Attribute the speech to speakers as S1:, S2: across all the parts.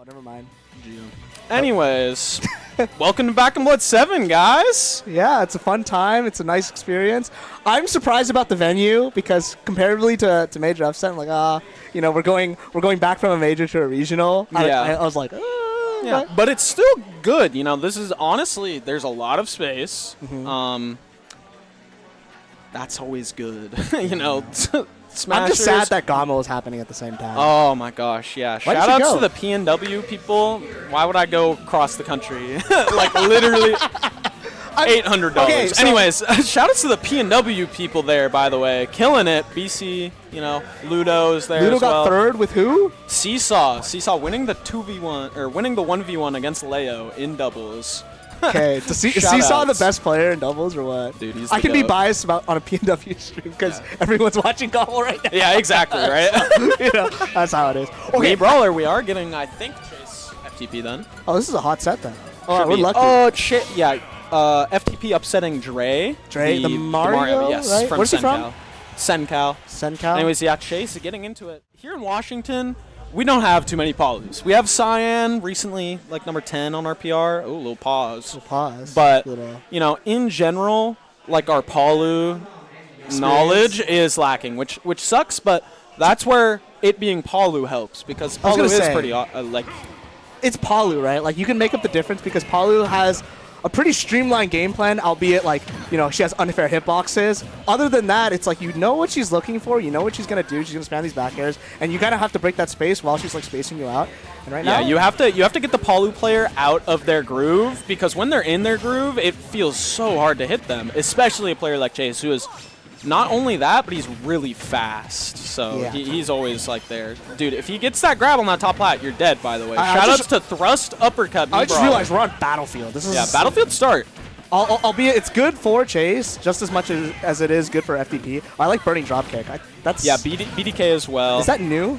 S1: Oh, never mind.
S2: Anyways, welcome to Back in Blood 7, guys.
S1: Yeah, it's a fun time. It's a nice experience. I'm surprised about the venue because comparatively to major upset, I'm like, we're going back from a major to a regional.
S2: Yeah.
S1: I was like,
S2: Yeah, but it's still good. You know, this is honestly, there's a lot of space. That's always good. You know, Smashers.
S1: I'm just sad that Gamo is happening at the same time.
S2: Oh my gosh, yeah.
S1: Why did
S2: Shout
S1: you
S2: outs
S1: go?
S2: to the PNW people. Why would I go across the country? Like literally $800.
S1: Okay, so-
S2: Anyways, shout outs to the PNW people there, by the way. Killing it. BC, you know, Ludo's there
S1: Ludo
S2: as well.
S1: got third with who?
S2: Seesaw winning the 2v1 or winning the 1v1 against Leo in doubles.
S1: Okay, is
S2: Shout
S1: Seesaw the
S2: outs.
S1: best player in doubles or what?
S2: Dude, he's
S1: I
S2: the
S1: can be
S2: goat.
S1: biased about on a PNW stream because everyone's watching Gamo right now.
S2: Yeah, exactly, right?
S1: You know, that's how it is.
S2: Okay,
S1: Okay,
S2: Brawler, we are getting, I think, Chase FTP then.
S1: Oh, this is a hot set then. Oh,
S2: Should
S1: we're
S2: be.
S1: lucky.
S2: Oh, shit, yeah. FTP upsetting Dre.
S1: Dre, the Mario,
S2: yes,
S1: right?
S2: from
S1: Where's he
S2: Sencal. Sencal.
S1: Sencal.
S2: Anyways, yeah, Chase is getting into it. Here in Washington, we don't have too many polys. We have Cyan recently, like number 10 on our PR. Oh, little pause.
S1: Pause.
S2: But,
S1: Little-
S2: you know, in general, like our Palu knowledge is lacking, which sucks, but that's where it being Palu helps because
S1: I was
S2: Palu
S1: gonna
S2: is
S1: say-
S2: pretty, like,
S1: it's Palu, right? Like, you can make up the difference because Palu has a pretty streamlined game plan, albeit, like, you know, she has unfair hitboxes. Other than that, it's like you know what she's looking for, you know what she's going to do. She's going to spam these back airs, and you kind of have to break that space while she's, like, spacing you out. And right
S2: yeah,
S1: now,
S2: you have to get the Palu player out of their groove because when they're in their groove, it feels so hard to hit them, especially a player like Chase who is not only that, but he's really fast. So
S1: Yeah.
S2: he's always like there. Dude, if he gets that grab on that top plat, you're dead, by the way.
S1: I
S2: Shout outs
S1: just-
S2: to Thrust Uppercut.
S1: I just
S2: Brawler.
S1: realized we're on Battlefield. This is
S2: Yeah, Battlefield start.
S1: Albeit it's good for Chase just as much as it is good for FTP. I like Burning Dropkick. That's
S2: Yeah, BDK as well.
S1: Is that new?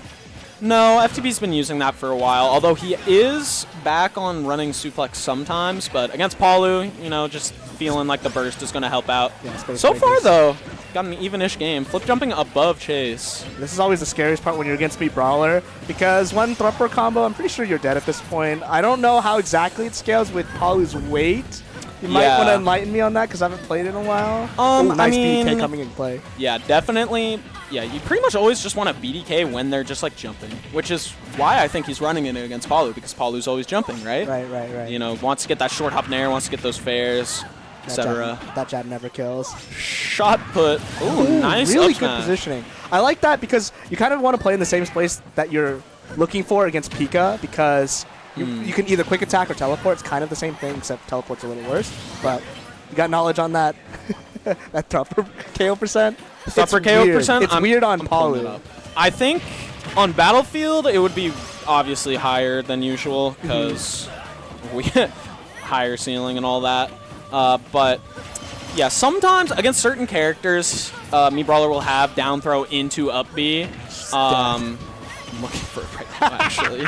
S2: No, FTP's been using that for a while, although he is back on running suplex sometimes, but against Palu, you know, just feeling like the burst is going to help out.
S1: Yeah, space
S2: So far,
S1: breakers.
S2: though, got an even-ish game. Flip jumping above Chase.
S1: This is always the scariest part when you're against me Brawler, because one Thrupper combo, I'm pretty sure you're dead at this point. I don't know how exactly it scales with Palu's weight. You might
S2: Yeah.
S1: want to enlighten me on that because I haven't played in a while.
S2: I
S1: Nice
S2: mean-
S1: BDK coming into play.
S2: Yeah, definitely. Yeah, you pretty much always just want to BDK when they're just, like, jumping, which is why I think he's running it against Palu, because Palu's always jumping, right?
S1: Right.
S2: You know, wants to get that short hop nair, wants to get those fairs,
S1: That
S2: etc.
S1: That jab never kills.
S2: Shot put. Ooh, nice
S1: Really
S2: up
S1: good
S2: smash.
S1: positioning. I like that because you kind of want to play in the same place that you're looking for against Pika because you can either quick attack or teleport. It's kind of the same thing, except teleport's a little worse. But you got knowledge on that that Thrupper KO percent?
S2: Upper
S1: It's
S2: KO
S1: weird.
S2: percent?
S1: It's weird on
S2: I'm pulling it
S1: Palu.
S2: up. I think on Battlefield it would be obviously higher than usual because we higher ceiling and all that. But yeah, sometimes against certain characters, me Brawler will have down throw into up B. I'm looking for it right now, actually.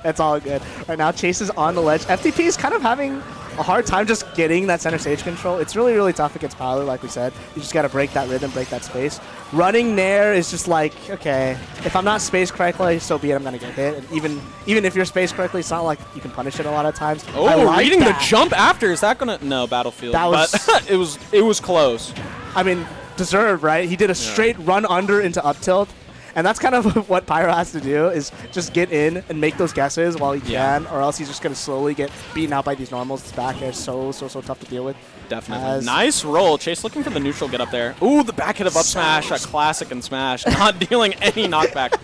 S1: That's all good. Right now, Chase is on the ledge. FTP is kind of having a hard time just getting that center stage control. It's really, really tough against Palu, like we said. You just got to break that rhythm, break that space. Running Nair is just like, okay, if I'm not spaced correctly, so be it, I'm going to get hit. And even if you're spaced correctly, it's not like you can punish it a lot of times. I
S2: Oh,
S1: like
S2: reading
S1: that.
S2: the jump after. Is that going to... No, Battlefield.
S1: That was-
S2: But it was close.
S1: I mean, deserved, right? He did a straight run under into up tilt. And that's kind of what Pyro has to do, is just get in and make those guesses while he
S2: Yeah.
S1: can, or else he's just going to slowly get beaten out by these normals. This back air is so tough to deal with.
S2: Definitely. Nice roll. Chase looking for the neutral get up there. Ooh, the back hit of up smash. A classic in Smash. Not dealing any knockback.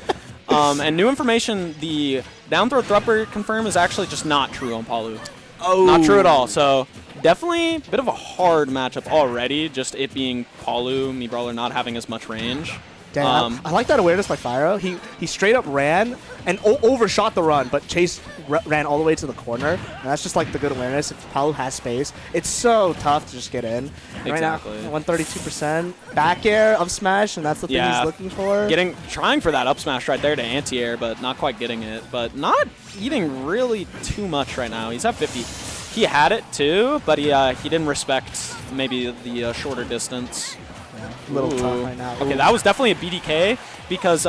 S2: And new information, the down throw Thrupper confirm is actually just not true on Palu.
S1: Oh.
S2: Not true at all. So definitely a bit of a hard matchup already, just it being Palu, me Brawler not having as much range.
S1: Damn, I like that awareness by Fyro. He straight up ran and overshot the run, but Chase ran all the way to the corner. And that's just like the good awareness. If Palu has space, it's so tough to just get in. And
S2: Exactly.
S1: Right now, 132%. Back air of smash, and that's the thing
S2: Yeah.
S1: he's looking for.
S2: Trying for that up smash right there to anti-air, but not quite getting it. But not eating really too much right now. He's at 50. He had it too, but he didn't respect maybe the shorter distance.
S1: A little
S2: Ooh.
S1: tough right now.
S2: Okay,
S1: Ooh.
S2: that was definitely a BDK because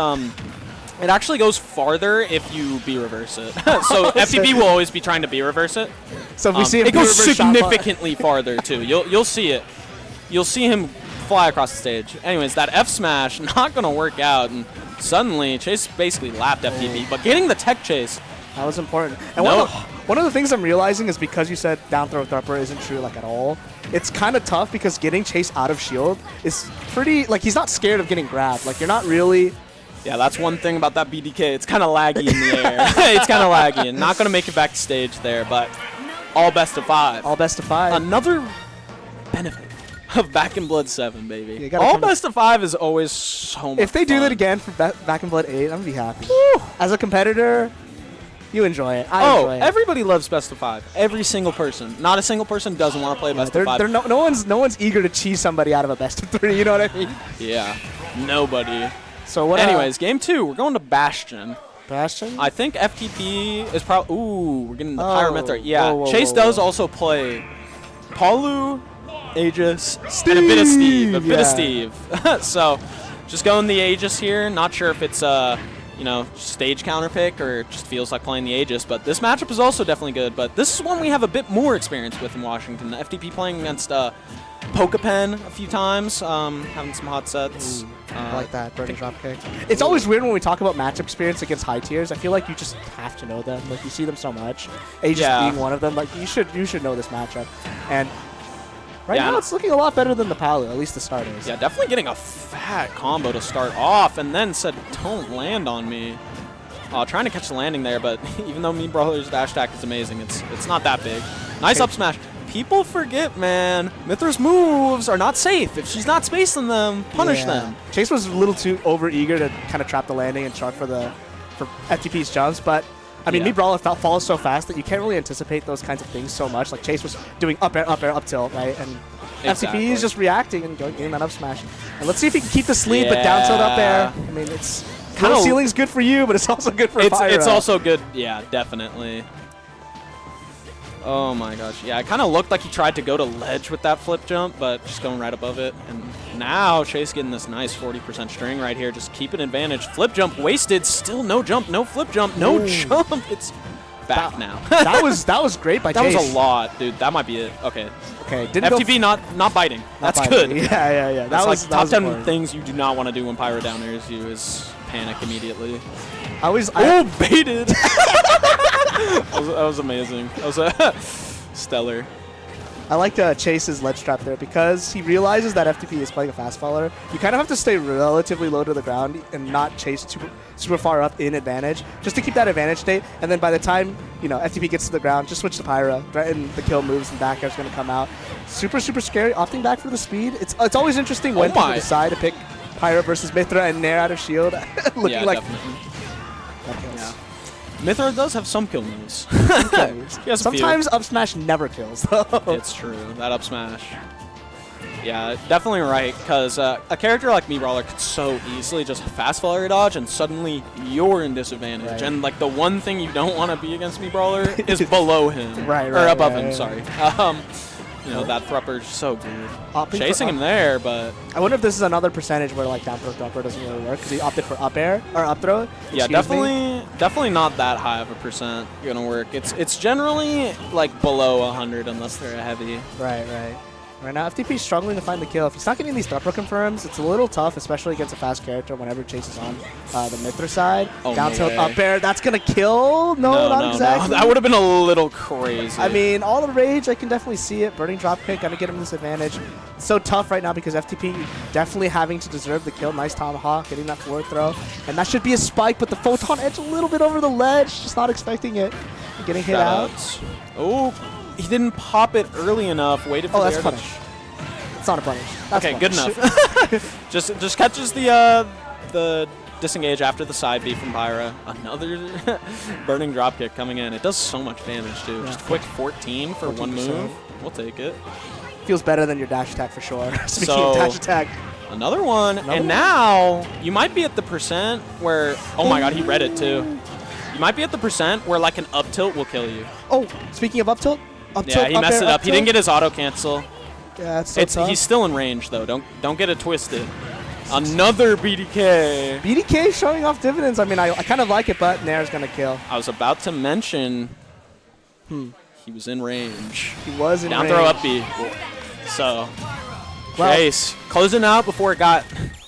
S2: It actually goes farther if you B reverse it. So FTP will always be trying to B reverse it.
S1: So if we see him
S2: it goes
S1: reverse shot
S2: significantly farther too. You'll see it. You'll see him fly across the stage. Anyways, that F smash not gonna work out, and suddenly Chase basically lapped FTP, but getting the tech chase.
S1: That was important. And
S2: No.
S1: one of the things I'm realizing is because you said down throw thumper isn't true like at all, it's kind of tough because getting Chase out of shield is pretty, like he's not scared of getting grabbed. Like you're not really...
S2: Yeah, that's one thing about that BDK. It's kind of laggy in the air. It's kind of laggy and not going to make it back to stage there, but all best of 5.
S1: All best of 5.
S2: Another benefit of Back in Blood 7, baby.
S1: You gotta
S2: All
S1: come to-
S2: best of 5 is always so much
S1: If they do that
S2: fun.
S1: again for Back in Blood 8, I'm going to be happy. As a competitor, you enjoy it. I
S2: Oh,
S1: enjoy it.
S2: everybody loves best of 5. Every single person. Not a single person doesn't want to play best of 5.
S1: No one's eager to cheese somebody out of a best of 3, you know what I mean?
S2: Yeah, nobody.
S1: So what?
S2: Anyways, game 2, we're going to Bastion.
S1: Bastion?
S2: I think FTP is probably... Ooh, we're getting the
S1: Oh,
S2: Pyrometra. Yeah,
S1: whoa, whoa,
S2: Chase
S1: whoa,
S2: does
S1: whoa.
S2: also play Palu, Aegis, and a bit of Steve. A bit of
S1: Yeah.
S2: Steve. So, just going the Aegis here. Not sure if it's stage counter pick or it just feels like playing the Aegis, but this matchup is also definitely good. But this is one we have a bit more experience with in Washington. The FTP playing against Pokepen a few times, having some hot sets.
S1: I like that, burning drop kick. It's always weird when we talk about matchup experience against high tiers. I feel like you just have to know them. Like you see them so much. Aegis
S2: Yeah.
S1: being one of them. Like you should know this matchup. And right
S2: Yeah.
S1: now it's looking a lot better than the Palu, at least the starters.
S2: Yeah, definitely getting a fat combo to start off, and then said, "Don't land on me." Trying to catch the landing there, but even though Me Brawler's dash attack is amazing, it's not that big. Nice up smash. People forget, man. Mythra's moves are not safe. If she's not spacing them, punish
S1: Yeah.
S2: them.
S1: Chase was a little too over eager to kind of trap the landing and chart for FTP's jumps, but I mean,
S2: Yeah.
S1: Me Brawler follows so fast that you can't really anticipate those kinds of things so much. Like Chase was doing up air, up tilt, right? And
S2: Exactly.
S1: FTP is just reacting and getting that up smash. And let's see if he can keep the sleeve, but down tilt up air. I mean, it's
S2: Kinda-
S1: low ceiling's good for you, but it's also good for
S2: It's
S1: Pyro.
S2: also good. Yeah, definitely. Oh my gosh. Yeah, it kind of looked like he tried to go to ledge with that flip jump, but just going right above it. And now Chase getting this nice 40% string right here, just keeping advantage. Flip jump wasted, still no jump, no flip jump, no
S1: Ooh.
S2: jump. It's back now.
S1: that was great by
S2: That
S1: Chase.
S2: was a lot, dude. That might be it. Okay.
S1: Okay, didn't go
S2: FTP not biting.
S1: not
S2: That's
S1: biting.
S2: good.
S1: Yeah.
S2: That's
S1: That was
S2: like
S1: that
S2: top
S1: was
S2: 10
S1: important.
S2: things you do not want to do when Pyro down airs you is panic immediately.
S1: I
S2: Baited. that was amazing. That was stellar.
S1: I like Chase's ledge trap there because he realizes that FTP is playing a fast faller. You kind of have to stay relatively low to the ground and not chase super far up in advantage, just to keep that advantage state. And then by the time FTP gets to the ground, just switch to Pyro, threaten the kill moves, and back air's going to come out. Super scary. Opting back for the speed. It's always interesting when people decide to pick Pyro versus Mythra and Nair out of shield, looking
S2: Yeah,
S1: like.
S2: definitely.
S1: that kills.
S2: Yeah. Mythra does have some kill moves.
S1: Okay.
S2: He has a few.
S1: Sometimes up smash never kills though.
S2: It's true. That up smash. Yeah, definitely right, because a character like Me Brawler could so easily just fast faller dodge, and suddenly you're in disadvantage.
S1: Right.
S2: And like the one thing you don't want to be against Me Brawler is below him.
S1: Right,
S2: Or above
S1: right.
S2: him, sorry. That Thrupper's so good.
S1: Opting for
S2: Chasing him there, but
S1: I wonder if this is another percentage where like down throw thumper doesn't really work because he opted for up air or up throw.
S2: yeah,
S1: Excuse me.
S2: definitely not that high of a percent gonna work. It's generally like below 100 unless they're a heavy.
S1: Right. Right now, FTP's struggling to find the kill. If he's not getting these thumper confirms, it's a little tough, especially against a fast character whenever Chase is on the Mythra side.
S2: Oh,
S1: Down
S2: no
S1: tilt
S2: way.
S1: up air, that's going to kill? No, not exactly.
S2: That would have been a little crazy.
S1: I mean, all the rage, I can definitely see it. Burning drop kick, going to get him this advantage. It's so tough right now because FTP definitely having to deserve the kill. Nice tomahawk, getting that forward throw. And that should be a spike, but the photon edge a little bit over the ledge. Just not expecting it. Getting hit out.
S2: Oh, he didn't pop it early enough. Waited for
S1: Oh,
S2: the
S1: that's
S2: air
S1: punish. It's not a punish. That's
S2: Okay,
S1: punish.
S2: good enough. just catches the disengage after the side B from Pyra. Another burning dropkick coming in. It does so much damage, too.
S1: Yeah.
S2: Just quick 14 for one
S1: 14%.
S2: move. We'll take it.
S1: Feels better than your dash attack for sure. Speaking
S2: So-
S1: of dash attack.
S2: Another one.
S1: Another
S2: and
S1: one?
S2: now you might be at the percent where... Oh, my God, he read it, too. You might be at the percent where, like, an up tilt will kill you.
S1: Oh, speaking of up tilt. Up
S2: Yeah,
S1: tilt,
S2: he
S1: up
S2: messed
S1: air,
S2: it up. He
S1: tilt.
S2: didn't get his auto cancel.
S1: Yeah, it's so tough.
S2: He's still in range though. Don't get it twisted. Another BDK.
S1: BDK showing off dividends. I mean, I kind of like it, but Nair's going to kill.
S2: I was about to mention he was in range.
S1: He was in
S2: Down
S1: range.
S2: throw up B. So,
S1: Well,
S2: Chase closing out before it got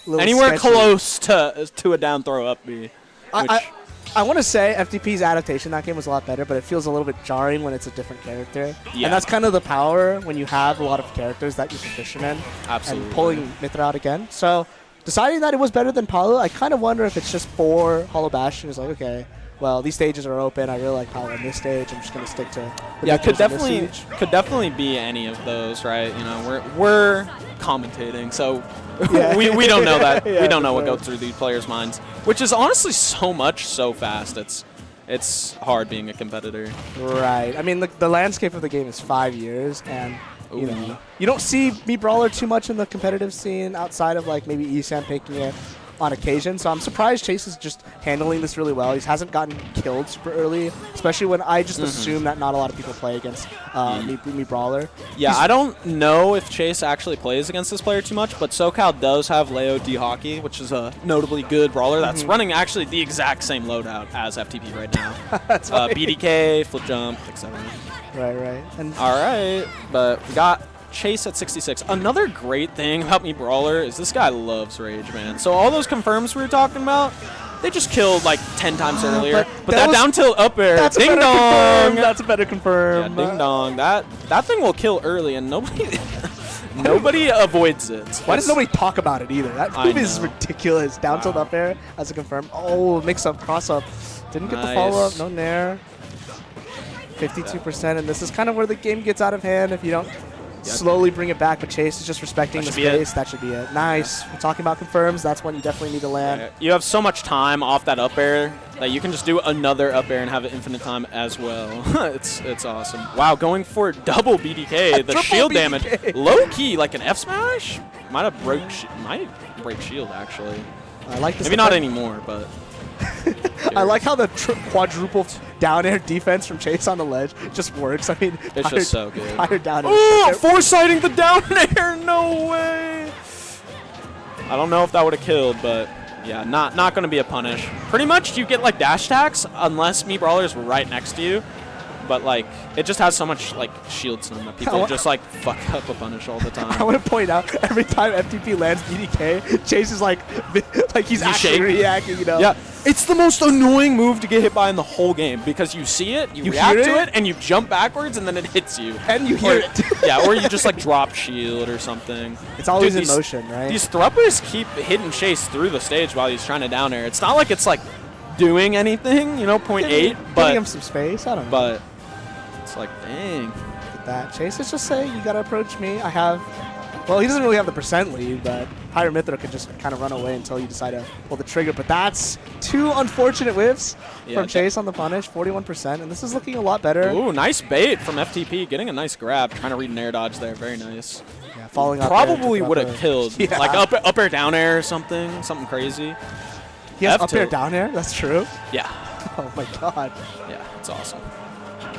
S1: little
S2: anywhere
S1: sketchy.
S2: close to a down throw up B.
S1: I want to say FTP's adaptation that game was a lot better, but it feels a little bit jarring when it's a different character.
S2: Yeah.
S1: And that's kind of the power when you have a lot of characters that you're proficient in.
S2: Absolutely.
S1: And pulling Mithra out again. So deciding that it was better than Paolo, I kind of wonder if it's just for Hollow Bastion. It's like, okay, well, these stages are open. I really like Paolo on this stage. I'm just going to stick to the
S2: Yeah,
S1: Mythras on this stage.
S2: could definitely be any of those, right? You know, we're commentating, so
S1: Yeah.
S2: we don't know that.
S1: Yeah,
S2: we don't know
S1: for
S2: what
S1: sure.
S2: goes through these players' minds, which is honestly so much so fast. It's hard being a competitor.
S1: Right. I mean, the landscape of the game is 5 years, and you
S2: Ooh.
S1: know, you don't see Me Brawler too much in the competitive scene outside of like maybe Esam taking it on occasion. So I'm surprised Chase is just handling this really well. He hasn't gotten killed super early, especially when I just assume that not a lot of people play against Me Brawler.
S2: Yeah,
S1: He's-
S2: I don't know if Chase actually plays against this player too much, but SoCal does have Leo D Hockey, which is a notably good brawler that's running actually the exact same loadout as FTP right now.
S1: That's funny.
S2: BDK, flip jump, etc.
S1: Right. And
S2: All right, but we got Chase at 66. Another great thing about Me Brawler is this guy loves Rage, man. So all those confirms we were talking about, they just killed like 10 times earlier. But
S1: that
S2: that
S1: was-
S2: down tilt up air,
S1: that's a
S2: ding
S1: better
S2: dong.
S1: confirm. That's a better
S2: Yeah,
S1: confirm.
S2: ding dong. That thing will kill early, and nobody nobody avoids it.
S1: Why does nobody talk about it either? That
S2: I
S1: move is
S2: know.
S1: ridiculous. Down tilt
S2: Wow.
S1: up air as a confirm. Oh, mix up, cross up. Didn't get the
S2: Nice.
S1: follow up. No nair. 52%, and this is kind of where the game gets out of hand if you don't slowly bring it back. But Chase is just respecting
S2: That
S1: the
S2: should be it.
S1: space. That should be it. Nice. We're talking about confirms. That's when you definitely need to land.
S2: You have so much time off that up air that you can just do another up air and have infinite time as well. it's awesome. Wow, going for double BDK, the
S1: Triple
S2: shield
S1: BDK.
S2: damage, low key like an F smash might break shield actually.
S1: I like this.
S2: Maybe not
S1: defense.
S2: anymore, but
S1: I like how the quadruple down air defense from Chase on the ledge just works. I mean,
S2: It's just so good.
S1: Higher down air.
S2: Oh, foresighting the down air, no way. I don't know if that would have killed, but yeah, not going to be a punish. Pretty much you get like dash attacks unless Me Brawler's right next to you. But like it just has so much like shield stun that people just like fuck up a punish all the
S1: I
S2: time.
S1: want to point out every time FTP lands BDK, Chase is like he's
S2: You
S1: actually
S2: shake.
S1: reacting. You know.
S2: Yeah, it's the most annoying move to get hit by in the whole game because you see it, you react
S1: hear
S2: to
S1: it?
S2: it, and you jump backwards, and then it hits you.
S1: And you hear it.
S2: Yeah, or you just like drop shield or something.
S1: It's always
S2: Dude,
S1: in motion, right?
S2: These thruppers keep hitting Chase through the stage while he's trying to down air. It's not like it's like doing anything, you know, 0.8,
S1: Giving him
S2: but
S1: some space. I don't know.
S2: but it's like dang.
S1: Look at that. Chase is just saying, you gotta approach me. I have. Well, he doesn't really have the percent lead, but Higher Mithra could just kind of run away until you decide to pull the trigger. But that's two unfortunate whiffs
S2: Yeah,
S1: from Chase on the punish, 41%, and this is looking a lot better.
S2: Ooh, nice bait from FTP, getting a nice grab, trying to read an air dodge there, very nice.
S1: Yeah, falling up
S2: Probably
S1: there,
S2: would have killed,
S1: Yeah.
S2: like up air down air or something crazy.
S1: He has
S2: F
S1: up air,
S2: tilt.
S1: down air. That's true.
S2: Yeah,
S1: Oh my god.
S2: yeah, it's awesome.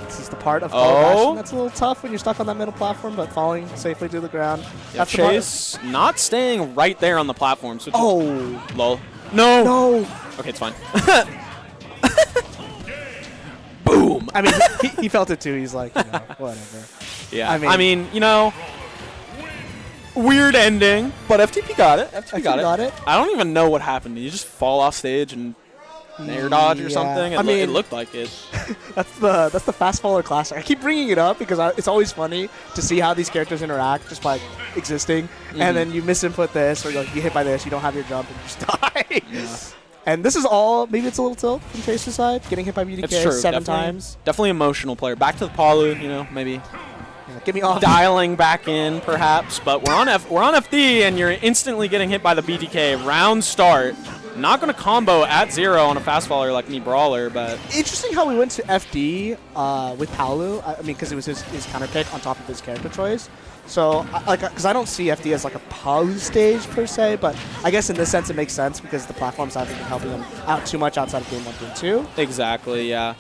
S1: This is the part of
S2: Oh.
S1: Hollow Bastion that's a little tough when you're stuck on that middle platform, but falling safely to the ground.
S2: Yeah,
S1: That's the part-
S2: Chase not staying right there on the platform. So
S1: Oh
S2: lol. No.
S1: no!
S2: Okay, it's fine. Boom.
S1: I mean, he felt it too. He's like, you know, whatever.
S2: Yeah.
S1: I mean-
S2: you know, weird ending, but FTP got it. FTP got it. I don't even know what happened. Did you just fall off stage and an air dodge or
S1: Yeah.
S2: something?
S1: I mean-
S2: It looked like it.
S1: That's the fast faller classic. I keep bringing it up because it's always funny to see how these characters interact just by existing, and then you misinput this or like, you hit by this, you don't have your jump, and you just die.
S2: Yeah.
S1: And this is all, maybe it's a little tilt from Chase's side, getting hit by BDK
S2: It's true.
S1: 7
S2: definitely,
S1: times.
S2: Definitely emotional player. Back to the Palu, you know, maybe
S1: Yeah, get me off.
S2: dialing back in perhaps, but we're on FD and you're instantly getting hit by the BDK. Round start. Not going to combo at 0 on a fast faller like Me Brawler, but
S1: Interesting how we went to FD with Paolu. I mean, because it was his counter pick on top of his character choice. So, because I don't see FD as like a Paolu stage per se, but I guess in this sense it makes sense because the platforms haven't been helping him out too much outside of game 1, game 2.
S2: exactly, yeah.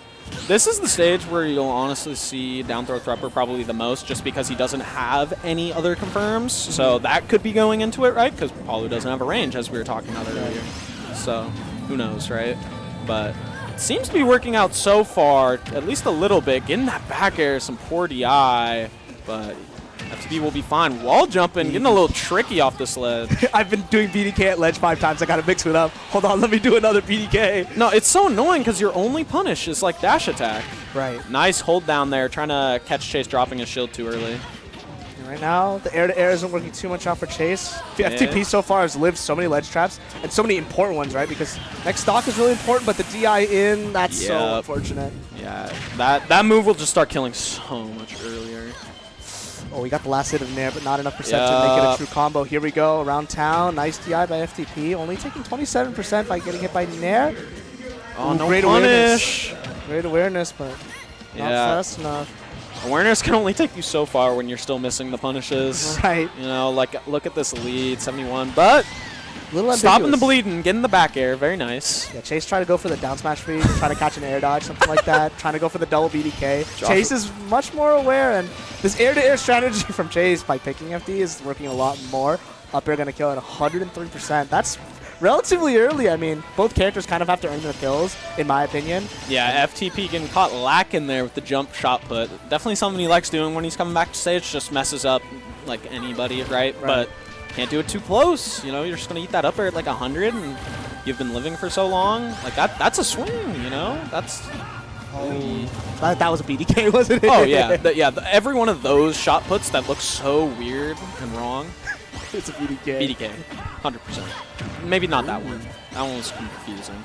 S2: This is the stage where you'll honestly see down throw Thrupper probably the most, just because he doesn't have any other confirms. So that could be going into it, right? Because Palu doesn't have a range, as we were talking about earlier. So who knows, right? But it seems to be working out so far, at least a little bit. Getting that back air, some poor DI, but FTP will be fine. Wall jumping, getting a little tricky off this ledge.
S1: I've been doing BDK at ledge 5 times. I gotta mix it up. Hold on, let me do another BDK.
S2: No, it's so annoying because your only punish is like dash attack.
S1: Right.
S2: Nice hold down there, trying to catch Chase dropping his shield too early.
S1: And right now, the air-to-air isn't working too much out for Chase. FTP so far has lived so many ledge traps, and so many important ones, right? Because next stock is really important, but the DI in, that's so unfortunate.
S2: Yeah, that move will just start killing so much earlier.
S1: Oh, we got the last hit of Nair, but not enough percent to make it a true combo. Here we go, around town. Nice DI by FTP, only taking 27% by getting hit by Nair.
S2: Oh, no
S1: great
S2: punish.
S1: Great awareness, but not fast enough.
S2: Awareness can only take you so far when you're still missing the punishes.
S1: Right.
S2: You know, like, look at this lead, 71, but
S1: little
S2: stopping the bleeding, getting the back air, very nice.
S1: Yeah, Chase tried to go for the down smash read, try to catch an air dodge, something like that, trying to go for the double BDK. Chase is much more aware, and this air-to-air strategy from Chase by picking FD is working a lot more. Up air going to kill at 103%. That's relatively early. I mean, both characters kind of have to earn their kills, in my opinion.
S2: Yeah, FTP getting caught lacking there with the jump shot put. Definitely something he likes doing when he's coming back to stage. Just messes up like anybody, right? But can't do it too close. You know, you're just going to eat that up air at like 100, and you've been living for so long. Like, that's a swing, you know? That's...
S1: That was a BDK, wasn't it?
S2: Oh, yeah. Every one of those shot puts that looks so weird and wrong.
S1: It's a BDK.
S2: BDK, 100%. Maybe not that one. That one was confusing.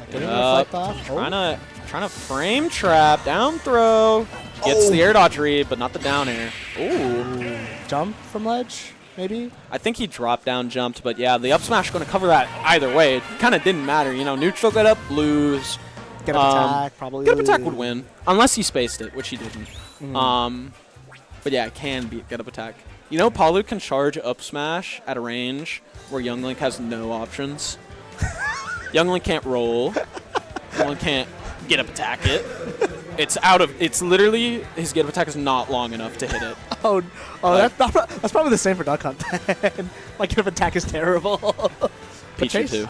S2: Trying to frame trap, down throw. Gets the air dodge read, but not the down air. Ooh.
S1: Jump from ledge, maybe?
S2: I think he dropped down, jumped, but yeah, the up smash going to cover that either way. It kind of didn't matter. You know, neutral get up, lose.
S1: Get up attack, probably.
S2: Get up attack would win, unless he spaced it, which he didn't. But yeah, it can beat get up attack. You know, Palu can charge up smash at a range where Young Link has no options. Young Link can't roll. Young Link can't get up attack it. It's literally, his get up attack is not long enough to hit it.
S1: That's probably the same for Duck Hunt. My get up attack is terrible.
S2: Pichu too.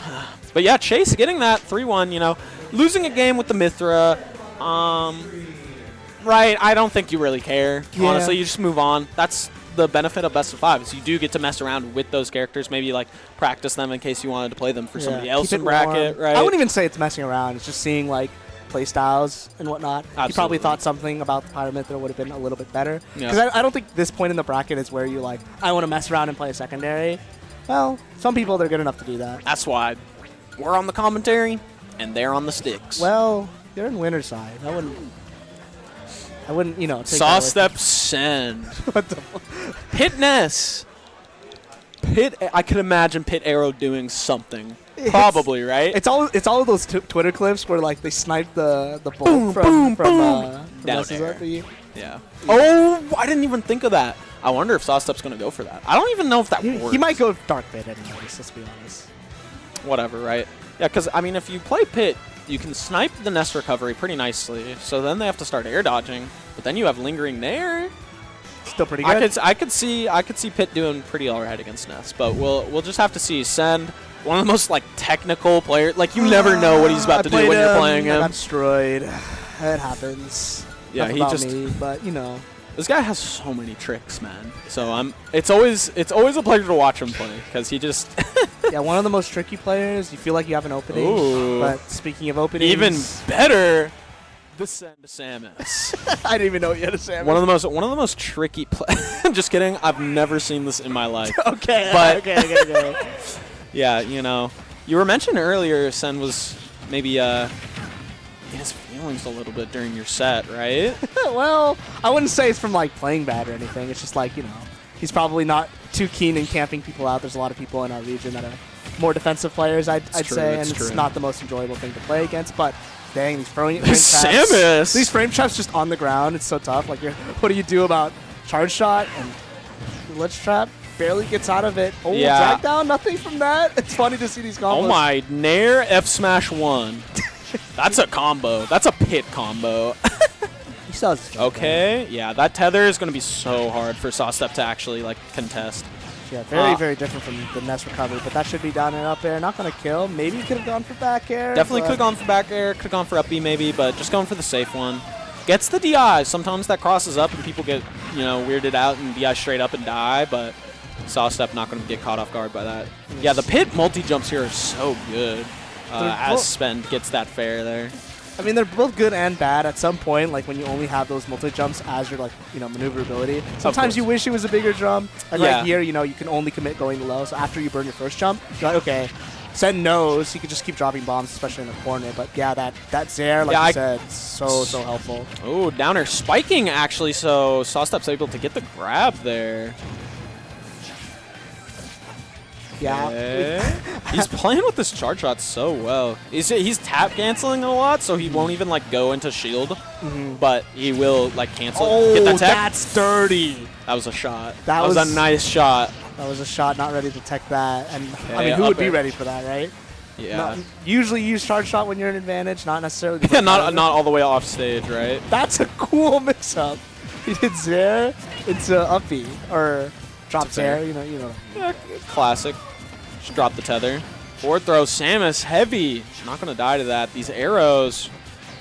S2: But yeah, Chase getting that 3-1, you know, losing a game with the Mythra. Right, I don't think you really care. Yeah. Honestly, you just move on. That's the benefit of best of 5 is you do get to mess around with those characters, maybe like practice them in case you wanted to play them for somebody else in bracket, right?
S1: I wouldn't even say it's messing around. It's just seeing like play styles and whatnot. Absolutely. He probably thought something about the Pyramithra would have been a little bit better. Because I don't think this point in the bracket is where you like, I want to mess around and play a secondary. Well, some people, they're good enough to do that.
S2: That's why we're on the commentary and they're on the sticks.
S1: Well, you're in winner's side. I wouldn't, you know, take
S2: Saw step send.
S1: What the
S2: Pit Ness. I could imagine Pit Arrow doing something. Probably, right?
S1: It's all of those Twitter clips where like they snipe the bolt from
S2: down air. Yeah. Oh, I didn't even think of that. I wonder if Sawstep's going to go for that. I don't even know if that works.
S1: He might go Dark Pit anyways, let's be honest.
S2: Whatever, right? Yeah, because, I mean, if you play Pit, you can snipe the Nest recovery pretty nicely. So then they have to start air dodging. But then you have lingering there.
S1: Still pretty good.
S2: I could see Pit doing pretty all right against Nest, but we'll just have to see. Send, one of the most like technical players. Like you never know what he's about to do when you're playing him.
S1: I got destroyed. It happens.
S2: Yeah,
S1: he just. Me, but you know.
S2: This guy has so many tricks, man. So it's always a pleasure to watch him play because he just.
S1: Yeah, one of the most tricky players. You feel like you have an opening.
S2: Ooh.
S1: But speaking of openings,
S2: even better. The Send to Samus.
S1: I didn't even know you had a Samus.
S2: One of the most tricky just kidding. I've never seen this in my life.
S1: Okay.
S2: But
S1: okay.
S2: Yeah, you know, you were mentioning earlier Send was maybe in his feelings a little bit during your set, right?
S1: Well, I wouldn't say it's from like playing bad or anything. It's just like, you know, he's probably not too keen in camping people out. There's a lot of people in our region that are more defensive players, I'd say, and it's not the most enjoyable thing to play against, but dang, these frame traps.
S2: Samus!
S1: These frame traps just on the ground. It's so tough. Like, what do you do about charge shot and the ledge trap? Barely gets out of it. Oh, drag down. Nothing from that. It's funny to see these combos.
S2: Oh my, Nair F Smash 1. That's a combo. That's a pit combo.
S1: He still has
S2: Okay, yeah, that tether is going to be so hard for Sawstep to actually like contest.
S1: Yeah, very, very different from the Nest recovery, but that should be down and up air. Not going to kill. Maybe he could have gone for back air.
S2: Definitely could have gone for back air, could have gone for up B maybe, but just going for the safe one. Gets the DI. Sometimes that crosses up and people get, you know, weirded out and DI straight up and die, but Sawstep not going to get caught off guard by that. Yeah, the pit multi-jumps here are so good as Spend gets that fair there.
S1: I mean, they're both good and bad at some point, like when you only have those multi-jumps as your, like, you know, maneuverability. Sometimes you wish it was a bigger jump. Like right here, you know, you can only commit going low. So after you burn your first jump, you're like, okay, Sen knows he could just keep dropping bombs, especially in the corner. But yeah, that Zair, like you said, so helpful.
S2: Oh, downer spiking, actually, so Sawstep's able to get the grab there.
S1: Yeah.
S2: Okay. He's playing with this charge shot so well. He's tap canceling a lot, so he won't even like go into shield, but he will like cancel.
S1: Oh,
S2: get that tech.
S1: That's dirty.
S2: That was a shot.
S1: That
S2: was a nice shot.
S1: That was a shot, not ready to tech that. And
S2: Okay,
S1: I mean, who would be
S2: air.
S1: ready for that, right?
S2: Yeah.
S1: Usually use charge shot when you're in advantage, not necessarily.
S2: Yeah, not all the way off stage, right?
S1: That's a cool mix-up. He did Zair into uppy or drop Zair, you know.
S2: Yeah, classic. Just drop the tether. Forward throw, Samus heavy. Not gonna die to that. These arrows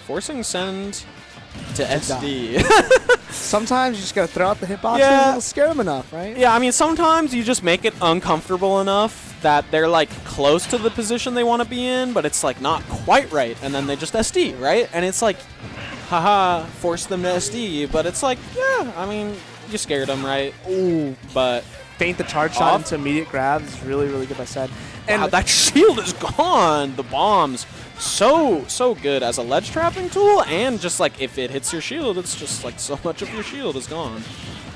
S2: forcing Send to SD.
S1: Sometimes you just gotta throw out the hitboxes
S2: Yeah.
S1: and it'll scare them enough, right?
S2: Yeah, I mean, sometimes you just make it uncomfortable enough that they're like close to the position they want to be in, but it's like not quite right, and then they just SD, right? And it's like, haha, force them to SD, but it's like, yeah, I mean, you scared them, right?
S1: Ooh,
S2: But
S1: feint the charge shot into immediate grabs is really, really good by Sen. And
S2: wow, that shield is gone. The bombs, so good as a ledge trapping tool, and just like if it hits your shield, it's just like so much of your shield is gone.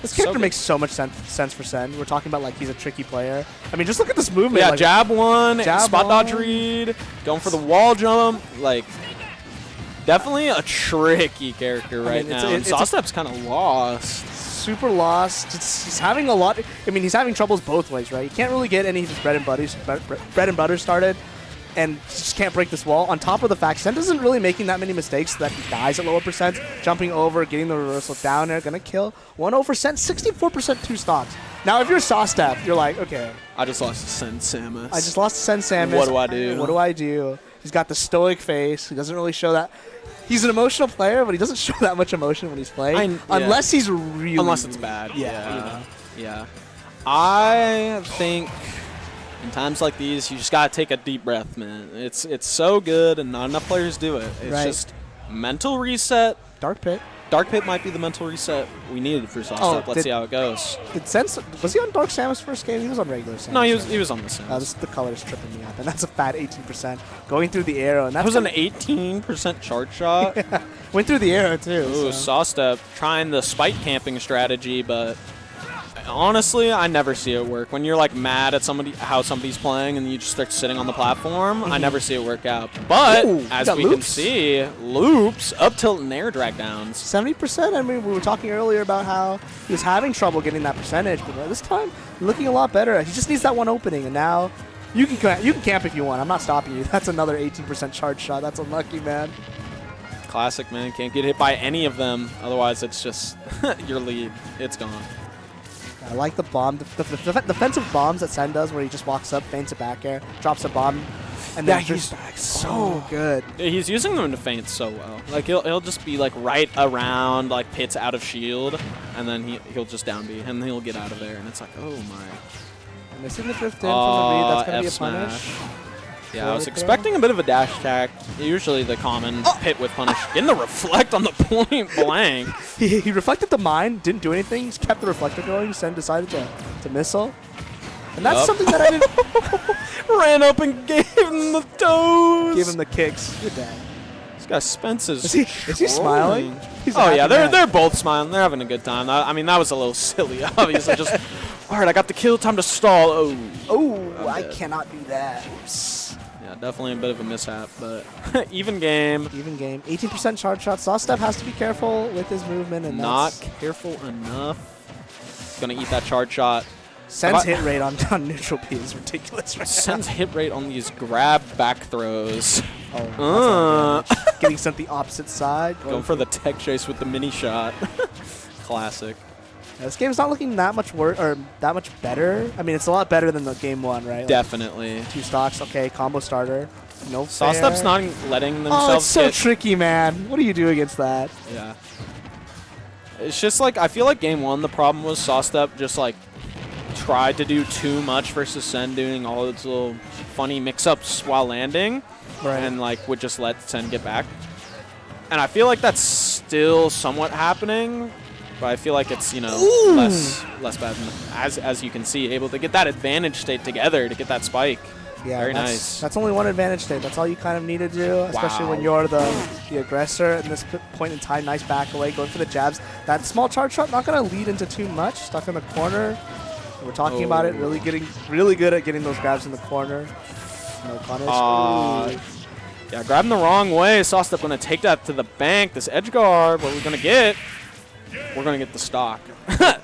S1: this character makes so much sense for Sen. We're talking about like he's a tricky player. I mean, just look at this movement.
S2: Yeah,
S1: like,
S2: jab one,
S1: jab
S2: spot
S1: one.
S2: dodge read, going for the wall jump, like definitely a tricky character right now. And Sawstep's kind of lost.
S1: Super lost. He's having a lot. I mean, he's having troubles both ways, right? He can't really get any of his bread and butter started, and just can't break this wall. On top of the fact, Sen isn't really making that many mistakes that he dies at lower percents. Jumping over, getting the reversal down there, gonna kill. 1-0%, 64% 2 stocks. Now, if you're Sawstep, you're like, okay.
S2: I just lost to Sen Samus.
S1: I just lost to Sen Samus.
S2: What do I do?
S1: What do I do? He's got the stoic face. He doesn't really show that. He's an emotional player, but he doesn't show that much emotion when he's playing. Unless he's really...
S2: Unless it's bad.
S1: Yeah.
S2: Yeah. I think in times like these, you just got to take a deep breath, man. It's so good, and not enough players do it. It's just mental reset.
S1: Dark Pit.
S2: Dark Pit might be the mental reset we needed for Sawstep. Let's see how it goes.
S1: Was he on Dark Samus first game? He was on regular Samus.
S2: No, he was on the Samus.
S1: The color's tripping me out. And that's a fat 18%. Going through the arrow. And
S2: that was an 18% charge shot.
S1: Yeah. Went through the arrow, too.
S2: Ooh, Sawstep trying the spike camping strategy, but honestly, I never see it work. When you're like mad at how somebody's playing and you just start sitting on the platform, I never see it work out. But as we can see, loops, up tilt, and air drag downs.
S1: 70%. I mean, we were talking earlier about how he was having trouble getting that percentage, but this time looking a lot better. He just needs that one opening, and now you can camp if you want. I'm not stopping you. That's another 18% charge shot. That's unlucky, man.
S2: Classic, man. Can't get hit by any of them. Otherwise, it's just your lead. It's gone.
S1: I like the bomb, the defensive bombs that Sen does, where he just walks up, feints a back air, drops a bomb, and then
S2: he's
S1: back. So good.
S2: He's using them to feint so well. Like he'll just be like right around like pits out of shield, and then he'll just down B, and he'll get out of there, and it's like, oh my.
S1: Missing the drift in from the read. That's gonna be a punish.
S2: Yeah, I was expecting a bit of a dash attack. Usually the common pit with punish. Getting the reflect on the point blank.
S1: He reflected the mine, didn't do anything, just kept the reflector going. Sen decided to missile. And that's something that I didn't...
S2: Ran up and gave him the toes.
S1: Give him the kicks. Good dad.
S2: This guy Spence is
S1: he smiling?
S2: Oh yeah, they're both smiling. They're having a good time. I mean, that was a little silly, obviously. Just, all right, I got the kill. Time to stall.
S1: Oh, I cannot do that. Oops.
S2: Yeah, definitely a bit of a mishap, but even game.
S1: Even game. 18% charge shot. Sawstep has to be careful with his movement. And
S2: not careful enough. Gonna eat that charge shot.
S1: Sen's hit rate on neutral P is ridiculous right
S2: Sen's hit rate on these grab back throws
S1: Oh, that's a lot of damage. Getting sent the opposite side.
S2: Going for the tech chase with the mini shot. Classic.
S1: Yeah, this game's not looking that much worse or that much better. I mean, it's a lot better than the game one, right? Like,
S2: Definitely.
S1: 2 stocks, okay, combo starter. No fair.
S2: Sawstep's not letting themselves
S1: Oh, it's so
S2: get...
S1: tricky, man. What do you do against that?
S2: Yeah. It's just like, I feel like game one, the problem was Sawstep just like tried to do too much versus Sen doing all its little funny mix-ups while landing.
S1: Right.
S2: And like would just let Sen get back. And I feel like that's still somewhat happening, but I feel like it's, you know, less bad as you can see, able to get that advantage state together to get that spike.
S1: Yeah,
S2: Very
S1: that's,
S2: nice.
S1: That's only one advantage state. That's all you kind of need to do, especially when you're the aggressor. At this point in time, nice back away, going for the jabs. That small charge shot not going to lead into too much. Stuck in the corner. We're talking about it. Really good at getting those grabs in the corner. No punish.
S2: Yeah, grabbing the wrong way. Sawstep going to take that to the bank. This edge guard, what we're going to get? We're going to get the stock.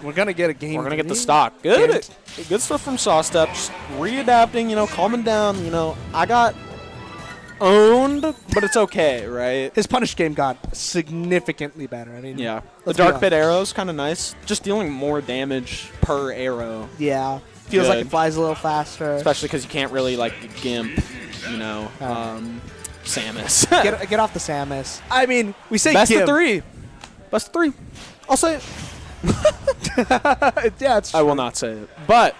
S1: We're going to get a game.
S2: We're going to get the stock. Good. Good stuff from Sawstep. Just readapting, you know, calming down. You know, I got owned, but it's okay, right?
S1: His punish game got significantly better. I mean,
S2: Yeah. The
S1: let's be
S2: Dark
S1: honest.
S2: Pit arrow is kind of nice. Just dealing more damage per arrow.
S1: Yeah. Feels like
S2: Good.
S1: it flies a little faster.
S2: Especially because you can't really, like, gimp, you know, Samus.
S1: Get off the Samus. I mean, we say
S2: Best
S1: Kim.
S2: of 3. Best of 3. I'll say it.
S1: Yeah, it's
S2: I will not say it. But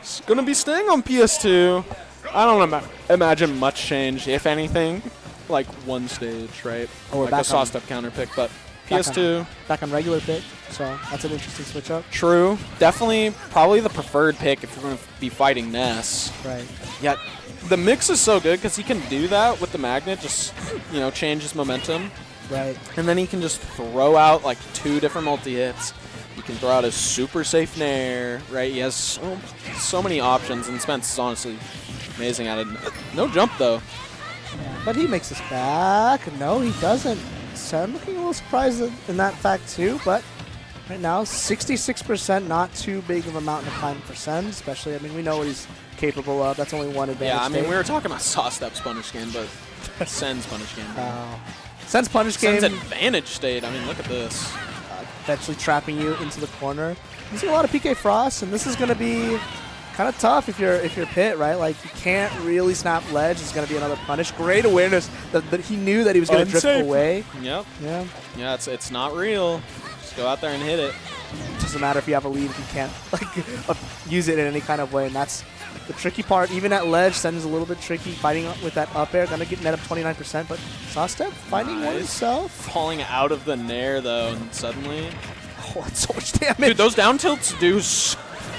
S2: it's going to be staying on PS2. I don't imagine much change, if anything. Like one stage, right?
S1: Oh, we're
S2: like
S1: back
S2: a Saw
S1: on-
S2: Step counter pick. But
S1: back
S2: PS2,
S1: back on regular pick, so that's an interesting switch up.
S2: true. Definitely probably the preferred pick if you're going to be fighting Ness.
S1: Right.
S2: Yet the mix is so good because he can do that with the magnet, just, you know, change his momentum.
S1: Right.
S2: And then he can just throw out like 2 different multi-hits. He can throw out a super safe nair, right? He has so many options, and Spence is honestly amazing at it. No jump, though.
S1: Yeah, but he makes us back. No, he doesn't. So I'm looking a little surprised in that fact, too. But right now, 66%, not too big of a mountain to climb for Sen, especially. I mean, we know what he's capable of. That's only one advantage.
S2: Yeah, I mean,
S1: state.
S2: we were talking about Sawstep's punish game, but Sen's punish game.
S1: Sen's punish game,
S2: Sen's advantage state. I mean, look at this.
S1: eventually trapping you into the corner. You see a lot of PK Frost, and this is going to be kind of tough if you're Pit, right? Like, you can't really snap ledge. It's going to be another punish. Great awareness that he knew that he was going to drift
S2: Unsafe.
S1: away.
S2: Yep.
S1: Yeah.
S2: Yeah, it's not real. Just go out there and hit it.
S1: Doesn't matter if you have a lead if you can't like use it in any kind of way, and that's the tricky part. Even at ledge, Sen is a little bit tricky. Fighting with that up air, gonna get net up 29%, but Sawstep finding one
S2: Nice.
S1: himself.
S2: Falling out of the nair, though, and suddenly...
S1: Oh, that's so much damage.
S2: Dude, those down tilts do,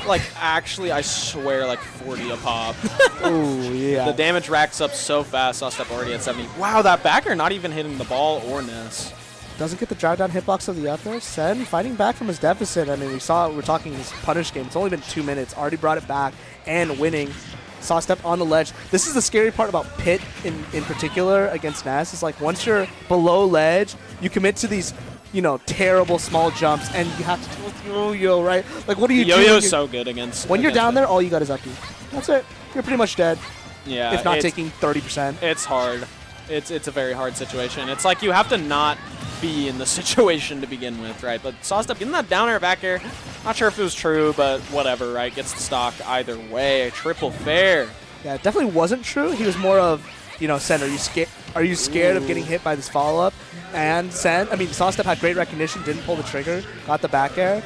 S2: like, actually, I swear, like 40 a pop.
S1: Oh, yeah.
S2: The damage racks up so fast. Sawstep already at 70. Wow, that backer not even hitting the ball or Ness.
S1: Doesn't get the drive down hitbox of the up air. Sen fighting back from his deficit. I mean, we're talking his punish game. It's only been 2 minutes. Already brought it back and winning. Sawstep on the ledge. This is the scary part about Pit in particular against Ness. Is like once you're below ledge, you commit to these, you know, terrible small jumps, and you have to do with yo-yo, right? Like, what do you do?
S2: Yo-yo
S1: when
S2: is
S1: you-
S2: so good against...
S1: When you're
S2: against
S1: down
S2: it.
S1: there, all you got is up B. That's it. You're pretty much dead,
S2: Yeah,
S1: if not
S2: it's-
S1: taking 30%.
S2: It's hard. It's a very hard situation. It's like you have to not be in the situation to begin with, right? But Sawstep getting that down air back air, not sure if it was true, but whatever, right? Gets the stock either way. Triple fair.
S1: Yeah, it definitely wasn't true. He was more of, you know, Sen, are you scared of getting hit by this follow-up? And Sen, I mean, Sawstep had great recognition, didn't pull the trigger, got the back air.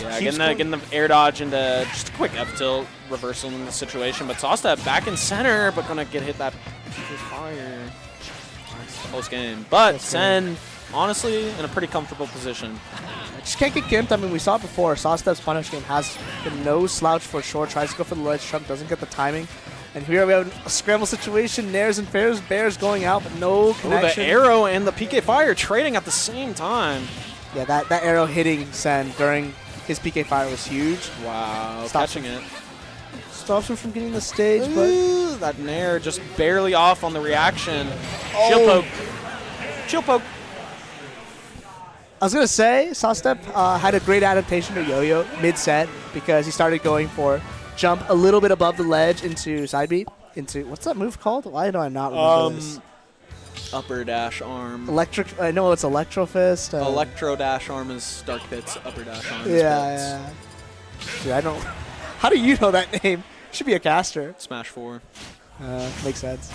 S2: Yeah,
S1: Keeps
S2: getting the air dodge into just a quick F tilt reversal in the situation. But Sawstep back in center, but gonna get hit that fire. Close game. But
S1: Close
S2: Sen, honestly, in a pretty comfortable position.
S1: Just can't get gimped. I mean, we saw it before. Sawstep's punish game has been no slouch for sure. Tries to go for the ledge. Trump doesn't get the timing. And here we have a scramble situation. Nairs and fairs. Bears going out, but no
S2: Oh,
S1: connection.
S2: the arrow and the PK fire trading at the same time.
S1: Yeah, that arrow hitting Sen during his PK fire was huge.
S2: Wow,
S1: Stops
S2: catching it.
S1: Stops him from getting the stage, but
S2: Ooh, that nair just barely off on the reaction.
S1: Oh.
S2: Shield poke. Shield poke.
S1: I was gonna say Sawstep had a great adaptation to Yo-Yo mid-set because he started going for jump a little bit above the ledge into side beat, into what's that move called? Why do I not remember this?
S2: Upper dash arm.
S1: Electric. I know it's Electro Fist.
S2: Electro dash arm is Dark Pit's upper dash arm.
S1: Yeah. Dude, I don't. How do you know that name? Should be a caster.
S2: Smash 4.
S1: Makes sense.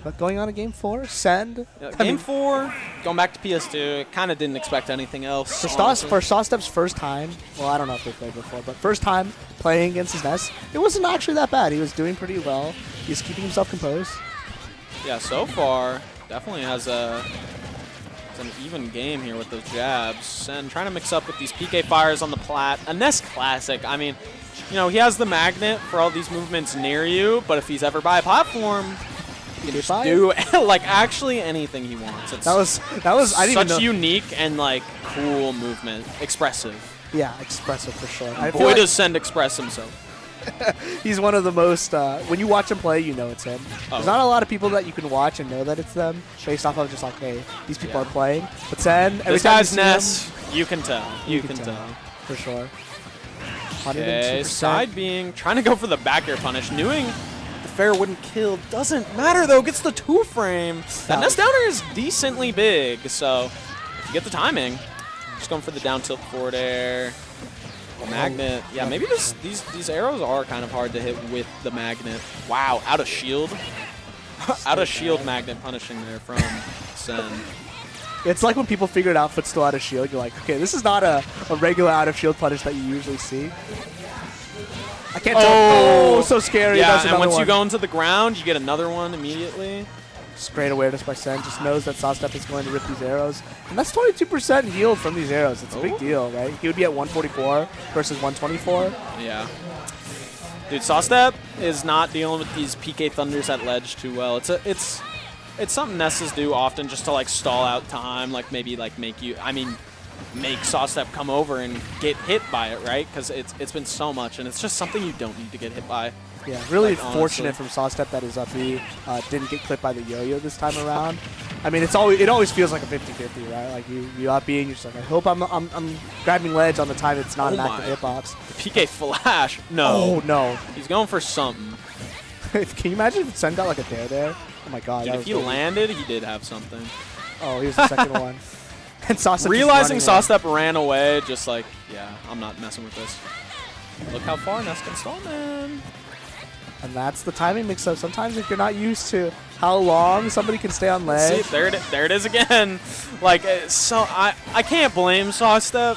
S1: But going on to game 4, Send.
S2: Yeah, game 4, going back to PS2, kind of didn't expect anything else.
S1: For Sawstep's first time, well, I don't know if they played before, but first time playing against his Ness, it wasn't actually that bad. He was doing pretty well. He's keeping himself composed.
S2: Yeah, so far, definitely has an even game here with those jabs. And trying to mix up with these PK fires on the plat. A Ness classic. I mean, you know, he has the magnet for all these movements near you, but if he's ever by a platform, he can just do like actually anything he wants. It's
S1: that was I didn't even know.
S2: Such unique and like cool movement, expressive.
S1: Yeah, expressive for sure.
S2: Boy, does Send express himself.
S1: He's one of the most. When you watch him play, you know it's him. There's not a lot of people that you can watch and know that it's them based off of just like, hey, these people are playing. But Send, every
S2: this
S1: time
S2: guy's
S1: you see
S2: Ness,
S1: him,
S2: you can tell. You can tell.
S1: For sure.
S2: Okay, side being trying to go for the back air punish, knowing the fair wouldn't kill. Doesn't matter though, gets the 2-frame. That Ness downer is decently big, so if you get the timing, just going for the down tilt forward air. Magnet. Yeah, maybe these arrows are kind of hard to hit with the magnet. Wow, out of shield. Out of shield magnet punishing there from Send.
S1: It's like when people figured out footstool out of shield, you're like, okay, this is not a regular out of shield punish that you usually see. I can't tell. Oh, so scary.
S2: Yeah, and once you go into the ground, you get another one immediately.
S1: Just great awareness by Send. Just knows that Sawstep is going to rip these arrows. And that's 22% yield from these arrows. It's a big deal, right? He would be at 144 versus 124.
S2: Yeah. Dude, Sawstep is not dealing with these PK Thunders at ledge too well. It's something Nesses do often just to like stall out time, like maybe like make Sawstep come over and get hit by it, right? Because it's been so much, and it's just something you don't need to get hit by.
S1: Yeah, really like, fortunate from Sawstep that his up B didn't get clipped by the yo-yo this time around. I mean, it always feels like a 50-50, right? Like you up B and you're just like, I hope I'm grabbing ledge on the time it's not an active hitbox.
S2: The PK flash. No.
S1: Oh no.
S2: He's going for something.
S1: Can you imagine if Send got like a dare there? Oh my god.
S2: Dude, if he landed, he did have something.
S1: Oh, here's the second one. And Sawstep
S2: realizing Sawstep ran away, just like, yeah, I'm not messing with this. Look how far Ness can stall, man.
S1: And that's the timing mix-up. Sometimes if you're not used to how long somebody can stay on ledge.
S2: See, there it is again. Like, so I can't blame Sawstep.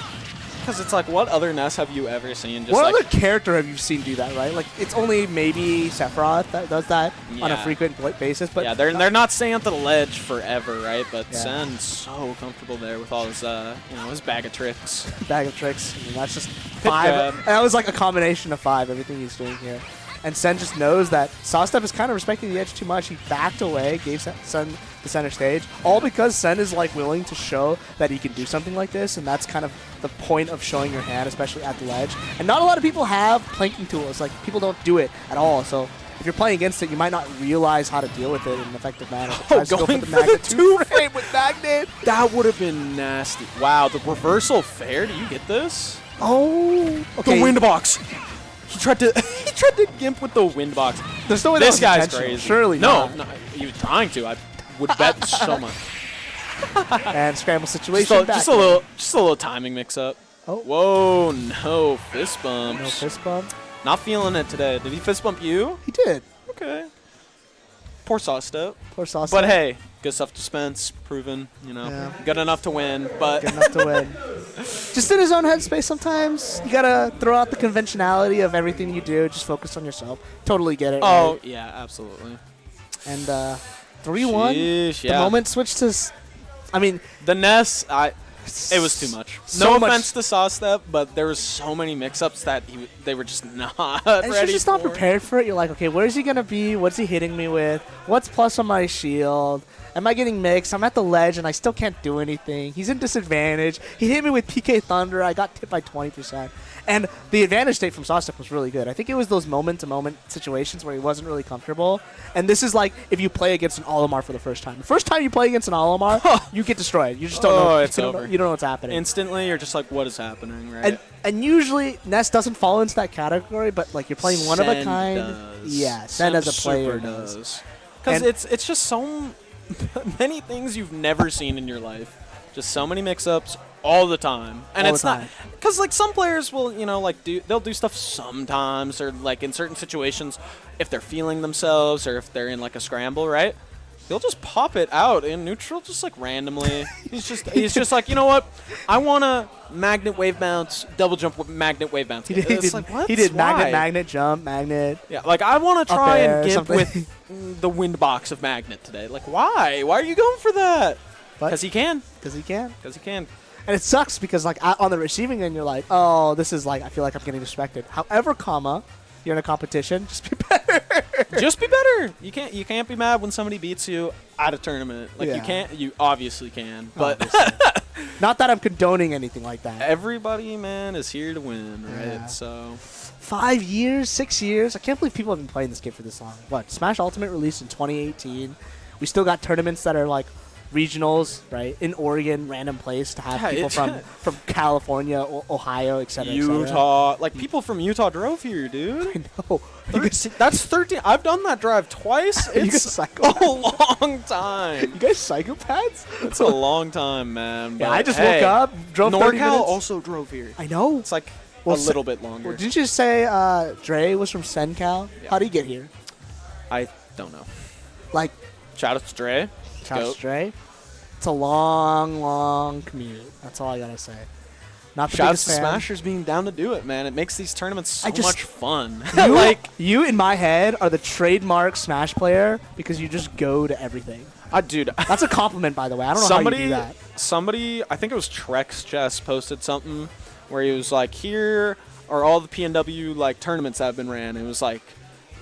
S2: Because it's like, what other Ness have you ever seen? Just
S1: what
S2: like,
S1: other character have you seen do that, right? Like, it's only maybe Sephiroth that does that on a frequent basis. But
S2: yeah, they're not staying at the ledge forever, right? But Send's so comfortable there with all his, his bag of tricks.
S1: Bag of tricks. I mean, that's just 5. And that was like a combination of 5, everything he's doing here. And Send just knows that Sawstep is kind of respecting the edge too much. He backed away, gave Send the center stage, all because Send is like willing to show that he can do something like this, and that's kind of the point of showing your hand, especially at the ledge. And not a lot of people have planking tools. Like, people don't do it at all. So if you're playing against it, you might not realize how to deal with it in an effective manner.
S2: Oh, going for the 2-frame with Magnet? That would have been nasty. Wow, the reversal fair. Do you get this?
S1: Oh, okay.
S2: The wind box. He tried to gimp with the wind box.
S1: There's no way
S2: this guy's crazy.
S1: Surely
S2: no, he was trying to. I would bet so much.
S1: And scramble situation.
S2: Just a little timing mix up.
S1: Oh.
S2: Whoa, no fist bumps.
S1: No fist bump.
S2: Not feeling it today. Did he fist bump you?
S1: He did.
S2: Okay. Poor Sawstep.
S1: Poor Sawstep.
S2: But hey, good stuff dispense, proven, good enough to win. But
S1: good enough to win. Just in his own headspace sometimes. You gotta throw out the conventionality of everything you do. Just focus on yourself. Totally get it.
S2: Oh,
S1: right?
S2: yeah, absolutely.
S1: And 3-1.
S2: Yeah.
S1: The moment switched to... I mean...
S2: The Ness, it was too much. No offense to Sawstep, but there was so many mix-ups that they were just not ready for.
S1: You're just not prepared for it. You're like, okay, where's he going to be? What's he hitting me with? What's plus on my shield? Am I getting mixed? I'm at the ledge, and I still can't do anything. He's in disadvantage. He hit me with PK Thunder. I got tipped by 20%. And the advantage state from Sawstick was really good. I think it was those moment-to-moment situations where he wasn't really comfortable. And this is like if you play against an Olimar for the first time. The first time you play against an Olimar, you get destroyed. You just don't know.
S2: It's
S1: you don't
S2: over.
S1: Know, you don't know what's happening.
S2: Instantly, you're just like, what is happening, right?
S1: And usually Ness doesn't fall into that category, but like you're playing one of a
S2: Send
S1: kind.
S2: does.
S1: Yeah, Send as a player
S2: super
S1: does.
S2: Because
S1: And-
S2: it's just so many things you've never seen in your life. Just so many mix-ups all the time, and
S1: All
S2: it's
S1: the
S2: not
S1: time.
S2: because like some players will like they'll do stuff sometimes, or like in certain situations if they're feeling themselves or if they're in like a scramble, right? He'll just pop it out in neutral just like randomly. he's just like, you know what? I want to magnet wave bounce, double jump with magnet wave bounce.
S1: He did,
S2: It's like, what?
S1: he did
S2: Why?
S1: magnet, jump, magnet.
S2: Yeah, like I want to try
S1: air,
S2: and get
S1: something.
S2: with the wind box of magnet today. Like why? Why are you going for that?
S1: But
S2: Because he can.
S1: because he can.
S2: Because he can.
S1: And it sucks because like on the receiving end, you're like, oh, this is like I feel like I'm getting disrespected. However, you're in a competition, just be better.
S2: Just be better. You can't be mad when somebody beats you at a tournament. Like
S1: Yeah.
S2: you obviously can. But
S1: Obviously. Not that I'm condoning anything like that.
S2: everybody, man, is here to win, right?
S1: Yeah.
S2: So
S1: 5 years, 6 years. I can't believe people have been playing this game for this long. What? Smash Ultimate released in 2018. We still got tournaments that are like regionals, right? In Oregon, random place to have
S2: Yeah,
S1: people
S2: it's-
S1: from California, Ohio, etc.
S2: Utah, like people from Utah drove here, dude.
S1: I know. You guys,
S2: That's 13. I've done that drive twice.
S1: You guys
S2: It's a
S1: psychopaths.
S2: long time.
S1: you guys psychopaths?
S2: It's a long time, man.
S1: Yeah,
S2: but
S1: I just
S2: hey,
S1: woke up, drove 30
S2: NorCal
S1: minutes.
S2: also drove here.
S1: I know.
S2: It's like
S1: Well,
S2: a little bit longer.
S1: Well, didn't you say Dre was from SenCal?
S2: Yeah.
S1: How'd he get here?
S2: I don't know.
S1: Like,
S2: Shout out to Dre.
S1: Charles
S2: Goat.
S1: Dre? It's a long, long commute. That's all I gotta say. Not the
S2: Shout out
S1: biggest
S2: to
S1: fan.
S2: Smashers being down to do it, man. It makes these tournaments so
S1: I just-
S2: much fun.
S1: You,
S2: like,
S1: you in my head are the trademark Smash player because you just go to everything.
S2: dude,
S1: That's a compliment, by the way. I don't know how you do that.
S2: somebody, I think it was Trex Chess posted something where he was like, here are all the PNW like tournaments that have been ran. It was like,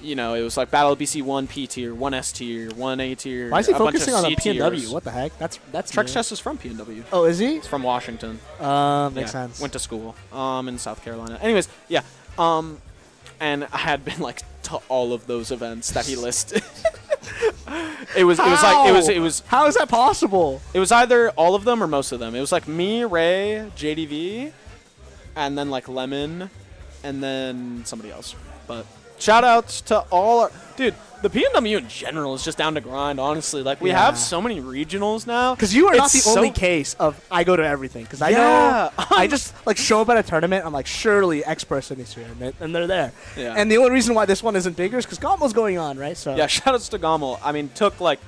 S2: it was like Battle of BC 1 P tier, 1 S tier, 1 A tier.
S1: Why is he
S2: a bunch of
S1: focusing on the
S2: C
S1: PNW?
S2: tiers.
S1: What the heck? That's
S2: Trex
S1: new.
S2: Chess is from PNW.
S1: Oh, is he?
S2: He's from Washington.
S1: Makes
S2: Yeah,
S1: sense.
S2: Went to school in South Carolina. Anyways, yeah. And I had been like to all of those events that he listed. it was
S1: How is that possible?
S2: it was either all of them or most of them. It was like me, Ray, JDV, and then like Lemon, and then somebody else. But shout outs to all our dude. The PNW in general is just down to grind. Honestly, like we
S1: Yeah.
S2: have so many regionals now.
S1: Because you are not
S2: It's
S1: the only
S2: so-
S1: case of I go to everything. Because I
S2: Yeah.
S1: know I just like show up at a tournament. I'm like, surely X person is here, and they're there.
S2: Yeah.
S1: And the only reason why this one isn't bigger is because Gombo's going on, right? So
S2: Yeah, shoutouts to Gommel. I mean, took like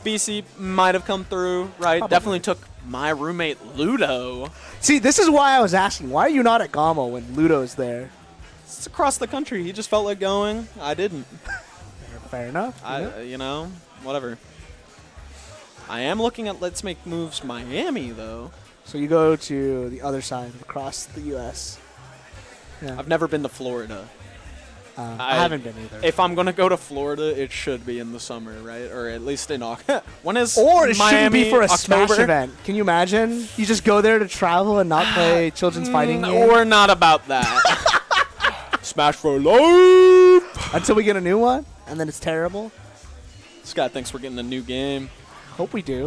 S2: BC might have come through, right?
S1: Probably.
S2: Definitely took my roommate Ludo.
S1: See, this is why I was asking. Why are you not at Gommo when Ludo's there?
S2: It's across the country. He just felt like going. I didn't.
S1: Fair enough.
S2: Whatever. I am looking at Let's Make Moves Miami though.
S1: So you go to the other side across the U.S. Yeah.
S2: I've never been to Florida.
S1: I haven't been either.
S2: If I'm gonna go to Florida, it should be in the summer, right? Or at least in August. When is
S1: Or it
S2: Miami,
S1: shouldn't be for a
S2: October?
S1: Smash event. Can you imagine? You just go there to travel and not play children's fighting game
S2: We're not about that. Smash for life.
S1: until we get a new one, and then it's terrible.
S2: Scott thinks we're getting a new game.
S1: Hope we do.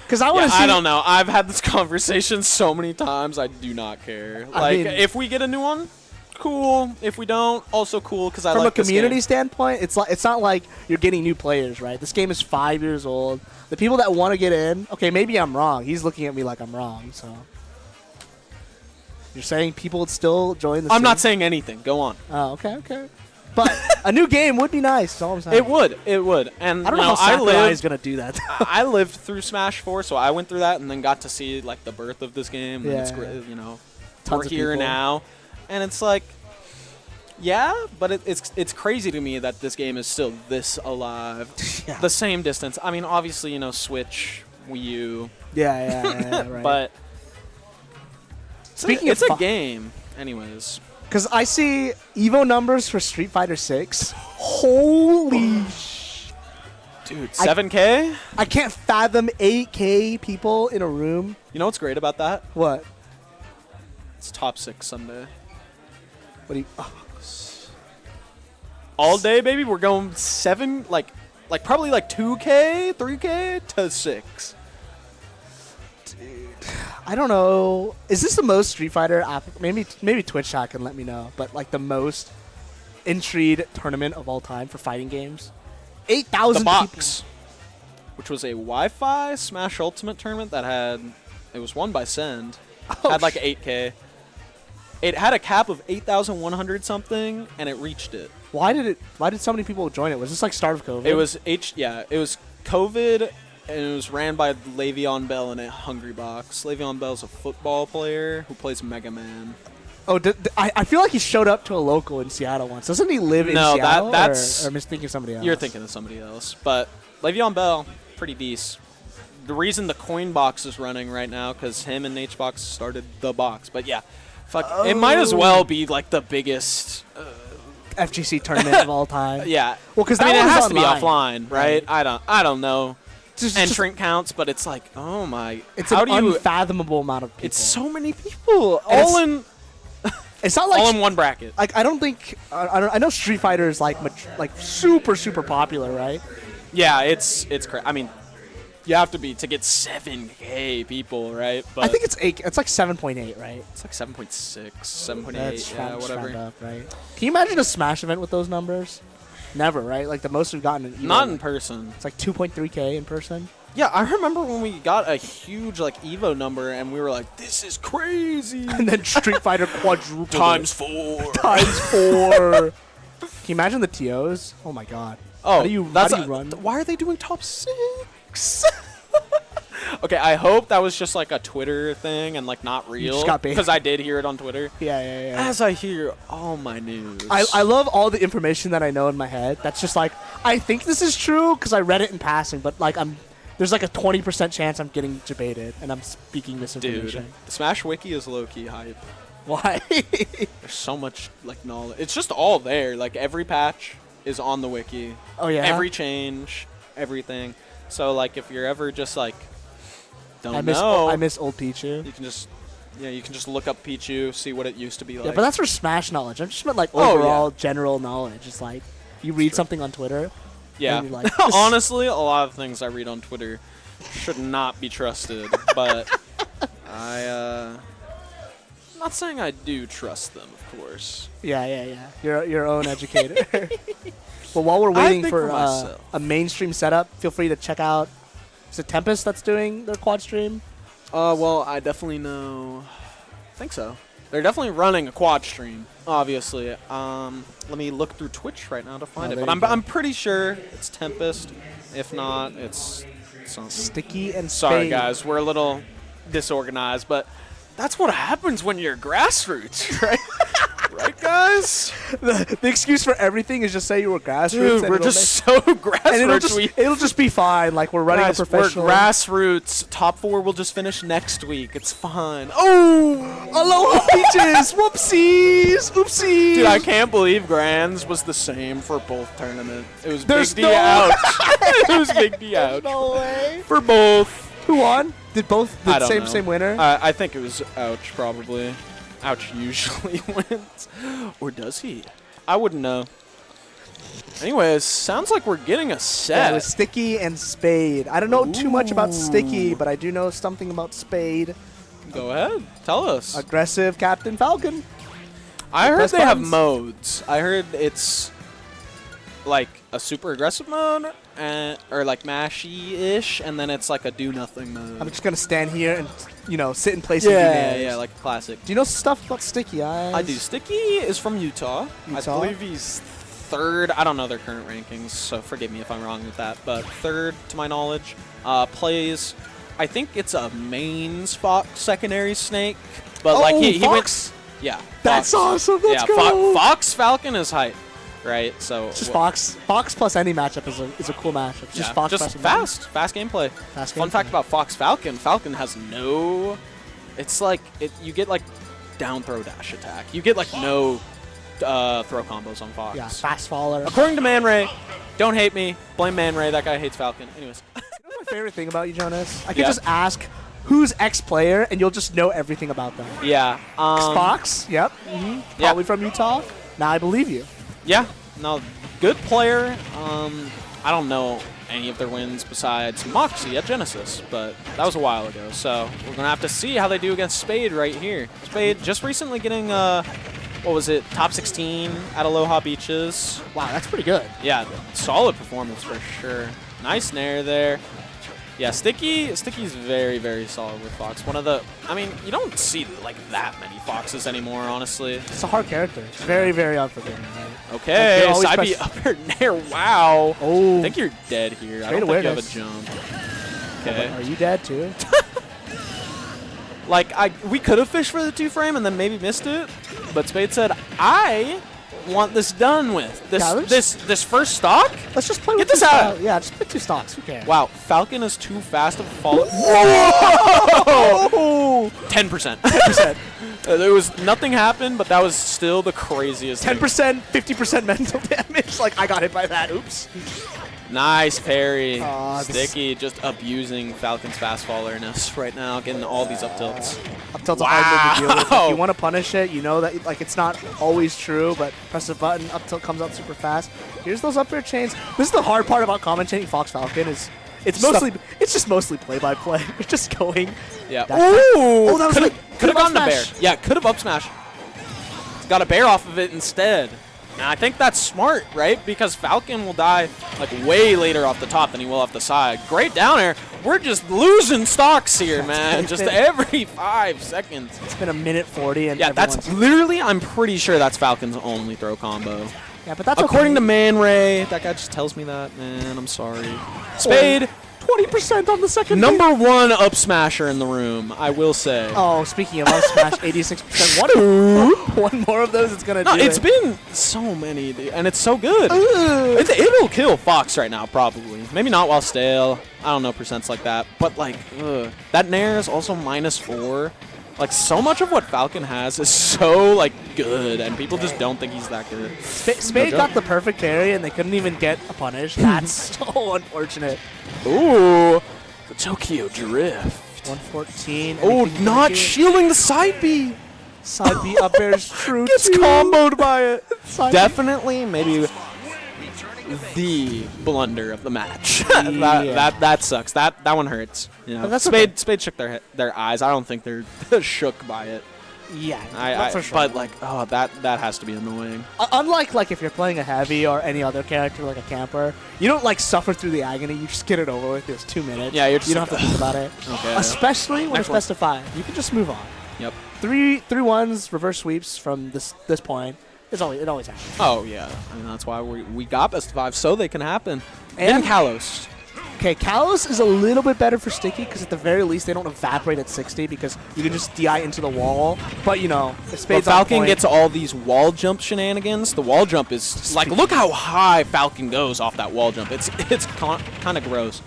S1: Because I want
S2: Yeah,
S1: to see.
S2: I don't know. I've had this conversation so many times. I do not care.
S1: I
S2: Like,
S1: mean-
S2: if we get a new one, cool. If we don't, also cool. Because I
S1: From
S2: like
S1: a community
S2: this
S1: standpoint, it's not like you're getting new players, right? This game is 5 years old. The people that want to get in, okay, maybe I'm wrong. He's looking at me like I'm wrong. So you're saying people would still join the?
S2: game. I'm not
S1: scene?
S2: saying anything. Go on.
S1: Oh, okay. But a new game would be nice. That's all I'm saying.
S2: It would. It would. And
S1: I don't know how
S2: I
S1: Sakurai is
S2: lived.
S1: gonna do that.
S2: I lived through Smash 4, so I went through that and then got to see like the birth of this game. And it's
S1: Yeah.
S2: great.
S1: Tons
S2: We're
S1: of
S2: here
S1: people.
S2: now, and it's like. Yeah, but it's crazy to me that this game is still this alive.
S1: Yeah.
S2: The same distance. I mean, obviously, Switch, Wii U,
S1: Yeah, right.
S2: but
S1: Speaking
S2: it's
S1: of
S2: a game. Anyways,
S1: because I see Evo numbers for Street Fighter 6. Holy
S2: dude, 7K?
S1: I can't fathom 8K people in a room.
S2: You know what's great about that?
S1: What?
S2: It's top 6 Sunday.
S1: What do you?
S2: All day, baby. We're going 7, like probably like 2K, 3K to 6.
S1: I don't know. Is this the most Street Fighter app? Maybe Twitch chat can let me know. But like the most intrigued tournament of all time for fighting games. 8,000
S2: The
S1: people.
S2: Box, which was a Wi-Fi Smash Ultimate tournament that it was won by Send.
S1: Oh,
S2: had like 8K. It had a cap of 8,100 something, and it reached it.
S1: Why did so many people join it? Was this like start of COVID?
S2: It was it was COVID, and it was ran by Le'Veon Bell and a Hungrybox. Le'Veon Bell's a football player who plays Mega Man.
S1: Oh, I feel like he showed up to a local in Seattle once. Doesn't he live in Seattle?
S2: that's
S1: or am I thinking of somebody else?
S2: You're thinking of somebody else, but Le'Veon Bell, pretty decent. The reason the coin box is running right now because him and HBox started the box. But yeah, fuck, it might as well be like the biggest.
S1: FGC tournament of all time.
S2: Yeah,
S1: Well, because
S2: I mean, it has to be
S1: online.
S2: offline, right? I don't know
S1: Just-
S2: entrant counts, but it's like, oh my,
S1: It's
S2: how
S1: an
S2: do you?
S1: unfathomable amount of people.
S2: It's so many people,
S1: And it's not like
S2: all in one bracket.
S1: like I don't think I know Street Fighter is like super popular, right?
S2: Yeah, it's crazy. I mean, you have to get 7K people, right? But
S1: I think it's 8. It's like 7.8, right?
S2: it's like 7.6, 7.8,
S1: That's
S2: yeah,
S1: round
S2: whatever.
S1: up, right? Can you imagine a Smash event with those numbers? Never, right? Like the most we've gotten in
S2: Not
S1: Evo,
S2: in person.
S1: it's like 2.3K in person.
S2: Yeah, I remember when we got a huge like Evo number, and we were like, "This is crazy."
S1: And then Street Fighter quadrupled
S2: Times
S1: it.
S2: 4.
S1: Times 4. Can you imagine the TOs? Oh my god.
S2: Oh,
S1: how do you run?
S2: Why are they doing top 6? Okay, I hope that was just like a Twitter thing and like not real.
S1: just got baited.
S2: Because I did hear it on Twitter.
S1: Yeah.
S2: As I hear all my news.
S1: I love all the information that I know in my head. That's just like, I think this is true because I read it in passing, but like there's like a 20% chance I'm getting debated and I'm speaking misinformation.
S2: Dude, the Smash Wiki is low-key hype.
S1: Why?
S2: There's so much like knowledge. It's just all there. Like every patch is on the wiki.
S1: Oh yeah.
S2: Every change, everything. So like if you're ever just like don't
S1: I
S2: know,
S1: miss old Pichu.
S2: you can just look up Pichu, see what it used to be like.
S1: Yeah, but that's for Smash knowledge. I just meant like
S2: Oh,
S1: overall general knowledge. It's like you read
S2: true.
S1: something on Twitter.
S2: Yeah.
S1: and you're like,
S2: Honestly, a lot of things I read on Twitter should not be trusted, but I'm not saying I do trust them, of course.
S1: Yeah. You're your own educator. But while we're waiting
S2: think
S1: for
S2: for myself.
S1: a mainstream setup, feel free to check out. Is it Tempest that's doing their quad stream?
S2: Well, I definitely know. I think so. They're definitely running a quad stream, obviously. Let me look through Twitch right now to find it.
S1: there
S2: But
S1: you go.
S2: I'm pretty sure it's Tempest. If not, it's something.
S1: Sticky and
S2: Sorry,
S1: Spade.
S2: guys. We're a little disorganized, but that's what happens when you're grassroots, right? Right, guys?
S1: The excuse for everything is just say you were grassroots.
S2: Dude,
S1: and
S2: we're
S1: it'll
S2: just
S1: make-
S2: so
S1: and
S2: grassroots.
S1: it'll just be fine. Like we're running
S2: Guys,
S1: a professional.
S2: we're grassroots. Top 4 will just finish next week. It's fine. Oh!
S1: Aloha Peaches! Whoopsies! Oopsies!
S2: Dude, I can't believe Grands was the same for both tournaments. It was
S1: There's
S2: Big D
S1: no-
S2: ouch. It was Big D ouch.
S1: No way.
S2: For both.
S1: Who won? Did both
S2: I
S1: the
S2: don't
S1: same
S2: know.
S1: same winner?
S2: I think it was ouch, probably. Ouch usually wins. Or does he? I wouldn't know. Anyways, sounds like we're getting a
S1: Yeah, it
S2: set.
S1: was Sticky and Spade. I don't know too much about
S2: Ooh.
S1: Sticky, but I do know something about Spade.
S2: Go ahead. Tell us.
S1: Aggressive Captain Falcon.
S2: I heard
S1: press
S2: they have
S1: buttons.
S2: modes. I heard it's like a super aggressive mode, or like mashy-ish, and then it's like a do-nothing mode.
S1: I'm just gonna stand here and sit and play some
S2: yeah,
S1: D-names.
S2: yeah, like a classic.
S1: Do you know stuff about Sticky Eyes?
S2: I do. Sticky is from Utah.
S1: Utah?
S2: I believe he's third. I don't know their current rankings, so forgive me if I'm wrong with that. But third, to my knowledge, plays. I think it's a mains Fox secondary snake, but like he went.
S1: Fox?
S2: Yeah,
S1: That's
S2: Fox.
S1: awesome. Let's
S2: yeah,
S1: go.
S2: Fox Falcon is hype, right? So
S1: It's just Fox. Fox plus any matchup is a cool matchup. Just
S2: yeah,
S1: Fox
S2: just
S1: plus
S2: fast gameplay.
S1: Fast
S2: Fun
S1: gameplay.
S2: fact about Fox Falcon: Falcon has no. It's like you get like down throw dash attack. You get like no throw combos on Fox.
S1: Yeah, fast faller.
S2: According to Man Ray, don't hate me. Blame Man Ray. That guy hates Falcon. Anyways.
S1: My favorite thing about you, Jonas, I could
S2: Yeah.
S1: just ask who's X player, and you'll just know everything about them.
S2: Yeah.
S1: Fox, yep.
S2: Yeah.
S1: Probably from Utah. Now I believe you.
S2: Yeah. No, good player. I don't know any of their wins besides Moxie at Genesis, but that was a while ago. So we're going to have to see how they do against Spade right here. Spade just recently getting, what was it, top 16 at Aloha Beaches.
S1: Wow, that's pretty good.
S2: Yeah, solid performance for sure. Nice nair there. Yeah, Sticky's very, very solid with Fox. One of the, I mean, you don't see like that many Foxes anymore, honestly.
S1: It's a hard character. It's very, very unforgiving. Right?
S2: Okay,
S1: Like,
S2: side B up air nair. Wow.
S1: Oh.
S2: I think you're dead here. I
S1: Great
S2: don't think you have a
S1: awareness.
S2: jump.
S1: Are
S2: Okay.
S1: you dead too?
S2: Like, we could have fished for the 2-frame and then maybe missed it, but Spade said, I want this done with. This first stock?
S1: Let's just play
S2: Get
S1: with
S2: this
S1: two
S2: out.
S1: styles. Yeah, just pick 2 stocks. Who cares?
S2: Wow, Falcon is too fast to follow. Whoa! 10%.
S1: 10%.
S2: There was nothing happened, but that was still the craziest thing.
S1: 10%, 50% mental damage. Like, I got hit by that. Oops.
S2: Nice parry.
S1: This-
S2: Sticky just abusing Falcon's fast fallerness right now, getting all these up tilts.
S1: Up tilt's a hard move to deal with.
S2: Wow.
S1: If you want to punish it, you know that like it's not always true, but press a button, up tilt comes out super fast. Here's those up air chains. This is the hard part about commentating Fox Falcon is it's just mostly play by play. You're just going.
S2: Yeah.
S1: That-
S2: Ooh!
S1: that was
S2: Could
S1: like-
S2: have gotten a
S1: up
S2: bear.
S1: smash.
S2: Yeah, could have up smash. Got a bear off of it instead. And I think that's smart, right? Because Falcon will die like way later off the top than he will off the side. Great down air. We're just losing stocks here, man. Just every 5 seconds.
S1: It's been a minute 40 and
S2: Yeah, that's
S1: everyone's-
S2: literally, I'm pretty sure that's Falcon's only throw combo.
S1: yeah, but that's
S2: According to
S1: okay.
S2: Man Ray, that guy just tells me that, man. I'm sorry. Spade,
S1: 20% on the second.
S2: number 1 up smasher in the room, I will say.
S1: Oh, speaking of up smash, 86%. One more of those, it's gonna
S2: No,
S1: do
S2: it's
S1: it.
S2: been so many, dude, and it's so good.
S1: Ugh.
S2: It'll kill Fox right now, probably. Maybe not while stale. I don't know percents like that. But, like, that Nair is also -4. Like, so much of what Falcon has is so, like, good, and people just don't think he's that good.
S1: Spade
S2: No
S1: got
S2: joke.
S1: the perfect parry, and they couldn't even get a punish. That's so unfortunate.
S2: Ooh, the Tokyo Drift.
S1: 114.
S2: Oh,
S1: anything
S2: not
S1: here?
S2: shielding the side B.
S1: Side B up air is true.
S2: Gets
S1: too.
S2: comboed by it.
S1: Side B.
S2: Definitely, maybe the blunder of the match.
S1: Yeah.
S2: that sucks. That one hurts. You know,
S1: But that's
S2: Spade shook their eyes. I don't think they're shook by it.
S1: Yeah,
S2: I
S1: for sure.
S2: But like, oh, that has to be annoying.
S1: Unlike like if you're playing a heavy or any other character like a camper, you don't like suffer through the agony. You just get it over with. It's 2 minutes.
S2: Yeah, you're just
S1: you don't
S2: like,
S1: have to think about it.
S2: Okay.
S1: Especially when
S2: Next
S1: it's
S2: one.
S1: best of 5. You can just move on.
S2: Yep.
S1: 3 1s reverse sweeps from this point. It always happens.
S2: Oh yeah. I mean that's why we got best of 5 so they can happen.
S1: And-
S2: And Kalos.
S1: Okay, Kalos is a little bit better for Sticky because at the very least they don't evaporate at 60 because you can just DI into the wall. But you know, if
S2: But
S1: Spade's on
S2: Falcon
S1: point,
S2: gets all these wall jump shenanigans. The wall jump is like, look how high Falcon goes off that wall jump. It's kind of gross.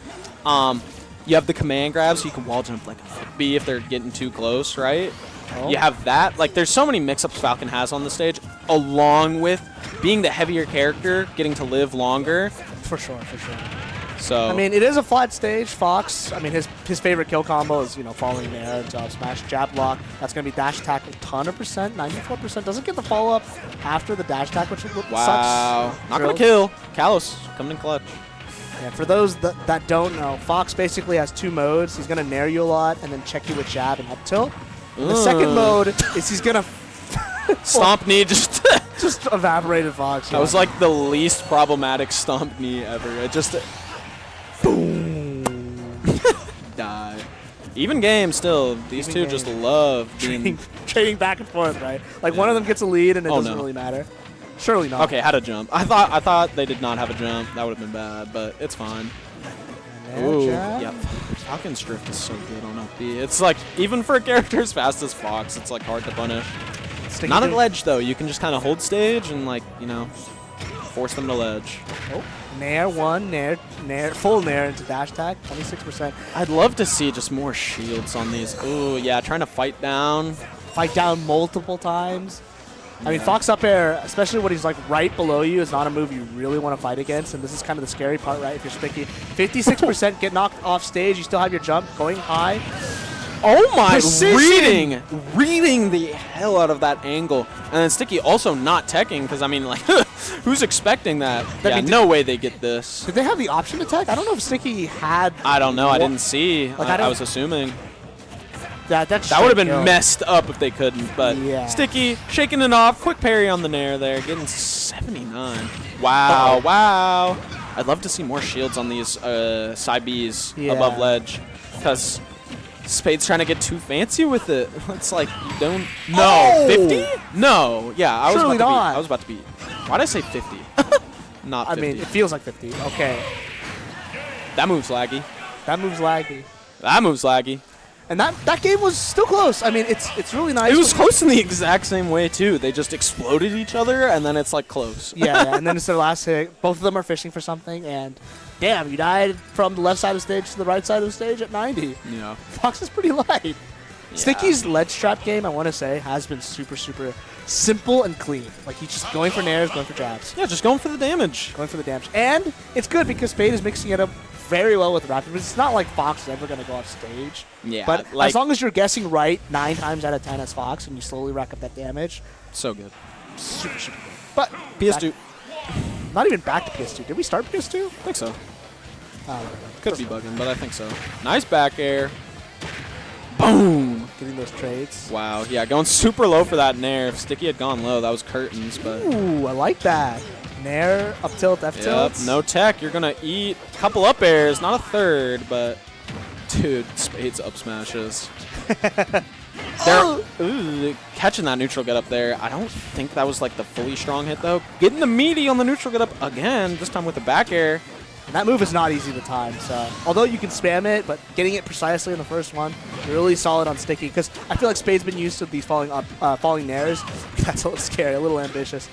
S2: You have the command grab, so you can wall jump like B if they're getting too close, right?
S1: Oh.
S2: You have that. Like, there's so many mix-ups Falcon has on the stage, along with being the heavier character, getting to live longer.
S1: for sure.
S2: So
S1: I mean, it is a flat stage. Fox, I mean, his favorite kill combo is, you know, falling there into up smash, jab block. That's going to be dash attack a ton of percent, 94%. Doesn't get the follow-up after the dash attack, which
S2: wow,
S1: sucks.
S2: not gonna kill. Kalos coming in clutch.
S1: Yeah, for those that don't know, Fox basically has 2 modes. He's going to nair you a lot and then check you with jab and up tilt. And the second mode is he's going to
S2: Stomp knee just.
S1: just evaporated Fox.
S2: That was like the least problematic stomp knee ever. It just
S1: boom.
S2: die. Even game still. These
S1: Even
S2: two just
S1: game.
S2: love being.
S1: Trading back and forth, right? Like one of them gets a lead and it
S2: Oh,
S1: doesn't
S2: no.
S1: really matter. Surely not.
S2: Okay, had a jump. I thought they did not have a jump. That would have been bad, but it's fine.
S1: And there,
S2: Ooh,
S1: jab.
S2: yep. Falcon's drift is so good on up B. It's like even for a character as fast as Fox, it's like hard to punish.
S1: Sticky
S2: Not a
S1: through-
S2: ledge though. You can just kind of hold stage and like force them to ledge.
S1: Oh, nair one, nair, full nair into dash attack, 26%.
S2: I'd love to see just more shields on these. Ooh, yeah, trying to fight down.
S1: Fight down multiple times. I mean, Fox up air, especially when he's like right below you, is not a move you really want to fight against, and this is kind of the scary part, right? If you're Sticky, 56% get knocked off stage, you still have your jump going high.
S2: Oh my,
S1: Precision.
S2: reading the hell out of that angle. And then Sticky also not teching, because I mean, like, who's expecting that? Yeah,
S1: mean,
S2: no way they get this.
S1: Did they have the option to tech? I don't know if Sticky had.
S2: I don't know. I didn't see.
S1: Like,
S2: I was assuming.
S1: That
S2: would have been messed up if they couldn't. But
S1: yeah.
S2: Sticky shaking it off. Quick parry on the nair there. Getting 79. Wow. Wow. I'd love to see more shields on these side Bs above ledge. Because Spade's trying to get too fancy with it. It's like, you don't. No. 50? No. Yeah. I was about to beat. Why did I say 50? Not 50.
S1: I mean, it feels like 50. Okay.
S2: That move's laggy.
S1: That move's laggy.
S2: That move's laggy.
S1: And that game was still close. I mean, it's really nice.
S2: It was close in the exact same way, too. They just exploded each other, and then it's, like, close.
S1: Yeah, and then it's their last hit. Both of them are fishing for something, and damn, you died from the left side of the stage to the right side of the stage at 90.
S2: Yeah.
S1: Fox is pretty light. Yeah. Sticky's ledge trap game, I want to say, has been super, super simple and clean. Like, he's just going for nairs, going for jabs.
S2: Yeah, just going for the damage.
S1: Going for the damage. And it's good because Spade is mixing it up very well with Raptor, but it's not like Fox is ever going to go off stage.
S2: Yeah.
S1: But like, as long as you're guessing right 9 times out of 10 as Fox and you slowly rack up that damage.
S2: So good.
S1: Super, super good. But
S2: PS2.
S1: Not even back to PS2. Did we start PS2?
S2: I think so.
S1: Oh,
S2: Could be bugging, but I think so. Nice back air. Boom.
S1: Getting those trades.
S2: Wow. Yeah, going super low for that nair. If Sticky had gone low, that was curtains. But
S1: ooh, I like that. Nair, up tilt, F tilt.
S2: Yep, no tech. You're going to eat a couple up airs, not a third, but dude, Spade's up smashes. Ooh, catching that neutral get up there. I don't think that was like the fully strong hit though. Getting the meaty on the neutral get up again, this time with the back air.
S1: And that move is not easy to time, so although you can spam it, but getting it precisely in the first one, really solid on Sticky, because I feel like Spade's been used to these falling nairs. That's a little scary, a little ambitious.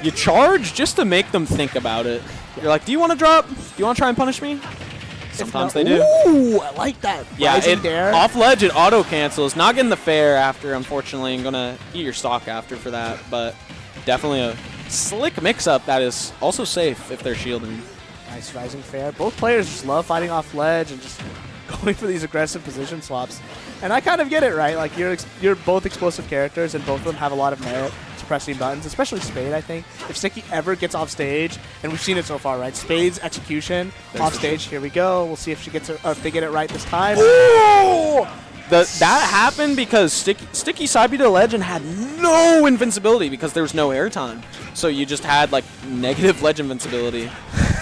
S2: You charge just to make them think about it. Yeah. You're like, do you want to drop? Do you want to try and punish me? Sometimes they do.
S1: Ooh, I like that.
S2: Yeah, off ledge it auto cancels. Not getting the fair after, unfortunately. I'm gonna eat your stock after for that, but definitely a slick mix-up that is also safe if they're shielding.
S1: Nice rising fair. Both players just love fighting off ledge and just going for these aggressive position swaps. And I kind of get it, right? Like, you're both explosive characters, and both of them have a lot of merit to pressing buttons, especially Spade, I think. If Sticky ever gets off stage, and we've seen it so far, right? Spade's execution off stage. Here we go. We'll see if she gets it, or if they get it right this time.
S2: Ooh! That happened because Sticky side B to Legend had no invincibility because there was no airtime. So you just had, like, negative ledge invincibility.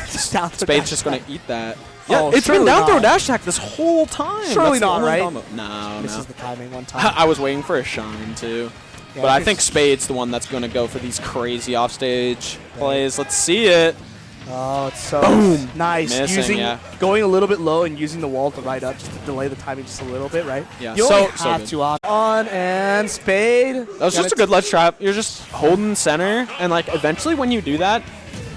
S2: Spade's just going to eat that. Yeah, it's been down throw dash attack this whole time.
S1: Surely not, right?
S2: No,
S1: This is the timing one time.
S2: I was waiting for a shine, too. Yeah, but I think Spade's the one that's going to go for these crazy offstage plays. Let's see it.
S1: Oh, it's so nice.
S2: Missing,
S1: going a little bit low and using the wall to ride up just to delay the timing just a little bit, right?
S2: Yeah,
S1: you only have to on and Spade.
S2: That was just a good ledge trap. You're just holding center, and like eventually when you do that,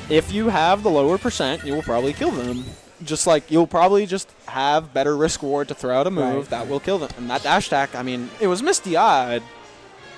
S2: if you have the lower percent, you will probably kill them. Just like you'll probably just have better risk reward to throw out a move that will kill them. And that dash attack, I mean, it was misty-eyed.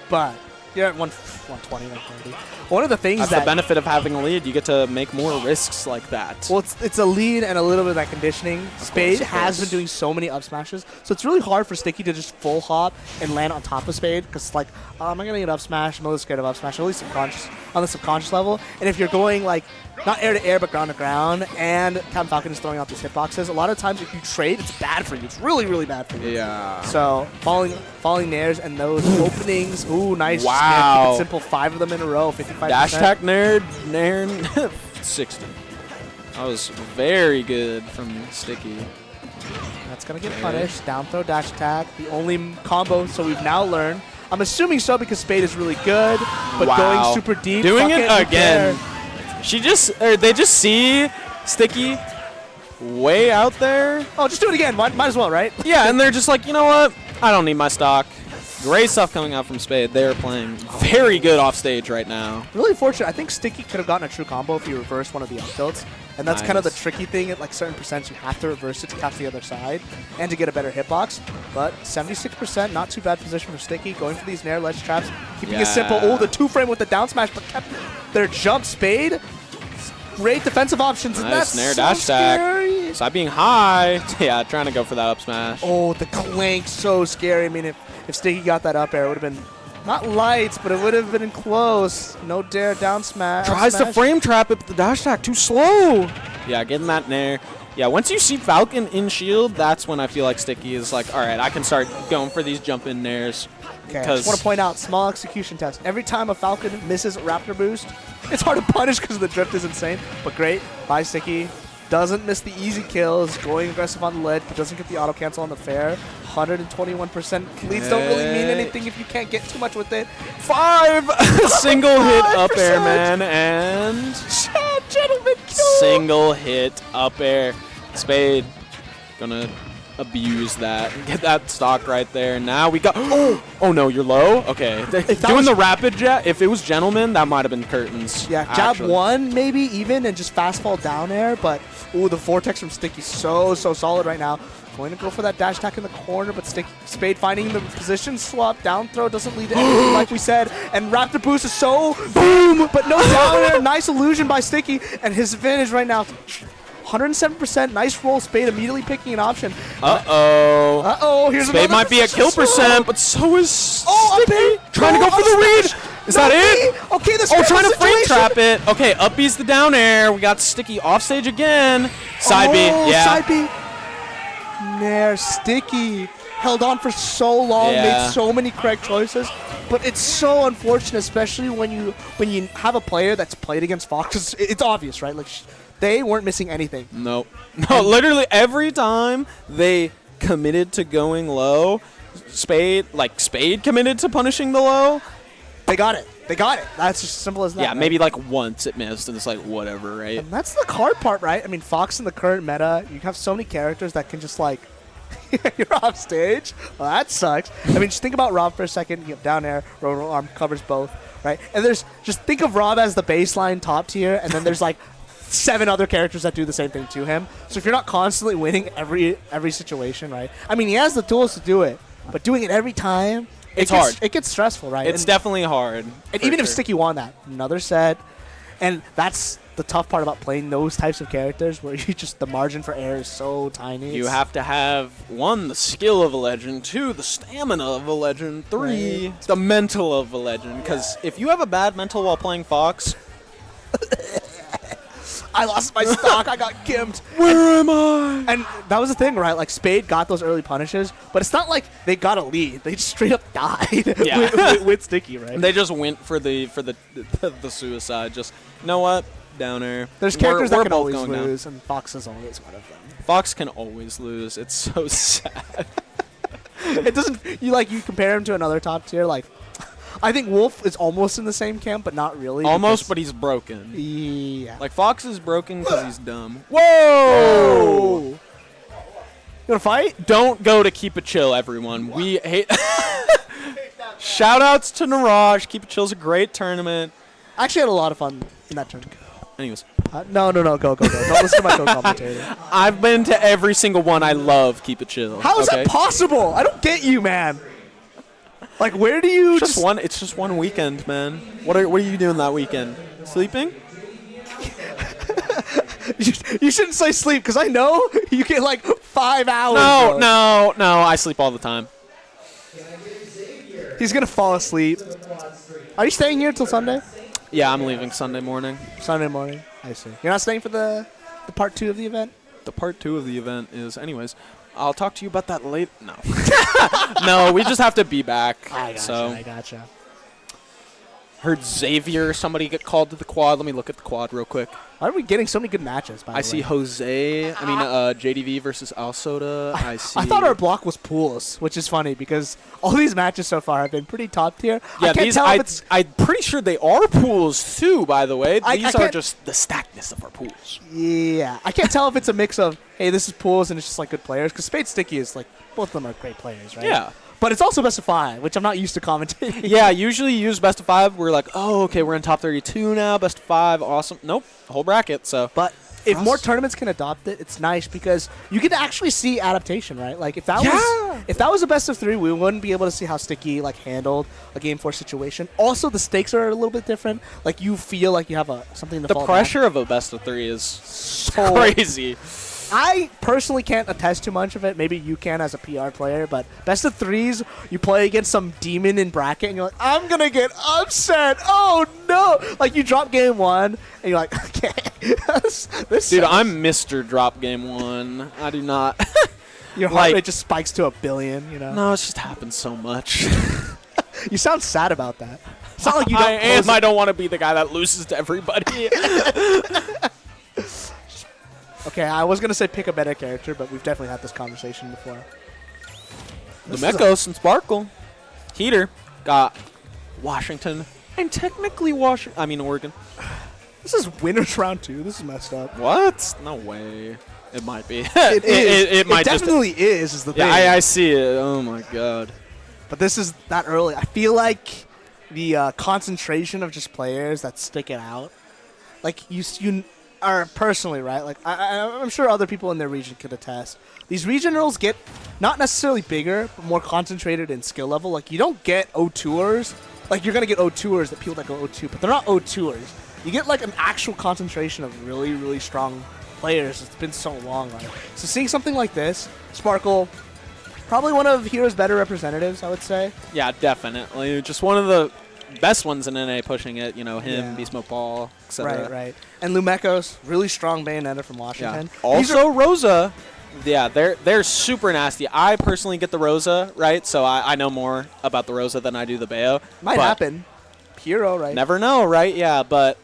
S1: But you're at 120, 130. One of the things
S2: that's the benefit of having a lead. You get to make more risks like that.
S1: Well, it's a lead and a little bit of that conditioning. Spade has been doing so many up smashes, so it's really hard for Sticky to just full hop and land on top of Spade because it's like, oh, am I gonna get up smash? I'm a little scared of up smash, at least on the subconscious level. And if you're going like not air to air but ground to ground, and Captain Falcon is throwing out these hitboxes, a lot of times if you trade, it's bad for you. It's really, really bad for you.
S2: Yeah.
S1: So falling nairs and those openings. Ooh, nice.
S2: Wow.
S1: Keep it simple. 5 of them in a row. 55%.
S2: Dash attack nair 60. That was very good from Sticky.
S1: That's gonna get punished. Down throw, dash attack. The only combo. So we've now learned. I'm assuming so because Spade is really good, but going super deep.
S2: Doing it again. They just see Sticky way out there.
S1: Oh, just do it again. Might as well, right?
S2: Yeah, and they're just like, you know what? I don't need my stock. Great stuff coming out from Spade. They are playing very good off stage right now.
S1: Really fortunate. I think Sticky could have gotten a true combo if you reverse one of the up tilts. And that's kind of the tricky thing. At like certain percents, you have to reverse it to catch the other side and to get a better hitbox. But 76%, not too bad position for Sticky. Going for these nair ledge traps, keeping it simple. Oh, the 2-frame with the down smash, but kept their jump. Spade. Great defensive options.
S2: Nice
S1: and that's
S2: nair dash
S1: scary.
S2: Side being high. Yeah, trying to go for that up smash.
S1: Oh, the clank, so scary. I mean, if Sticky got that up air, it would have been not lights, but it would have been close. No dare down smash.
S2: Tries to frame trap it, but the dash attack too slow. Yeah, getting that nair. Yeah, once you see Falcon in shield, that's when I feel like Sticky is like, all right, I can start going for these jump in nairs.
S1: Okay, I just want to point out, small execution test. Every time a Falcon misses Raptor boost, it's hard to punish because the drift is insane, but great by Sticky. Doesn't miss the easy kills, going aggressive on the ledge, but doesn't get the auto cancel on the fair. 121%. Leads don't really mean anything if you can't get too much with it.
S2: 5 single hit up air, man, and
S1: Gentlemen,
S2: single hit up air. Spade gonna abuse that. Get that stock right there. Now we got. Oh no, you're low. Okay, doing the rapid jab. If it was Gentleman, that might have been curtains.
S1: Yeah, jab one maybe even, and just fast fall down air. But ooh, the vortex from Sticky so solid right now. Going to go for that dash attack in the corner, but Spade finding the position swap. Down throw doesn't lead to anything like we said. And Raptor boost is so boom, but no down air. Nice illusion by Sticky, and his advantage right now. 107%. Nice roll. Spade immediately picking an option.
S2: Uh-oh.
S1: Here's
S2: Spade might be at kill percent, but so is Sticky. Trying to go for the read. Is that it?
S1: Okay,
S2: trying to frame trap it. Okay, up B's the down air. We got Sticky off stage again. Side B. Yeah.
S1: Side B. Nair. Sticky held on for so long, made so many correct choices, but it's so unfortunate, especially when you have a player that's played against Fox. It's obvious, right? Like they weren't missing anything.
S2: Nope. No, literally every time they committed to going low, Spade committed to punishing the low.
S1: They got it. That's just simple as that.
S2: Yeah,
S1: right?
S2: Maybe like once it missed, and it's like whatever, right?
S1: And that's the hard part, right? I mean, Fox in the current meta, you have so many characters that can just like, you're off stage. Well, that sucks. I mean, just think about Rob for a second. You have down air, roll arm covers both, right? And just think of Rob as the baseline top tier, and then there's like 7 other characters that do the same thing to him. So if you're not constantly winning every situation, right? I mean, he has the tools to do it, but doing it every time,
S2: it's hard.
S1: It gets stressful, right?
S2: It's definitely hard.
S1: And even if Sticky won that, another set, and that's the tough part about playing those types of characters, where the margin for error is so tiny.
S2: You have to have 1, the skill of a legend, 2, the stamina of a legend, 3, the mental of a legend. Because if you have a bad mental while playing Fox,
S1: I lost my stock. I got gimped.
S2: Where am I?
S1: And that was the thing, right? Like, Spade got those early punishes, but it's not like they got a lead. They just straight up died with Sticky, right?
S2: They just went for the suicide. Just, you know what? Down air.
S1: There's characters that can always lose, and Fox is always one of them.
S2: Fox can always lose. It's so sad.
S1: It doesn't. You compare him to another top tier, like. I think Wolf is almost in the same camp, but not really.
S2: Almost, but he's broken.
S1: Yeah.
S2: Like, Fox is broken because he's dumb.
S1: Whoa! You wanna fight?
S2: Don't go to Keep It Chill, everyone. We hate... Shoutouts to Niraj. Keep It Chill's a great tournament.
S1: I actually had a lot of fun in that tournament.
S2: Anyways.
S1: No, go. Don't listen to my co-commentator.
S2: I've been to every single one. I love Keep It Chill.
S1: How is that possible? I don't get you, man. Like, where do you
S2: It's just one weekend, man. What are you doing that weekend? Sleeping?
S1: You shouldn't say sleep, because I know you get like 5 hours.
S2: No. I sleep all the time.
S1: He's gonna fall asleep. Are you staying here till Sunday?
S2: Yeah, I'm leaving Sunday morning.
S1: Sunday morning. I see. You're not staying for the part 2 of the event?
S2: The part 2 of the event is, anyways. I'll talk to you about that later. No. No, we just have to be back.
S1: I gotcha.
S2: Heard Xavier, somebody get called to the quad. Let me look at the quad real quick.
S1: Why are we getting so many good matches, by the way?
S2: I see Jose. JDV versus Alsoda. I
S1: thought our block was pools, which is funny because all these matches so far have been pretty top tier.
S2: Yeah, I'm pretty sure they are pools too, by the way. These are just the stackness of our pools.
S1: Yeah. I can't tell if it's a mix of, hey, this is pools and it's just like good players, because Spade Sticky is like, both of them are great players, right?
S2: Yeah.
S1: But it's also best of 5, which I'm not used to commentating.
S2: Yeah, usually you use best of 5. We're like, oh, okay, we're in top 32 now. Best of 5, awesome. Nope, whole bracket. So,
S1: but if more tournaments can adopt it, it's nice because you can actually see adaptation, right? Like if that was a best of 3, we wouldn't be able to see how Sticky handled a game 4 situation. Also, the stakes are a little bit different. Like you feel like you have something to fall
S2: back. The pressure of a best of 3 is so crazy.
S1: I personally can't attest too much of it. Maybe you can as a PR player, but best of threes, you play against some demon in bracket, and you're like, I'm gonna get upset. Oh no! Like you drop game 1, and you're like, okay, this
S2: Dude,
S1: sucks.
S2: I'm Mr. Drop Game 1. I do not.
S1: Your heart
S2: like-
S1: rate just spikes to 1 billion. You know.
S2: No, it's just happened so much.
S1: You sound sad about that. It's not like you
S2: I
S1: don't.
S2: am.
S1: close
S2: I don't want to be the guy that loses to everybody.
S1: Okay, I was gonna say pick a meta character, but we've definitely had this conversation before. This is a-
S2: Lumekos and Sparkle. Heater got Washington and technically Oregon.
S1: This is winners round 2. This is messed up.
S2: What? No way. It might be.
S1: It is.
S2: It might just.
S1: definitely is the thing.
S2: Yeah, I see it. Oh my god.
S1: But this is that early. I feel like the concentration of just players that stick it out. Like you are personally right. Like I'm sure other people in their region could attest. These regionals get not necessarily bigger, but more concentrated in skill level. Like you don't get O2ers. Like you're gonna get O2ers that people that go O2, but they're not O2ers. You get like an actual concentration of really, really strong players. It's been so long, right? So seeing something like this, Sparkle, probably one of Hero's better representatives, I would say.
S2: Yeah, definitely. Just one of the best ones in NA pushing it. You know, him,
S1: Yeah.
S2: Beast Mode Ball, etc.
S1: Right, right. And Lumekos, really strong Bayonetta from
S2: Yeah.
S1: Washington. These
S2: Also, Rosa. Yeah, they're super nasty. I personally get the Rosa, right? So I know more about the Rosa than I do the Bayo.
S1: might
S2: but
S1: happen. Hero, right?
S2: Never know, right? Yeah, but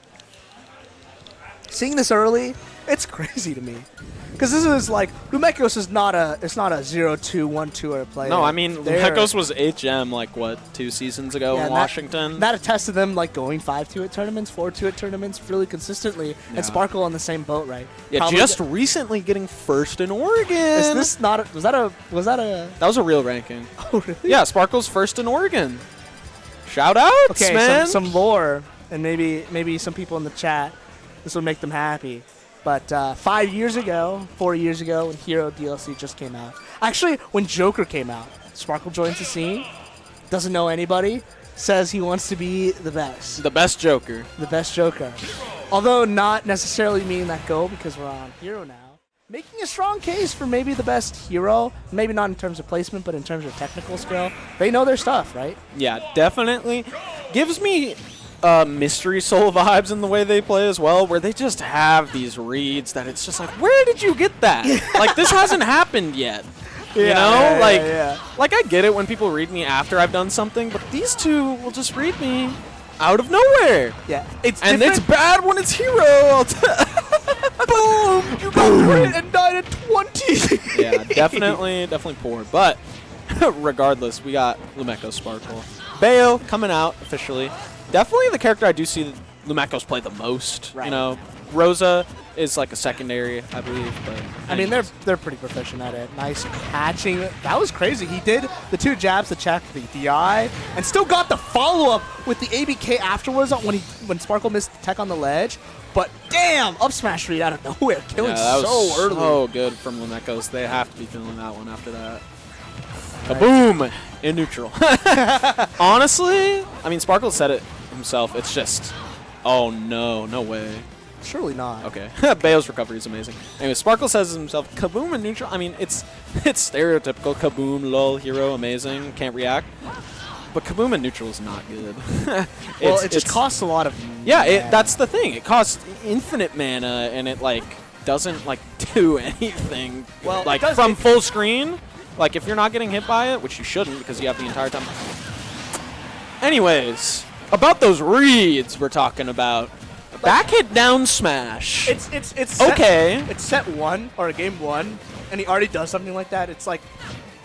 S1: Seeing this early, it's crazy to me. Because this is like, Lumekos is not a 0-2, 1-2er player.
S2: no, I mean,
S1: They're-
S2: Lumekos was HM like what 2 seasons ago
S1: Yeah,
S2: in
S1: and
S2: Washington.
S1: That attests to them like going 5-2 at tournaments, 4-2 at tournaments really consistently.
S2: Yeah.
S1: And Sparkle on the same boat, right?
S2: yeah,
S1: Probably
S2: just recently getting first in Oregon.
S1: Is this not a, was that a
S2: That was a real ranking.
S1: oh really?
S2: Yeah, Sparkle's first in Oregon. Shout outs,
S1: Okay,
S2: man.
S1: some lore, and maybe some people in the chat, this will make them happy. But 4 years ago, when Hero DLC just came out, actually when Joker came out, Sparkle joins the scene, doesn't know anybody, says he wants to be the best
S2: Joker.
S1: Joker. Although not necessarily mean that go because we're on Hero now. Making a strong case for maybe the best Hero, maybe not in terms of placement, but in terms of technical skill. They know their stuff, right?
S2: Yeah, definitely. Gives me Mystery Soul vibes in the way they play as well, where they just have these reads that it's just like, where did you get that? Like, this hasn't happened yet. You know? Like, I get it when people read me after I've done something, but these two will just read me out of nowhere.
S1: Yeah. It's
S2: And
S1: different.
S2: it's bad when it's Hero.
S1: Boom! You got crit and died at 20!
S2: Yeah, definitely poor. But regardless, we got Lumekos Sparkle. Bayo coming out officially. Definitely the character I do see Lumekos play the most.
S1: Right.
S2: You know, Rosa is like a secondary, I believe. But
S1: I mean, they're pretty proficient at it. Nice catching. That was crazy. He did the 2 jabs to check the DI and still got the follow-up with the ABK afterwards when Sparkle missed the tech on the ledge. But damn, up smash read out of nowhere, killing
S2: yeah, that was
S1: so early.
S2: so good from Lumekos. They have to be feeling that one after that. Kaboom! In neutral. Honestly, I mean, Sparkle said it himself. It's just, oh no, no way.
S1: Surely not.
S2: Okay. Bayo's recovery is amazing. Anyway, Sparkle says himself, Kaboom in neutral. I mean, it's stereotypical. Kaboom, lol, hero, amazing, can't react. But Kaboom in neutral is not good.
S1: Well, it just costs a lot of
S2: Yeah,
S1: mana.
S2: that's the thing. It costs infinite mana, and it, like, doesn't, like, do anything.
S1: Well, it
S2: like,
S1: does-
S2: from full screen, like, if you're not getting hit by it, which you shouldn't because you have the entire time. Anyways, about those reads we're talking about. Back hit down smash.
S1: It's
S2: okay.
S1: It's set 1 or game 1, and he already does something like that. It's like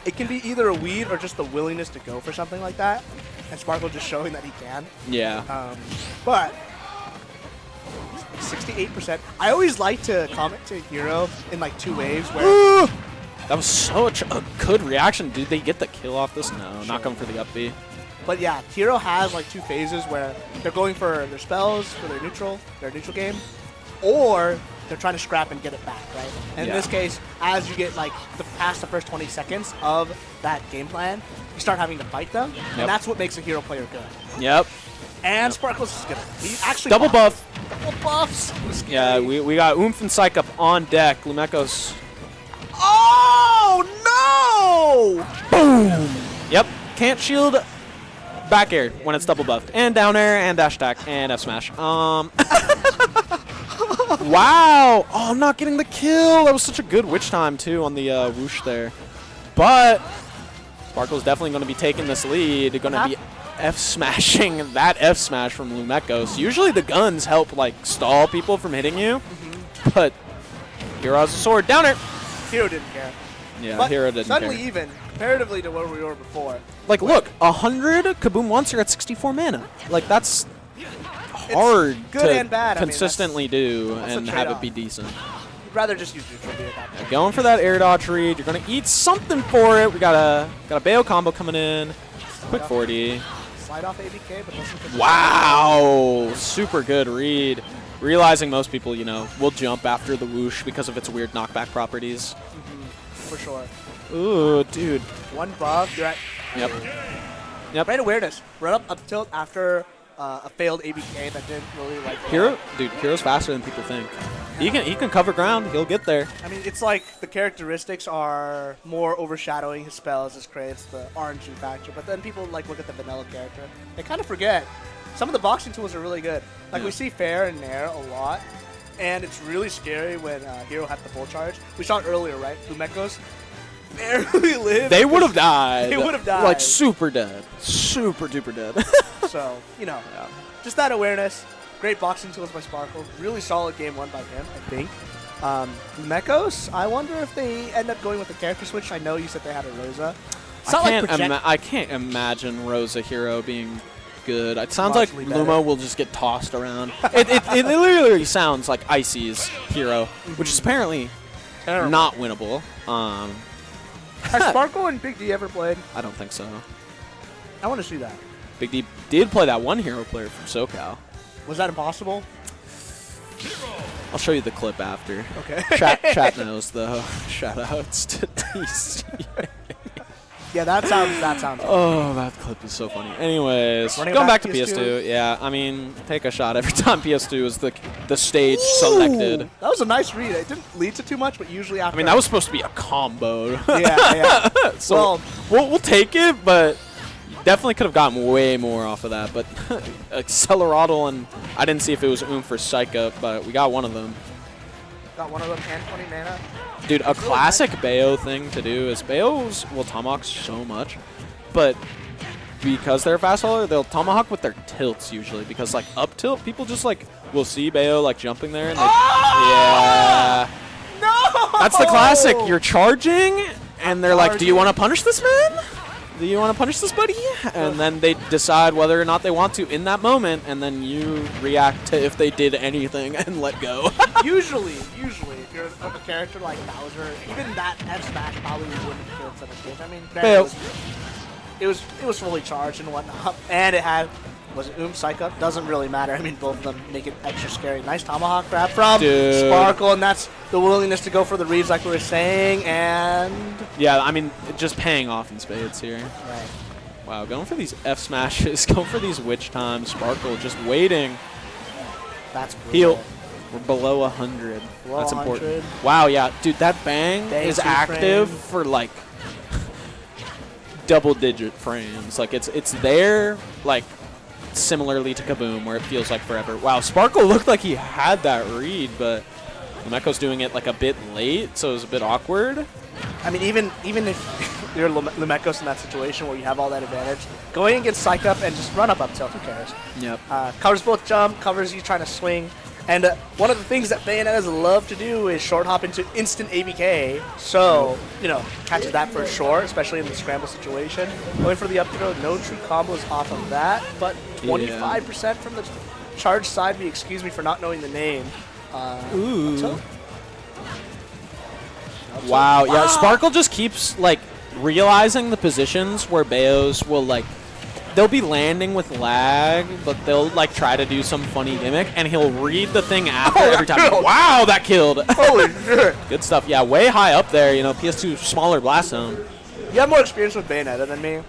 S1: it can be either a weed or just the willingness to go for something like that, and Sparkle just showing that he can.
S2: Yeah.
S1: But 68%. I always like to comment to Hero in like 2 waves where
S2: That was such a good reaction. Did they get the kill off this? No, not going for the up B.
S1: But yeah, Hero has like 2 phases where they're going for their spells for their neutral game, or they're trying to scrap and get it back, right? And
S2: Yeah.
S1: in this case, as you get like past the first 20 seconds of that game plan, you start having to fight them,
S2: Yep.
S1: and that's what makes a Hero player good.
S2: Yep.
S1: And Sparkle's is good. He actually
S2: Double buff.
S1: Double buffs. It was
S2: Yeah,
S1: scary.
S2: we got Oomph and Psych up on deck. Lumekos Can't shield back air when it's double buffed. And down air and dash attack and F smash. Wow. Oh, I'm not getting the kill. That was such a good witch time, too, on the whoosh there. But Sparkle's definitely going to be taking this lead. Going to be F-smashing that F-smash from Lumekos. Usually the guns help, like, stall people from hitting you. But Hero has a sword. Down air.
S1: Hero didn't care.
S2: Yeah,
S1: But
S2: Hero didn't
S1: suddenly
S2: care.
S1: even, comparatively to where we were before.
S2: Like, look, 100 Kaboom once, you're at 64 mana. Like, that's hard
S1: good
S2: to
S1: and bad. I mean,
S2: consistently do
S1: that's
S2: and
S1: a
S2: have it
S1: trade-off.
S2: be decent.
S1: You'd rather just use neutral B at that point.
S2: Going for that air dodge read. You're going to eat something for it. We got a Bayo combo coming in. Quick 40.
S1: Slide off ABK, but doesn't.
S2: Wow. Super good read. Realizing most people, you know, will jump after the whoosh because of its weird knockback properties.
S1: For sure.
S2: Ooh, dude.
S1: One buff, you're at.
S2: Yep. Yep.
S1: Great awareness. Run up tilt after a failed ABK that didn't really like.
S2: Hero's faster than people think. He can cover ground. He'll get there.
S1: I mean, it's like the characteristics are more overshadowing his spells. This creates the RNG factor. But then people like look at the vanilla character. They kind of forget. Some of the boxing tools are really good. Like we see Fair and Nair a lot. And it's really scary when Hero had the full charge. We saw it earlier, right? Lumekos barely lived.
S2: They would have died.
S1: They would have died.
S2: Like super dead. Super duper dead.
S1: So, you know, just that awareness. Great boxing tools by Sparkle. Really solid game one by him, I think. Lumekos, I wonder if they end up going with the character switch. I know you said they had a Rosa. It's not like
S2: I can't imagine Rosa Hero being good. It sounds like
S1: Muchly better.
S2: Lumo will just get tossed around. it literally sounds like Icy's Hero, which is apparently
S1: Terrible.
S2: not winnable.
S1: Has Sparkle and Big D ever played?
S2: I don't think so.
S1: I want to see that.
S2: Big D did play that one Hero player from SoCal.
S1: Was that impossible?
S2: I'll show you the clip after.
S1: Okay.
S2: Chat knows though. Shout outs to DC.
S1: Yeah, that sounds.
S2: Oh, that clip is so funny. Anyways,
S1: Running
S2: going
S1: back
S2: back to
S1: PS2.
S2: PS2. Yeah, I mean, take a shot every time PS2 is the stage selected.
S1: That was a nice read. It didn't lead to too much, but usually after.
S2: I mean, that was supposed to be a combo.
S1: Yeah.
S2: So we'll take it, but definitely could have gotten way more off of that. But Accelerodal, and I didn't see if it was Oomph or Psycha, but we got one of them.
S1: Got one of them and 20 mana.
S2: Dude, a classic Bayo thing to do is Bayos will tomahawk so much, but because they're fast faller, they'll tomahawk with their tilts usually. Because like up tilt, people just like will see Bayo like jumping there, and they, yeah,
S1: No!
S2: that's the classic. You're charging, and they're like, "Do you want to punish this man? Do you want to punish this buddy?" And then they decide whether or not they want to in that moment, and then you react to if they did anything and let go.
S1: Usually, if you're a character like Bowser, even that F smash probably wouldn't have killed Center Stage. I mean, granted, it was fully charged and whatnot, and it had was it Psycha? Doesn't really matter. I mean, both of them make it extra scary. Nice tomahawk grab from Sparkle, and that's the willingness to go for the reads, like we were saying, and
S2: yeah, I mean, just paying off in spades here.
S1: right.
S2: Wow, going for these F smashes, going for these witch times. Sparkle just waiting.
S1: That's brutal.
S2: Heal. We're below 100.
S1: Below
S2: That's
S1: 100.
S2: important. Wow, yeah, dude, that bang is
S1: 2
S2: active
S1: frame.
S2: for like double-digit frames. Like it's there, like similarly to Kaboom, where it feels like forever. Wow, Sparkle looked like he had that read, but Lumeko's doing it like a bit late, so it was a bit awkward.
S1: I mean, even if you're Lumekos in that situation where you have all that advantage, going against Psych Up and just run up tilt, who cares?
S2: Yep.
S1: Covers both jump, covers you trying to swing. And one of the things that Bayonetta's love to do is short hop into instant ABK. So, you know, catches that for sure, especially in the scramble situation. Going for the up throw, no true combos off of that, but 25% from the charge side. Excuse me for not knowing the name.
S2: Ooh.
S1: Tilt?
S2: Wow, yeah, Sparkle just keeps, like, realizing the positions where Bayos will, like, they'll be landing with lag, but they'll, like, try to do some funny gimmick, and he'll read the thing after every time.
S1: Killed.
S2: Wow, that killed.
S1: Holy shit.
S2: Good stuff. Yeah, way high up there, you know, PS2 smaller blast zone.
S1: You have more experience with Bayonetta than me.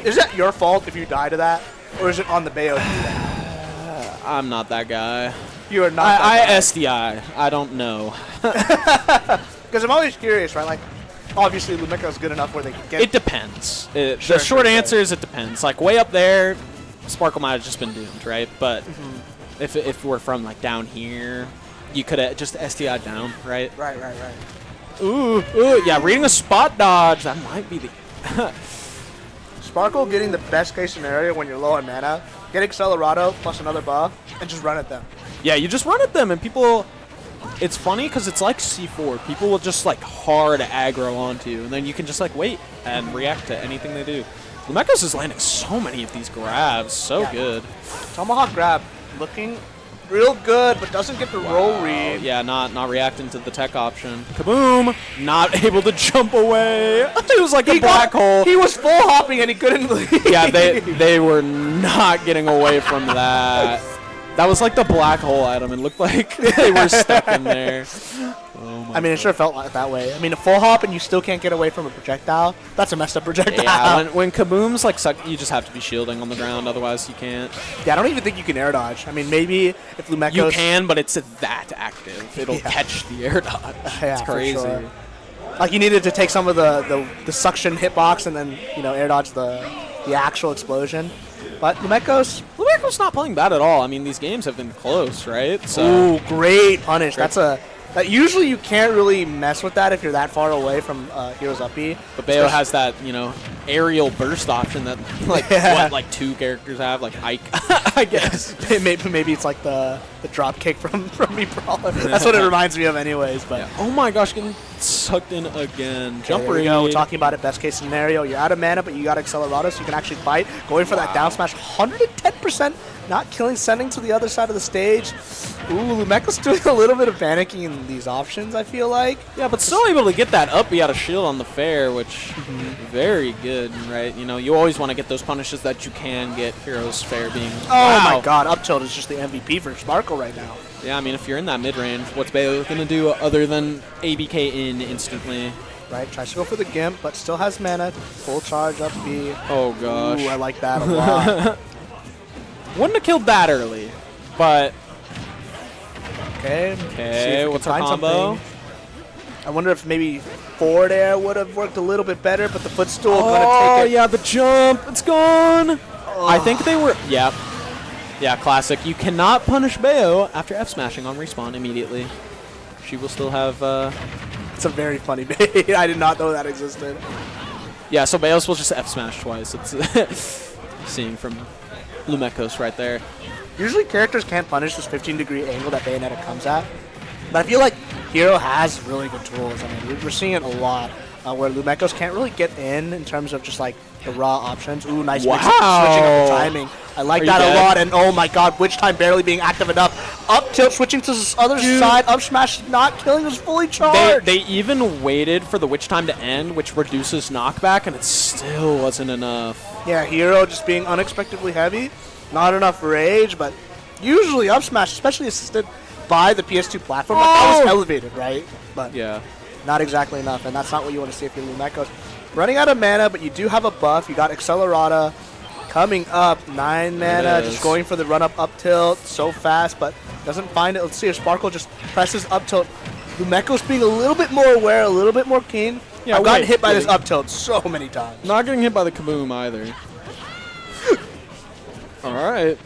S1: Is that your fault if you die to that? Or is it on the Bayo to do that?
S2: I'm not that guy.
S1: You are not
S2: I
S1: that guy.
S2: SDI. I don't know.
S1: Because I'm always curious, right? Like, obviously Lumeko's good enough where they can get
S2: It depends. The
S1: Sure,
S2: short
S1: sure.
S2: answer is it depends. Like way up there, Sparkle might have just been doomed, right? But if we're from like down here, you could have just STI down, right?
S1: Right.
S2: Ooh, yeah, reading a spot dodge, that might be the...
S1: Sparkle getting the best case scenario when you're low on mana, get Accelerado plus another buff, and just run at them.
S2: Yeah, you just run at them and people... It's funny because it's like C4. People will just like hard aggro onto you, and then you can just like wait and react to anything they do. Lumekos is landing so many of these grabs, so
S1: Yeah.
S2: good.
S1: Tomahawk grab, looking real good, but doesn't get the roll read.
S2: Yeah, not reacting to the tech option. Kaboom! Not able to jump away. It was like a black hole.
S1: He was full hopping and he couldn't leave.
S2: Yeah, they were not getting away from that. That was like the black hole item. It looked like they were stuck in there. Oh my
S1: I mean, it
S2: God.
S1: sure felt like that way. I mean, a full hop and you still can't get away from a projectile. That's a messed up projectile.
S2: Yeah, when Kaboom's like suck, you just have to be shielding on the ground. Otherwise, you can't.
S1: Yeah, I don't even think you can air dodge. I mean, maybe if Lumeko's...
S2: You can, but it's that active. It'll
S1: Yeah.
S2: catch the air dodge.
S1: Yeah,
S2: It's
S1: for
S2: crazy.
S1: sure. Like, you needed to take some of the suction hitbox and then, air dodge the actual explosion. But Lumeko's...
S2: Lumeko's not playing bad at all. I mean, these games have been close, right? So
S1: Ooh, great punish. That usually you can't really mess with that if you're that far away from Heroes Up B.
S2: but Bayo has that, aerial burst option that like two characters have, like Ike, I guess.
S1: Maybe it's like the drop kick from Me Brawler. That's what it reminds me of anyways. But
S2: Yeah. Oh my gosh, getting sucked in again. Jump
S1: there we go. We're
S2: read.
S1: talking about it. Best case scenario, you're out of mana, but you got Accelerado, so you can actually fight. Going for that down smash, 110%. Not killing, sending to the other side of the stage. Ooh, Lumeko's doing a little bit of panicking in these options, I feel like.
S2: Yeah, but still able to get that up B out of shield on the fair, which very good, right? You always want to get those punishes that you can get. Heroes fair being.
S1: Oh
S2: Wow.
S1: my god, up tilt is just the MVP for Sparkle right now.
S2: Yeah, I mean, if you're in that mid range, what's Bayo gonna do other than ABK in instantly?
S1: Right, tries to go for the Gimp, but still has mana. Full charge up B.
S2: Oh gosh.
S1: Ooh, I like that a lot.
S2: Wouldn't have killed that early, but
S1: Okay. see if
S2: okay,
S1: we
S2: what's
S1: can
S2: our
S1: find
S2: combo?
S1: something. I wonder if maybe forward air would have worked a little bit better, but the footstool
S2: Oh
S1: gonna take it.
S2: yeah, the jump, it's gone. I think they were. Yeah, classic. You cannot punish Bayo after F smashing on respawn immediately. She will still have.
S1: It's a very funny bait. I did not know that existed.
S2: Yeah, so Bayos will just F smash twice. It's seeing from Lumekos right there.
S1: Usually characters can't punish this 15-degree angle that Bayonetta comes at, but I feel like Hero has really good tools. I mean, we're seeing it a lot where Lumekos can't really get in terms of just like the raw options. Ooh, nice mix up,
S2: Wow.
S1: switching up the timing. I like
S2: Are you
S1: that
S2: dead?
S1: a lot, and oh my god, Witch Time barely being active enough. Up tilt, switching to the other side, up smash, not killing, was fully charged.
S2: They even waited for the witch time to end, which reduces knockback, and it still wasn't enough.
S1: Yeah, Hero just being unexpectedly heavy. Not enough rage, but usually up smash, especially assisted by the PS2 platform, like that was
S2: Oh!
S1: elevated, right? But
S2: Yeah.
S1: not exactly enough, and that's not what you want to see if you're Lumekos. Running out of mana, but you do have a buff. You got Accelerata coming up, 9 mana,
S2: is.
S1: just going for the run-up up tilt so fast, but doesn't find it. Let's see if Sparkle just presses up tilt. Lumekos being a little bit more aware, a little bit more keen.
S2: Yeah,
S1: I've gotten
S2: wait,
S1: hit by this
S2: wait.
S1: up tilt so many times.
S2: Not getting hit by the kaboom either. Alright.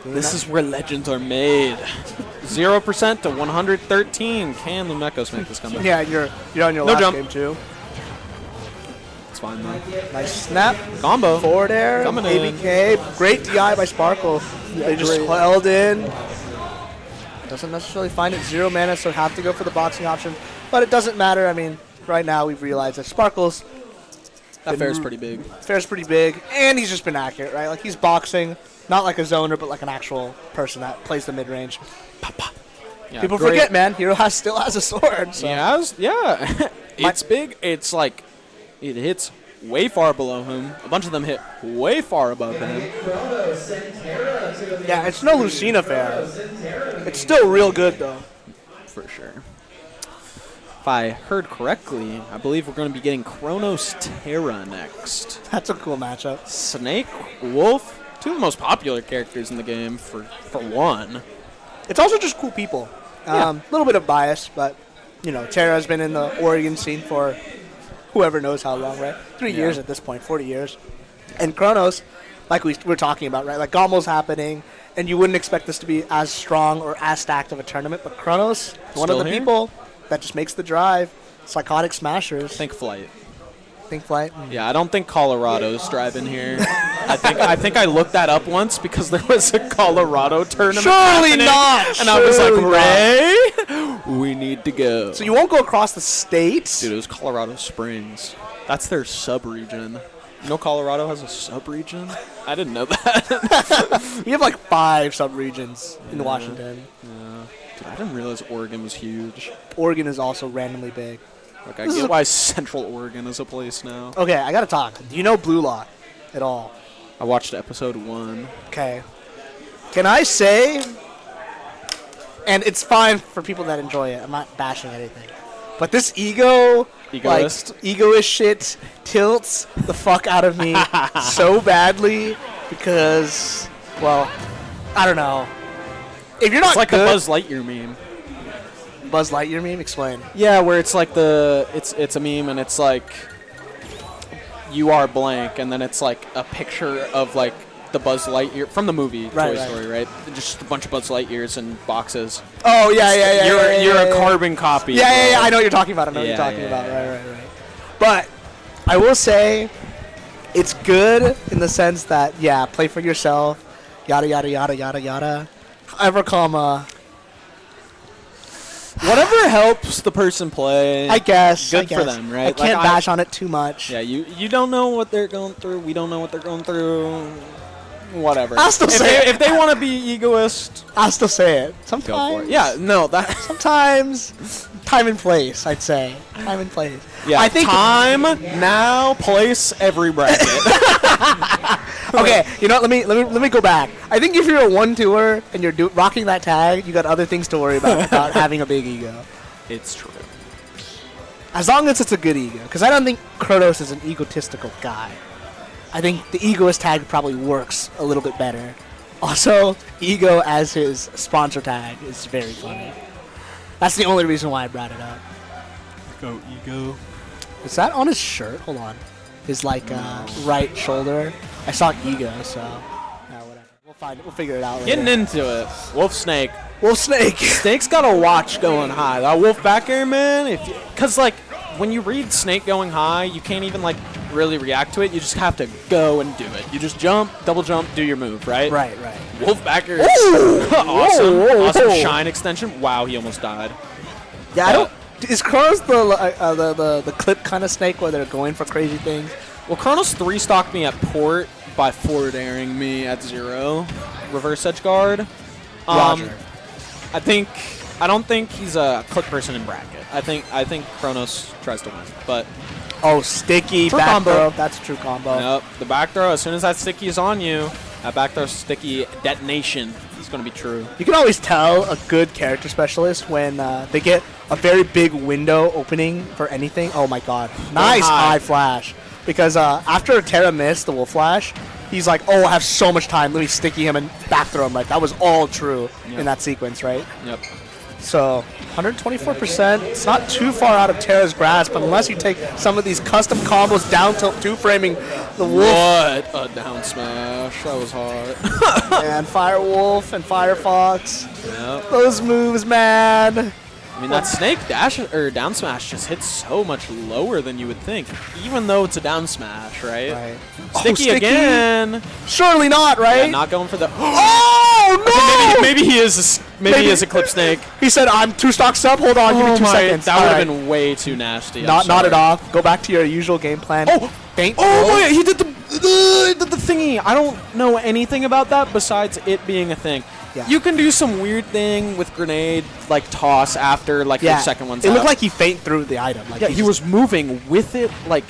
S2: This is where legends are made. 0% to 113. Can Lumekos make this comeback?
S1: Yeah, you're on your
S2: No
S1: last
S2: jump.
S1: game too.
S2: It's fine though.
S1: Nice snap.
S2: Combo.
S1: Forward air,
S2: Coming in.
S1: ABK, great DI by Sparkle. They just
S2: great.
S1: held in. Doesn't necessarily find it 0 mana, so have to go for the boxing option. But it doesn't matter. I mean, right now we've realized that Sparkle's
S2: That fair's pretty big.
S1: fair's pretty big, and he's just been accurate, right? Like he's boxing, not like a zoner, but like an actual person that plays the mid range.
S2: Yeah,
S1: People
S2: great.
S1: forget, man. Hero still has a sword. So.
S2: Yeah. It's big. It's like it hits way far below him. A bunch of them hit way far above him.
S1: Yeah, it's no Lucina fair. It's still real good though.
S2: For sure. If I heard correctly, I believe we're going to be getting Chronos Terra next.
S1: That's a cool matchup.
S2: Snake, Wolf, two of the most popular characters in the game for one.
S1: It's also just cool people. A little bit of bias, but Terra's been in the Oregon scene for whoever knows how long, right? 3
S2: Yeah.
S1: years at this point, 40 years. And Kronos, like we were talking about, right? Like Gommel's happening, and you wouldn't expect this to be as strong or as stacked of a tournament. But Kronos, one of
S2: Still
S1: the
S2: here?
S1: people that just makes the drive. Psychotic Smashers.
S2: Think Flight.
S1: Think Flight.
S2: Yeah, I don't think Colorado's driving here. I think I looked that up once because there was a Colorado tournament.
S1: Surely
S2: happening,
S1: not!
S2: And I was like,
S1: Surely
S2: Ray, we need to go.
S1: So you won't go across the states?
S2: Dude, it was Colorado Springs. That's their sub-region. You know Colorado has a sub-region? I didn't know that.
S1: We have like 5 subregions in Washington.
S2: Yeah. Dude, I didn't realize Oregon was huge.
S1: Oregon is also randomly big.
S2: Like, I
S1: This is
S2: get
S1: a-
S2: why Central Oregon is a place now.
S1: Okay, I gotta talk. Do you know Blue Lock at all?
S2: I watched episode 1.
S1: Okay. Can I say, and it's fine for people that enjoy it, I'm not bashing anything, but this
S2: Egoist?
S1: like, egoist shit tilts the fuck out of me so badly because, well, I don't know. If you're not
S2: It's like
S1: good,
S2: a Buzz Lightyear meme.
S1: Buzz Lightyear meme, explain.
S2: Yeah, where it's like it's a meme and it's like you are blank and then it's like a picture of like the Buzz Lightyear from the movie
S1: Right,
S2: Toy
S1: right.
S2: Story, right? Just a bunch of Buzz Lightyears in boxes.
S1: Oh yeah.
S2: You're a
S1: yeah.
S2: carbon copy.
S1: Yeah.
S2: bro.
S1: I know what you're talking about. I know what
S2: Yeah,
S1: you're talking
S2: yeah,
S1: about.
S2: yeah.
S1: Right. But I will say, it's good in the sense that play for yourself, yada yada yada yada yada. However,
S2: Whatever helps the person play.
S1: I guess
S2: Good
S1: I guess.
S2: for them, right?
S1: I can't
S2: Like,
S1: bash on it too much.
S2: Yeah, you don't know what they're going through. We don't know what they're going through. Whatever.
S1: I'll still say it.
S2: If they want to be egoist,
S1: I'll still say it.
S2: go for
S1: Sometimes.
S2: it. Yeah, no, that.
S1: Sometimes, time and place. I'd say time and place.
S2: Yeah,
S1: I think.
S2: time, now, place, every bracket.
S1: Okay, you know what? Let me go back. I think if you're a 1-2er and you're rocking that tag, you got other things to worry about without having a big ego.
S2: It's true.
S1: As long as it's a good ego, because I don't think Kronos is an egotistical guy. I think the egoist tag probably works a little bit better. Also, ego as his sponsor tag is very funny. That's the only reason why I brought it up.
S2: Go ego.
S1: Is that on his shirt? Hold on. His right shoulder. I saw ego, so whatever. We'll figure it out later.
S2: Getting into it. Wolf Snake.
S1: Wolf Snake.
S2: Snake's got a watch going high. That Wolf back air, man. Because like when you read Snake going high, you can't even like really react to it. You just have to go and do it. You just jump, double jump, do your move, right?
S1: Right.
S2: Wolf back air.
S1: Ooh!
S2: Awesome.
S1: Whoa.
S2: Awesome shine extension. Wow, he almost died.
S1: Yeah, I don't. Is Kronos the clip kind of snake where they're going for crazy things?
S2: Well, Kronos 3-stocked me at port by forward airing me at 0. Reverse edge guard.
S1: Roger.
S2: I don't think he's a clip person in bracket. I think Kronos tries to win. But
S1: Oh, sticky
S2: True
S1: back
S2: combo.
S1: throw. That's a true combo.
S2: nope, the back throw, as soon as that sticky is on you, that back throw sticky detonation is going to be true.
S1: You can always tell a good character specialist when they get a very big window opening for anything. Oh my god. Nice
S2: high.
S1: high flash. Because after Terra missed the Wolf Flash, he's like, oh, I have so much time. Let me sticky him and back throw him. Like, that was all true
S2: Yep.
S1: in that sequence, right?
S2: Yep.
S1: So 124%. It's not too far out of Terra's grasp unless you take some of these custom combos down tilt 2-framing the Wolf
S2: What a down smash. That was hard.
S1: and Fire Wolf and Firefox.
S2: Yep.
S1: Those moves, man.
S2: I mean, that Snake dash or down smash just hits so much lower than you would think, even though it's a down smash, right?
S1: Right.
S2: Sticky again.
S1: Surely not,
S2: Yeah,
S1: right?
S2: not going for the.
S1: Oh no!
S2: Maybe he is. Maybe he is a clip snake.
S1: He said, "I'm 2 stock sub. Hold on, give me 2 seconds."
S2: That would
S1: All
S2: have
S1: right.
S2: been way too nasty. I'm
S1: Not
S2: sorry.
S1: it off. Go back to your usual game plan.
S2: Oh!
S1: Feint.
S2: Oh
S1: throw.
S2: my! He did the thingy. I don't know anything about that besides it being a thing.
S1: Yeah.
S2: You can do some weird thing with grenade, like toss after like
S1: Yeah.
S2: your second one's
S1: It
S2: out.
S1: looked like he feint through the item. Like
S2: Yeah, he was moving with it. Like,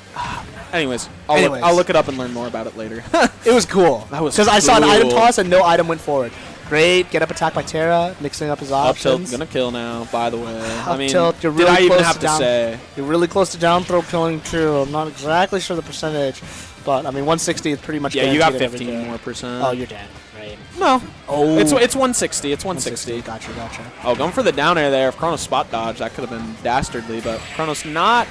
S2: anyways, I'll look it up and learn more about it later.
S1: It was cool.
S2: That was
S1: because I saw an item
S2: cool.
S1: toss and no item went forward. Great. Get up attack by Terra, mixing up his
S2: Up tilt,
S1: options.
S2: gonna kill now. By the way, I mean,
S1: tilt, you're
S2: did
S1: really
S2: I even
S1: close
S2: have
S1: to
S2: to
S1: down.
S2: say?
S1: You're really close to down throw killing too. I'm not exactly sure the percentage, but I mean 160 is pretty much.
S2: Yeah, you got
S1: guaranteed every
S2: 15
S1: day.
S2: more percent.
S1: Oh, you're dead. Right.
S2: No,
S1: Oh,
S2: it's 160. It's 160.
S1: Gotcha.
S2: Oh, going for the down air there. If Kronos spot dodge, that could have been dastardly, but Kronos not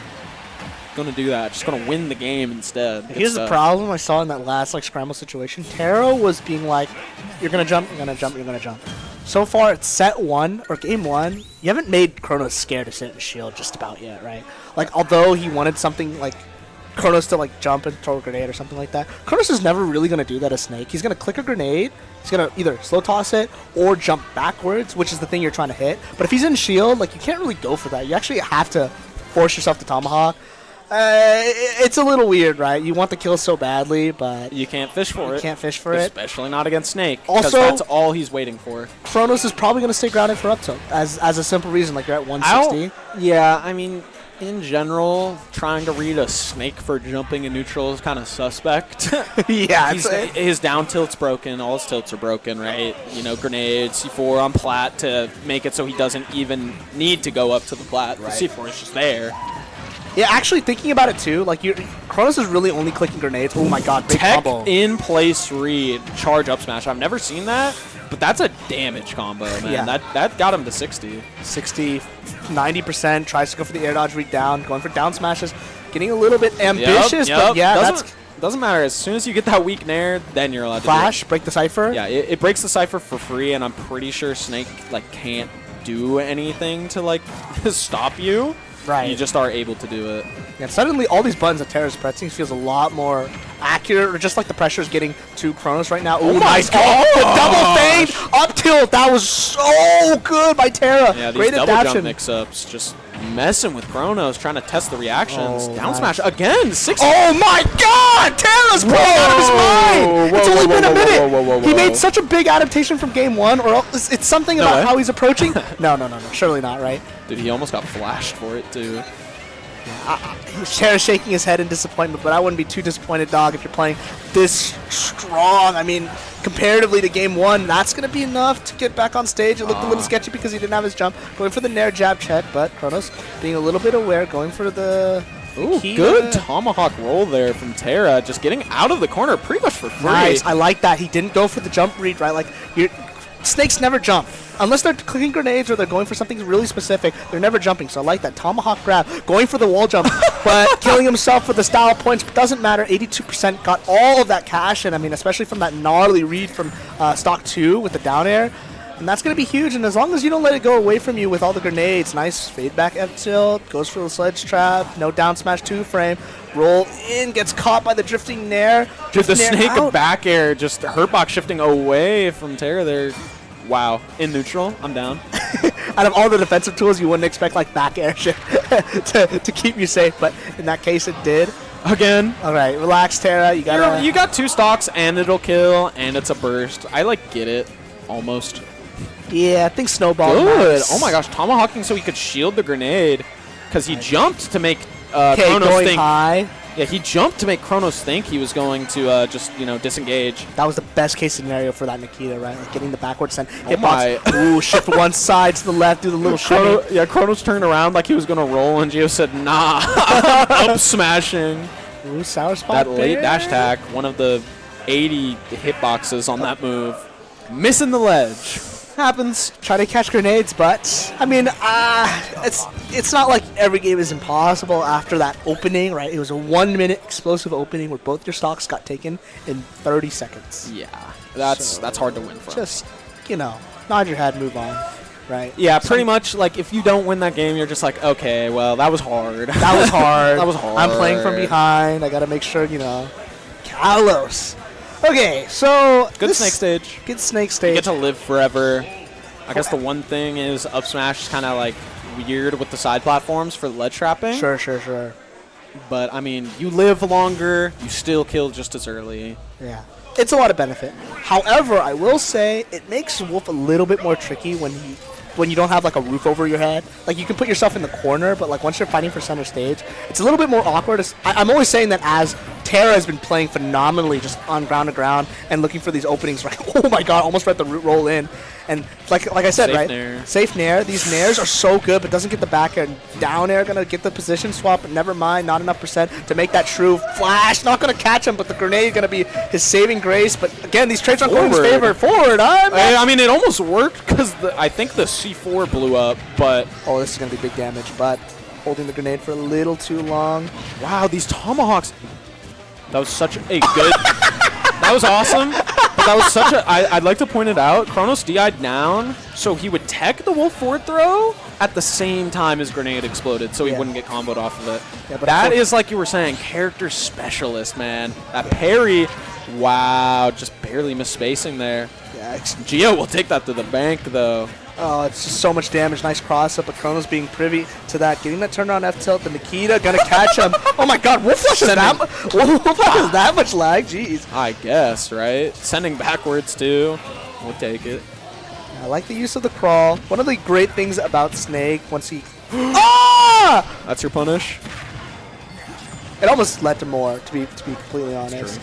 S2: going to do that. Just going to win the game instead.
S1: Here's the problem I saw in that last like scramble situation. Tara was being like, you're going to jump, you're going to jump, you're going to jump. So far, it's set 1 or game 1. You haven't made Kronos scared to sit in shield just about yet, right? Like, although he wanted something like Kronos to like jump and throw a grenade or something like that, Kronos is never really going to do that as Snake. He's going to click a grenade, he's going to either slow toss it or jump backwards, which is the thing you're trying to hit. But if he's in shield, like, you can't really go for that. You actually have to force yourself to tomahawk. It's a little weird, right? You want the kill so badly, but
S2: you can't fish for it.
S1: You can't fish for it.
S2: Especially not against Snake.
S1: Also,
S2: because that's all he's waiting for.
S1: Kronos is probably going to stay grounded for up tilt, as a simple reason, like you're at 160.
S2: Yeah, I mean, in general, trying to read a Snake for jumping in neutral is kind of suspect.
S1: Yeah,
S2: his down tilt's broken. All his tilts are broken, right? You know, grenade, C4 on plat to make it so he doesn't even need to go up to the plat. Right. The C4 is just there.
S1: Yeah, actually thinking about it too, like Kronos is really only clicking grenades. Oh my god, big
S2: Tech
S1: combo.
S2: In place read, charge up smash. I've never seen that, but that's a damage combo, man.
S1: Yeah.
S2: That got him to 60.
S1: 60, 90%, tries to go for the air dodge read down, going for down smashes, getting a little bit ambitious, but yeah,
S2: doesn't matter. As soon as you get that weak nair, then you're allowed to
S1: flash, break the Cypher.
S2: Yeah, it breaks the Cypher for free, and I'm pretty sure Snake like can't do anything to like stop you.
S1: Right.
S2: You just are able to do it.
S1: Yeah, suddenly all these buttons that Tara's pressing feels a lot more accurate, or just like the pressure is getting to Kronos right now.
S2: Oh my god!
S1: Oh, the double fade up tilt. That was so good by Tara.
S2: Yeah, these
S1: Great
S2: double
S1: adaptation.
S2: jump mix-ups just messing with Kronos, trying to test the reactions.
S1: Oh,
S2: Down smash again. 60.
S1: Oh my god! Tara's playing out of his mind! It's only been a minute! He made such a big adaptation from game 1, or else it's something about how he's approaching. No, surely not, right?
S2: Dude, he almost got flashed for it, too.
S1: Tara's shaking his head in disappointment, but I wouldn't be too disappointed, dog, if you're playing this strong. I mean, comparatively to game 1, that's going to be enough to get back on stage. It looked a little sketchy because he didn't have his jump. Going for the nair jab check, but Kronos being a little bit aware, going for the...
S2: Ooh, good tomahawk roll there from Tara, just getting out of the corner pretty much for free.
S1: Nice, I like that. He didn't go for the jump read, right? Like, Snakes never jump. Unless they're clicking grenades or they're going for something really specific, they're never jumping. So I like that. Tomahawk grab, going for the wall jump, but killing himself for the style points. But doesn't matter. 82% got all of that cash, and I mean, especially from that gnarly read from stock 2 with the down air. And that's going to be huge, and as long as you don't let it go away from you with all the grenades, nice fade back F tilt, goes for the sledge trap, no down smash 2-frame, roll in, gets caught by the drifting nair.
S2: Dude, the Snake back air, just hurtbox shifting away from Tara there. Wow. In neutral, I'm down.
S1: Out of all the defensive tools, you wouldn't expect like back air shift to keep you safe, but in that case it did.
S2: Again.
S1: All right, relax, Tara. You
S2: got 2 stocks, and it'll kill, and it's a burst. I like get it, almost.
S1: Yeah, I think snowball.
S2: Good.
S1: Nice.
S2: Oh my gosh, tomahawking so he could shield the grenade, because he jumped to make Kronos
S1: going
S2: think.
S1: High.
S2: Yeah, he jumped to make Kronos think he was going to just disengage.
S1: That was the best case scenario for that Nikita, right? Like getting the backward send.
S2: Oh my.
S1: Ooh, shift one side to the left, do the little shimmy.
S2: Yeah, Kronos turned around like he was gonna roll, and Gio said, "Nah." Up smashing.
S1: Ooh, sour spot.
S2: That late dash attack, one of the 80 hitboxes on that move, missing the ledge. Happens.
S1: Try to catch grenades, but I mean, it's not like every game is impossible after that opening, right? It was a 1-minute explosive opening where both your stocks got taken in 30 seconds.
S2: Yeah, that's hard to win from.
S1: Just, nod your head, move on, right?
S2: Yeah, pretty much. Like if you don't win that game, you're just like, okay, well, that was hard.
S1: That was hard.
S2: That was hard.
S1: I'm playing from behind. I got to make sure, Kalos. Okay, so
S2: good Snake stage.
S1: Good Snake stage.
S2: You get to live forever. I guess the one thing is up smash is kind of like weird with the side platforms for ledge trapping.
S1: Sure.
S2: But I mean, you live longer, you still kill just as early.
S1: Yeah, it's a lot of benefit. However, I will say it makes Wolf a little bit more tricky when you don't have like a roof over your head. Like you can put yourself in the corner, but like once you're fighting for center stage, it's a little bit more awkward. I'm always saying that as Tara has been playing phenomenally just on ground to ground and looking for these openings, right? Oh my god, almost read the root roll in. And like I said,
S2: safe
S1: right?
S2: Nair.
S1: Safe nair. These nairs are so good, but doesn't get the back air. Down air gonna get the position swap, but never mind, not enough percent to make that true flash. Not gonna catch him, but the grenade gonna be his saving grace. But again, these trades aren't going in his favor. Forward,
S2: I mean, it almost worked because I think the C4 blew up, but
S1: oh, this is gonna be big damage. But holding the grenade for a little too long.
S2: Wow, these tomahawks. That was such a good. That was awesome. But that was such a. I'd like to point it out. Kronos DI'd down, so he would tech the wolf forward throw at the same time his grenade exploded, so he wouldn't get comboed off of it.
S1: Yeah, but
S2: that is, like you were saying, character specialist, man. That parry. Wow, just barely missed spacing there.
S1: Yeah,
S2: Gio will take that to the bank, though.
S1: oh, it's just so much damage. Nice cross up, but Kronos being privy to that. Getting that turnaround F tilt. The Nikita gonna catch him. Oh my god, Wolf Flash has that much lag? Jeez.
S2: I guess, right? Sending backwards, too. We'll take it.
S1: I like the use of the crawl. One of the great things about Snake, once he... ah!
S2: That's your punish?
S1: It almost led to more, to be completely honest.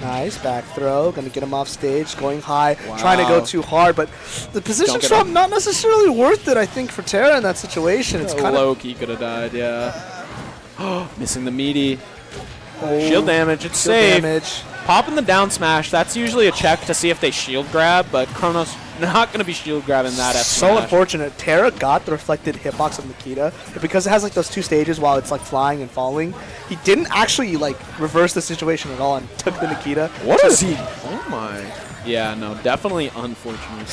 S1: Nice back throw, gonna get him off stage, going high, trying to go too hard, but the position swap not necessarily worth it, I think, for Terra in that situation. It's kind of
S2: Loki could have died, yeah. Missing the meaty. Shield damage, it's safe.
S1: damage.
S2: Popping the down smash, that's usually a check to see if they shield grab, but Kronos not going to be shield grabbing that F
S1: So
S2: smash.
S1: unfortunate. Terra got the reflected hitbox of Nikita, but because it has like those two stages while it's like flying and falling, he didn't actually like reverse the situation at all and took the Nikita.
S2: What is he? Oh my. Yeah, no, definitely unfortunate.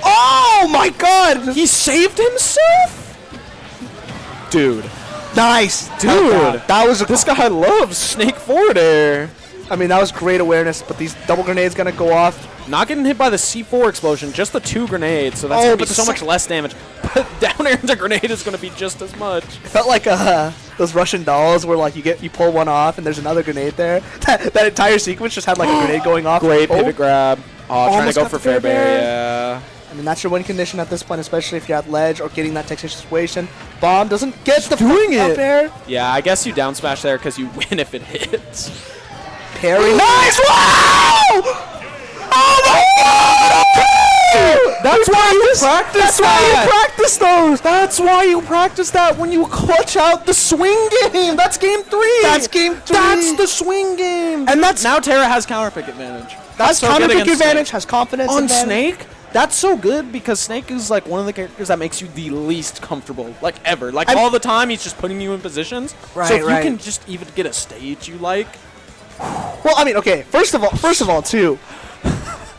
S1: Oh my god!
S2: He saved himself? Dude.
S1: Nice!
S2: Dude.
S1: That was
S2: This guy loves Snake forward air.
S1: I mean, that was great awareness, but these double grenades gonna go off.
S2: Not getting hit by the C4 explosion, just the 2 grenades, so that's going to be so much less damage. But down air into grenade is going to be just as much.
S1: It felt like those Russian dolls where like you pull one off and there's another grenade there. That entire sequence just had like a grenade going off.
S2: Great pivot grab. Oh, trying to go
S1: got
S2: for
S1: the
S2: fair
S1: fair
S2: bear,
S1: bear.
S2: yeah.
S1: I mean, that's your win condition at this point, especially if you're at ledge or getting that Texas situation. Bomb doesn't get the
S2: doing
S1: up
S2: it.
S1: there.
S2: Yeah, I guess you down smash there because you win if it hits.
S1: Parry. Nice! Wow! Oh my god!
S2: That's why you practice
S1: That's why you practice those.
S2: That's why you practice that when you clutch out the swing game. That's game 3.
S1: That's game 3.
S2: That's the swing game.
S1: And that's
S2: now Terra has counter pick advantage.
S1: That's
S2: so
S1: counter
S2: good
S1: pick
S2: against
S1: advantage,
S2: Snake.
S1: has confidence
S2: On
S1: advantage.
S2: Snake, that's so good because Snake is like one of the characters that makes you the least comfortable, like ever. Like all the time, he's just putting you in positions.
S1: Right,
S2: so if
S1: right.
S2: you can just even get a stage you like.
S1: Well, I mean, okay. First of all, too,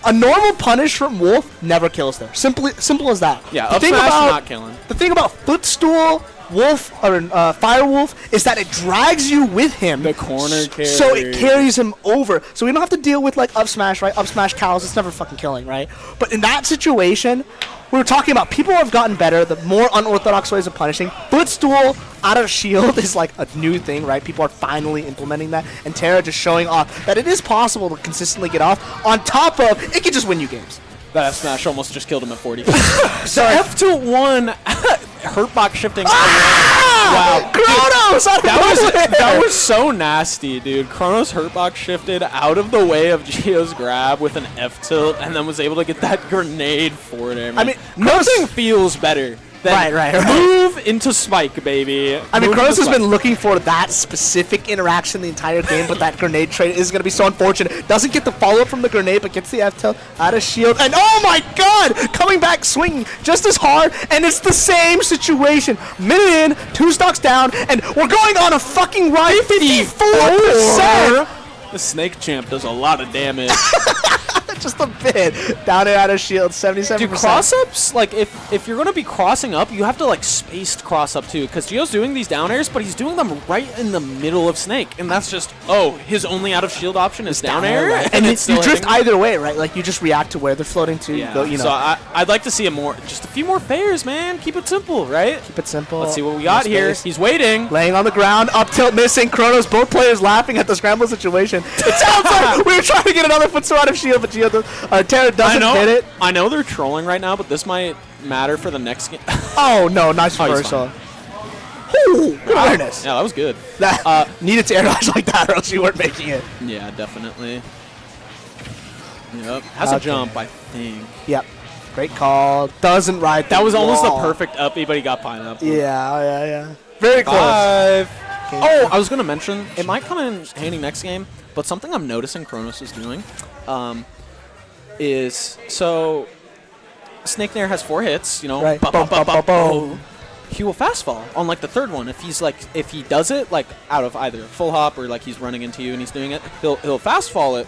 S1: a normal punish from Wolf never kills there. Simple as that.
S2: Yeah,
S1: the
S2: up
S1: thing
S2: smash
S1: about
S2: not killing.
S1: the thing about Footstool Wolf or Fire Wolf is that it drags you with him.
S2: The corner carry.
S1: So it carries him over. So we don't have to deal with like up smash, right? Up smash cows. It's never fucking killing, right? But in that situation, we were talking about people have gotten better, the more unorthodox ways of punishing. Footstool out of shield is like a new thing, right? People are finally implementing that. And Terra just showing off that it is possible to consistently get off. On top of, it can just win you games.
S2: That F smash almost just killed him at 40.
S1: Sorry.
S2: F tilt 1, hurtbox shifting.
S1: Wow. Kronos!
S2: That was so nasty, dude. Kronos hurtbox shifted out of the way of Gio's grab with an F tilt and then was able to get that grenade forward air.
S1: I mean,
S2: nothing feels better than
S1: Right.
S2: move into spike, baby.
S1: I mean,
S2: Move
S1: Kronos
S2: into
S1: has
S2: spike.
S1: been looking for that specific interaction the entire game, but that grenade trade is going to be so unfortunate. Doesn't get the follow-up from the grenade, but gets the F-tilt out of shield. And oh my god! Coming back, swinging just as hard, and it's the same situation. Minute in, 2 stocks down, and we're going on a fucking ride. 54%!
S2: The Snake Champ does a lot of damage.
S1: Just a bit. Down and out of shield, 77%.
S2: Dude, cross-ups, like, if you're going to be crossing up, you have to, like, spaced cross-up, too. Because Gio's doing these down airs, but he's doing them right in the middle of Snake. And that's just, his only out-of-shield option is down air?
S1: Right?
S2: And
S1: And
S2: it's
S1: you
S2: still
S1: drift
S2: hitting.
S1: either way, right? Like, you just react to where they're floating to.
S2: Yeah,
S1: You go, you know.
S2: so I'd like to see just a few more fairs, man. Keep it simple, right?
S1: Keep it simple.
S2: Let's see what we got
S1: No
S2: here.
S1: space.
S2: He's waiting.
S1: Laying on the ground, up tilt missing, Kronos, both players laughing at the scramble situation. It sounds like we were trying to get another footstool out of shield, but Terra doesn't hit it.
S2: I know they're trolling right now, but this might matter for the next game.
S1: Oh, no, nice
S2: Oh, he's
S1: reversal. Ooh, good awareness.
S2: Yeah, that was good.
S1: That, needed to air dodge like that or else you weren't making it.
S2: Yeah, definitely. Yep. Has a
S1: Okay.
S2: jump, I think.
S1: Yep. Great call. Doesn't ride
S2: That was almost the
S1: wall.
S2: perfect uppy, but he got pineapple.
S1: Yeah. Very close.
S2: 5.
S1: Okay.
S2: Oh, I was going to mention, it might come in handy next game, but something I'm noticing Kronos is doing is, so Snake Nair has 4 hits, you know,
S1: Right.
S2: ba- ba- ba- ba-
S1: Boom.
S2: he will fast fall on like the third one. If he does it like out of either full hop or like he's running into you and he's doing it, he'll fast fall it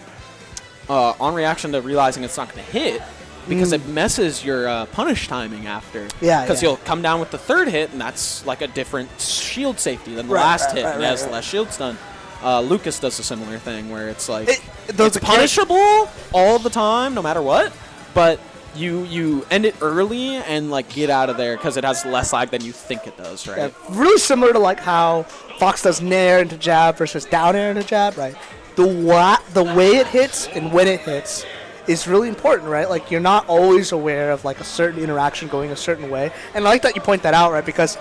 S2: on reaction to realizing it's not going to hit because it messes your punish timing after.
S1: Yeah,
S2: because
S1: yeah.
S2: you'll come down with the third hit and that's like a different shield safety than the last hit and has less shield stun. Lucas does a similar thing where it's like it's punishable all the time, no matter what, but you end it early and like get out of there because it has less lag than you think it does, right?
S1: Yeah, really similar to like how Fox does nair into jab versus down air into jab, right? The way it hits and when it hits is really important, right? Like you're not always aware of like a certain interaction going a certain way, and I like that you point that out, right? Because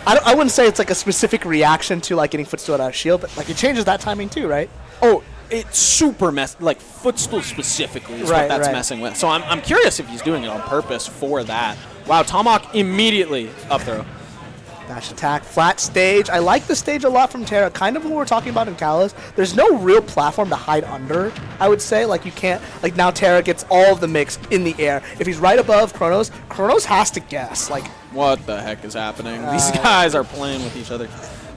S1: I wouldn't say it's like a specific reaction to like getting footstool out of shield, but like it changes that timing too, right?
S2: Oh, it's super like footstool specifically is what that's messing with. So I'm curious if he's doing it on purpose for that. Wow, Tomahawk immediately up throw.
S1: Dash attack, flat stage. I like the stage a lot from Terra. Kind of what we're talking about in Kalos. There's no real platform to hide under, I would say. Like you can't, like now Terra gets all of the mix in the air. If he's right above Kronos, Kronos has to guess. Like,
S2: what the heck is happening? These guys are playing with each other.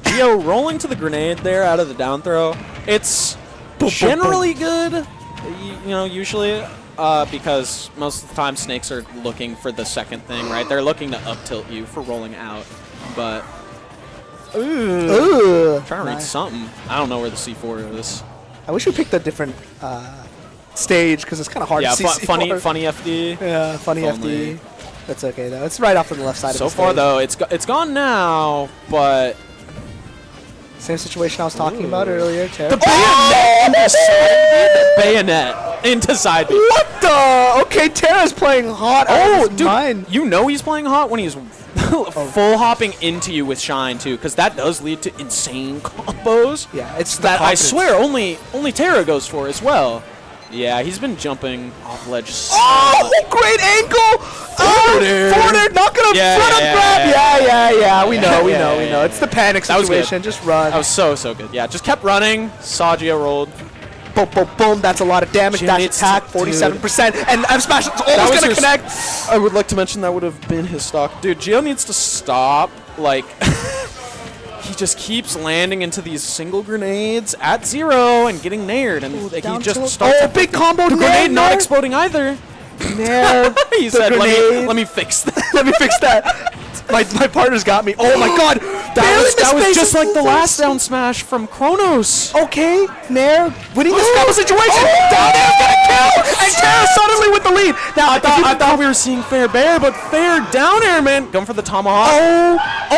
S2: Gio rolling to the grenade there out of the down throw. It's generally good, you know, usually, because most of the time snakes are looking for the second thing, right? They're looking to up tilt you for rolling out. But
S1: ooh,
S2: trying to read something. I don't know where the C4 is.
S1: I wish we picked a different stage because it's kind of hard to see.
S2: Yeah, funny FD.
S1: Yeah, funny FD. That's okay though. It's right off on the left side of the stage.
S2: So far though, it's gone now, but
S1: same situation I was talking about earlier.
S2: The bayonet into side B. The bayonet into side B.
S1: What the? Okay, Terra's playing hot.
S2: Oh, dude,
S1: mine.
S2: You know he's playing hot when he's full hopping into you with Shine too, because that does lead to insane combos.
S1: Yeah, it's
S2: that I swear only Terra goes for as well. Yeah, he's been jumping off ledge.
S1: Oh, great ankle! Forward, not gonna front up grab. Yeah. We know. It's the panic situation. Just run.
S2: That was so good. Yeah, just kept running. Saw Gio rolled.
S1: Boom, boom, boom. That's a lot of damage. Dash attack, 47%. And F smash is almost gonna connect.
S2: I would like to mention that would have been his stock. Dude, Gio needs to stop. Like, he just keeps landing into these single grenades at 0 and getting nared. And he just starts.
S1: Oh, big combo.
S2: The grenade not exploding either.
S1: Nair.
S2: He said, let me fix that.
S1: Let me fix that. My partner's got me. Oh my god.
S2: That was just like the last down smash from Kronos.
S1: Okay, Nair winning this combo situation. Down air's gonna kill, and Terra suddenly with the lead. Now
S2: I thought we were seeing fair bear, but fair down air, man. Going for the tomahawk.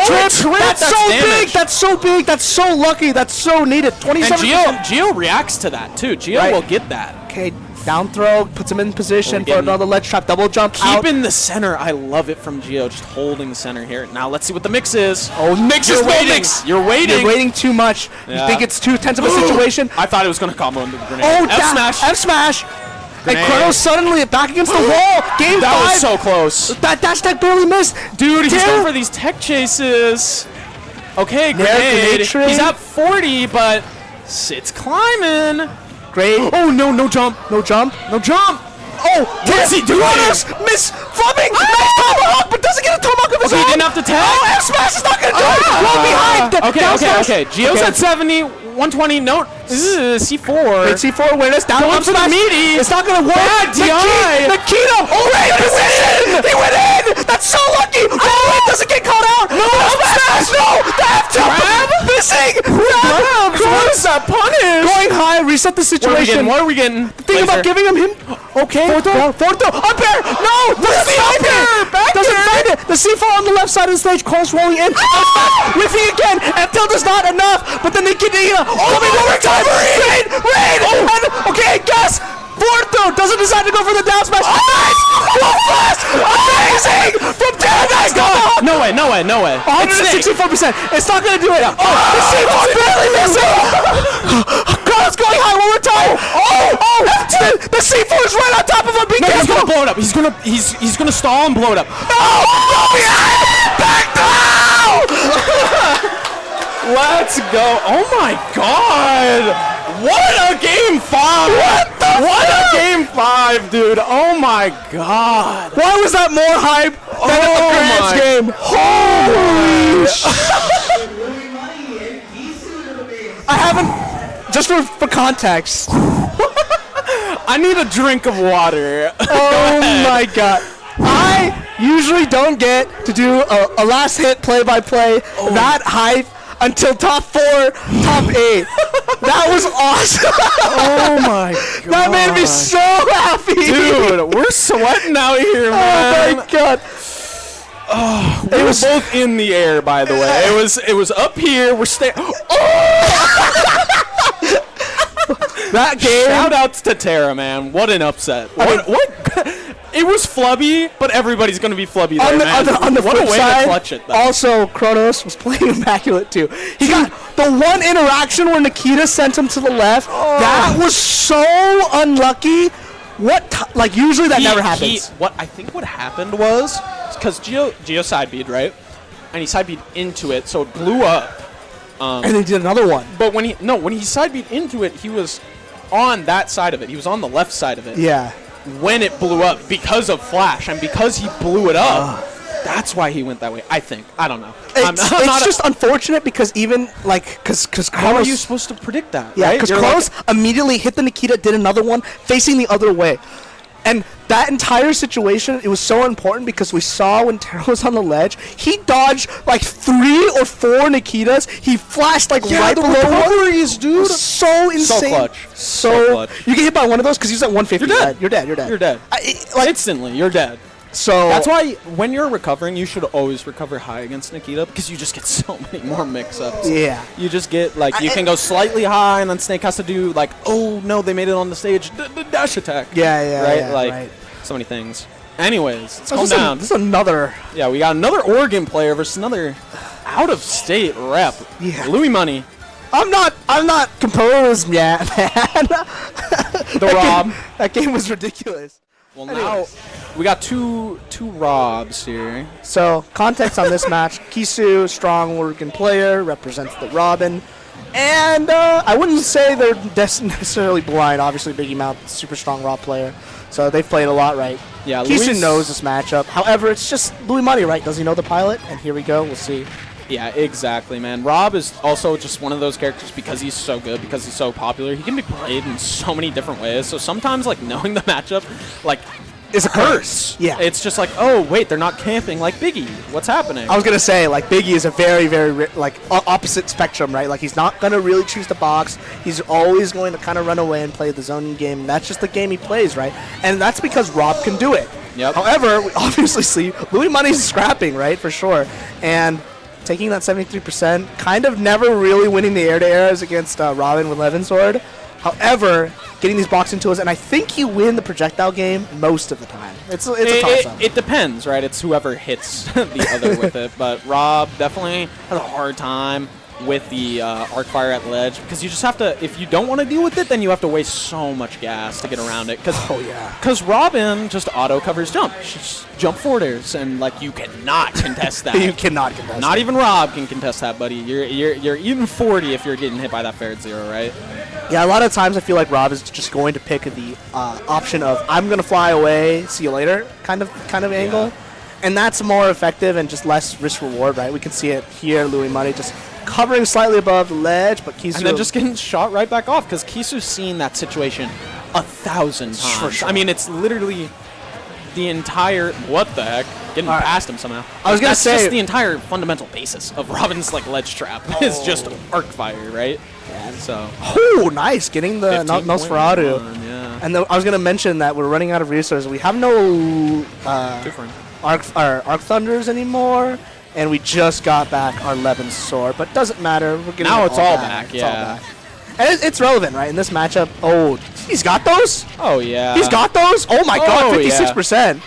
S1: Trip. That's so big. That's so big. That's so lucky. That's so needed. 27%.
S2: And Gio reacts to that too. Gio will get that.
S1: Okay. Down throw, puts him in position for another ledge trap, double jump
S2: Keep in the center. I love it from Gio, just holding the center here. Now let's see what the mix is.
S1: Oh, mix is waiting.
S2: You're waiting.
S1: You're waiting too much.
S2: Yeah.
S1: You think it's too tense of a situation.
S2: I thought it was going to combo into the grenade.
S1: Oh,
S2: F smash.
S1: F smash.
S2: Grenade.
S1: And Kronos suddenly back against the wall. Game 5.
S2: That was so close.
S1: That dash tech barely missed.
S2: Dude, he's going for these tech chases. Okay, grenade. He's at 40, but it's climbing.
S1: Great.
S2: Oh, no jump.
S1: No jump. Oh,
S2: what is he doing?
S1: Miss flopping. Nice tomahawk, but doesn't get a tomahawk of his own.
S2: He didn't have to tag.
S1: Oh, F smash is not going to do it. Well behind.
S2: Okay. Gio's at 70, 120. No, C4.
S1: Great C4 awareness. Down
S2: going for the meaty.
S1: It's not going to work.
S2: Bad DI.
S1: Nikita. Oh, he went in. That's so lucky. Oh, it doesn't get caught out. No, F smash. No, the F grab. Missing. Grab.
S2: What is that punish?
S1: Going high. Reset the situation.
S2: What are we getting?
S1: Think about giving him. Okay. Forto. Up air. No. Doesn't find it. The C4 on the left side of the stage. Cross rolling in. Whiffing again. F-tilt is not enough. But then Nikita coming over time. Raid. Okay, guess. Forto doesn't decide to go for the down smash. Nice. Fast. Amazing. From Terra. Nice.
S2: No way.
S1: 164%. It's not going to do it. Oh, the C4 barely missing. God's going high one more time. The C4 is right on top of him.
S2: No, he's gonna blow it up. He's gonna stall and blow it up.
S1: No, behind. Back down.
S2: Let's go. Oh my god. What a game 5.
S1: What the
S2: What a game 5, dude. Oh my god.
S1: Why was that more hype than the Grants game? Holy I haven't, just for context.
S2: I need a drink of water.
S1: Oh my god. I usually don't get to do a last hit play-by-play that hype until top 4, top 8. That was awesome.
S2: Oh my god.
S1: That made me so happy.
S2: Dude, we're sweating out here, man.
S1: Oh my god.
S2: Oh, it was both in the air, by the way. It was up here. We're staying.
S1: That game.
S2: Shout outs to Terra, man. What an upset. What? It was flubby, but everybody's going to be flubby there, man.
S1: On the
S2: what
S1: flip
S2: a way
S1: side,
S2: to clutch it, though.
S1: Also, Kronos was playing immaculate, too. He got the one interaction where Nikita sent him to the left. That was so unlucky. Like, usually that never happens.
S2: I think what happened was, because Geo side beat, right? And he side beat into it, so it blew up.
S1: And then he did another one.
S2: But when he side beat into it, he was on that side of it. He was on the left side of it.
S1: Yeah.
S2: When it blew up because of Flash and because he blew it up, that's why he went that way. I think. I don't know.
S1: It's just unfortunate because even like because
S2: how are you supposed to predict that?
S1: Yeah,
S2: right?
S1: because Kronos immediately hit the Nikita, did another one facing the other way. And that entire situation, it was so important because we saw when Terra was on the ledge, he dodged like 3 or 4 Nikitas. He flashed like right below
S2: recoveries, dude.
S1: So insane.
S2: So clutch.
S1: So
S2: clutch.
S1: You get hit by one of those because he's at 150.
S2: You're dead.
S1: You're dead. You're dead.
S2: You're dead. Instantly, you're dead.
S1: So
S2: that's why when you're recovering, you should always recover high against Nikita because you just get so many more mix-ups.
S1: Yeah.
S2: You just get like you can go slightly high and then Snake has to do like, oh no, they made it on the stage, the dash attack.
S1: Yeah.
S2: Right.
S1: Yeah,
S2: like
S1: right.
S2: So many things. Anyways, let's calm down.
S1: This is another.
S2: Yeah, we got another Oregon player versus another out-of-state rep.
S1: Yeah.
S2: Louis Money.
S1: I'm not composed yet, man.
S2: The Rob.
S1: That game was ridiculous.
S2: Well, now we got two Robs here.
S1: So, context on this match: Kisu, strong Oregon player, represents the Robin, and I wouldn't say they're necessarily blind. Obviously, Biggie Mouth, super strong Rob player, so they've played a lot right.
S2: Yeah,
S1: Kisu knows this matchup. However, it's just Louis Money, right? Does he know the pilot? And here we go. We'll see.
S2: Yeah, exactly, man. Rob is also just one of those characters because he's so good, because he's so popular. He can be played in so many different ways. So sometimes, like, knowing the matchup, like,
S1: is a curse. Yeah.
S2: It's just like, oh, wait, they're not camping like Biggie. What's happening?
S1: I was going to say, like, Biggie is a very, very, like, opposite spectrum, right? Like, he's not going to really choose the box. He's always going to kind of run away and play the zoning game. That's just the game he plays, right? And that's because Rob can do it.
S2: Yep.
S1: However, we obviously see Louis Money's scrapping, right, for sure. And taking that 73%, kind of never really winning the air-to-airs against Robin with Levin Sword. However, getting these box into us, and I think you win the projectile game most of the time. It's a toss-up.
S2: It depends, right? It's whoever hits the other with it. But Rob definitely has a hard time with the arc fire at ledge because you just have to, if you don't want to deal with it, then you have to waste so much gas to get around it. Because Robin just auto covers jump. She's jump forward airs, and like you cannot contest that.
S1: You cannot contest.
S2: Not even Rob can contest that, buddy. You're even 40 if you're getting hit by that Ferret Zero, right?
S1: Yeah, a lot of times I feel like Rob is just going to pick the option of I'm gonna fly away, see you later kind of angle.
S2: Yeah.
S1: And that's more effective and just less risk reward, right? We can see it here, Louis Money just covering slightly above the ledge, but Kisu...
S2: And then just getting shot right back off, because Kisu's seen that situation 1,000 times.
S1: For sure.
S2: I mean, it's literally the entire... What the heck? Getting past him somehow.
S1: I was going to say...
S2: That's just the entire fundamental basis of Robin's like ledge trap. Is just arc fire, right?
S1: Yeah.
S2: So...
S1: Oh, nice! Getting the
S2: 15.1,
S1: Nosferatu.
S2: yeah.
S1: And I was going to mention that we're running out of resources. We have no... Arc Thunders anymore, and we just got back our Levin Sword, but doesn't matter. We're getting
S2: now
S1: it
S2: it's all back.
S1: It's
S2: yeah.
S1: all back. And it's relevant, right? In this matchup. Oh, he's got those.
S2: Oh yeah.
S1: He's got those. Oh my God, 56%.
S2: Yeah.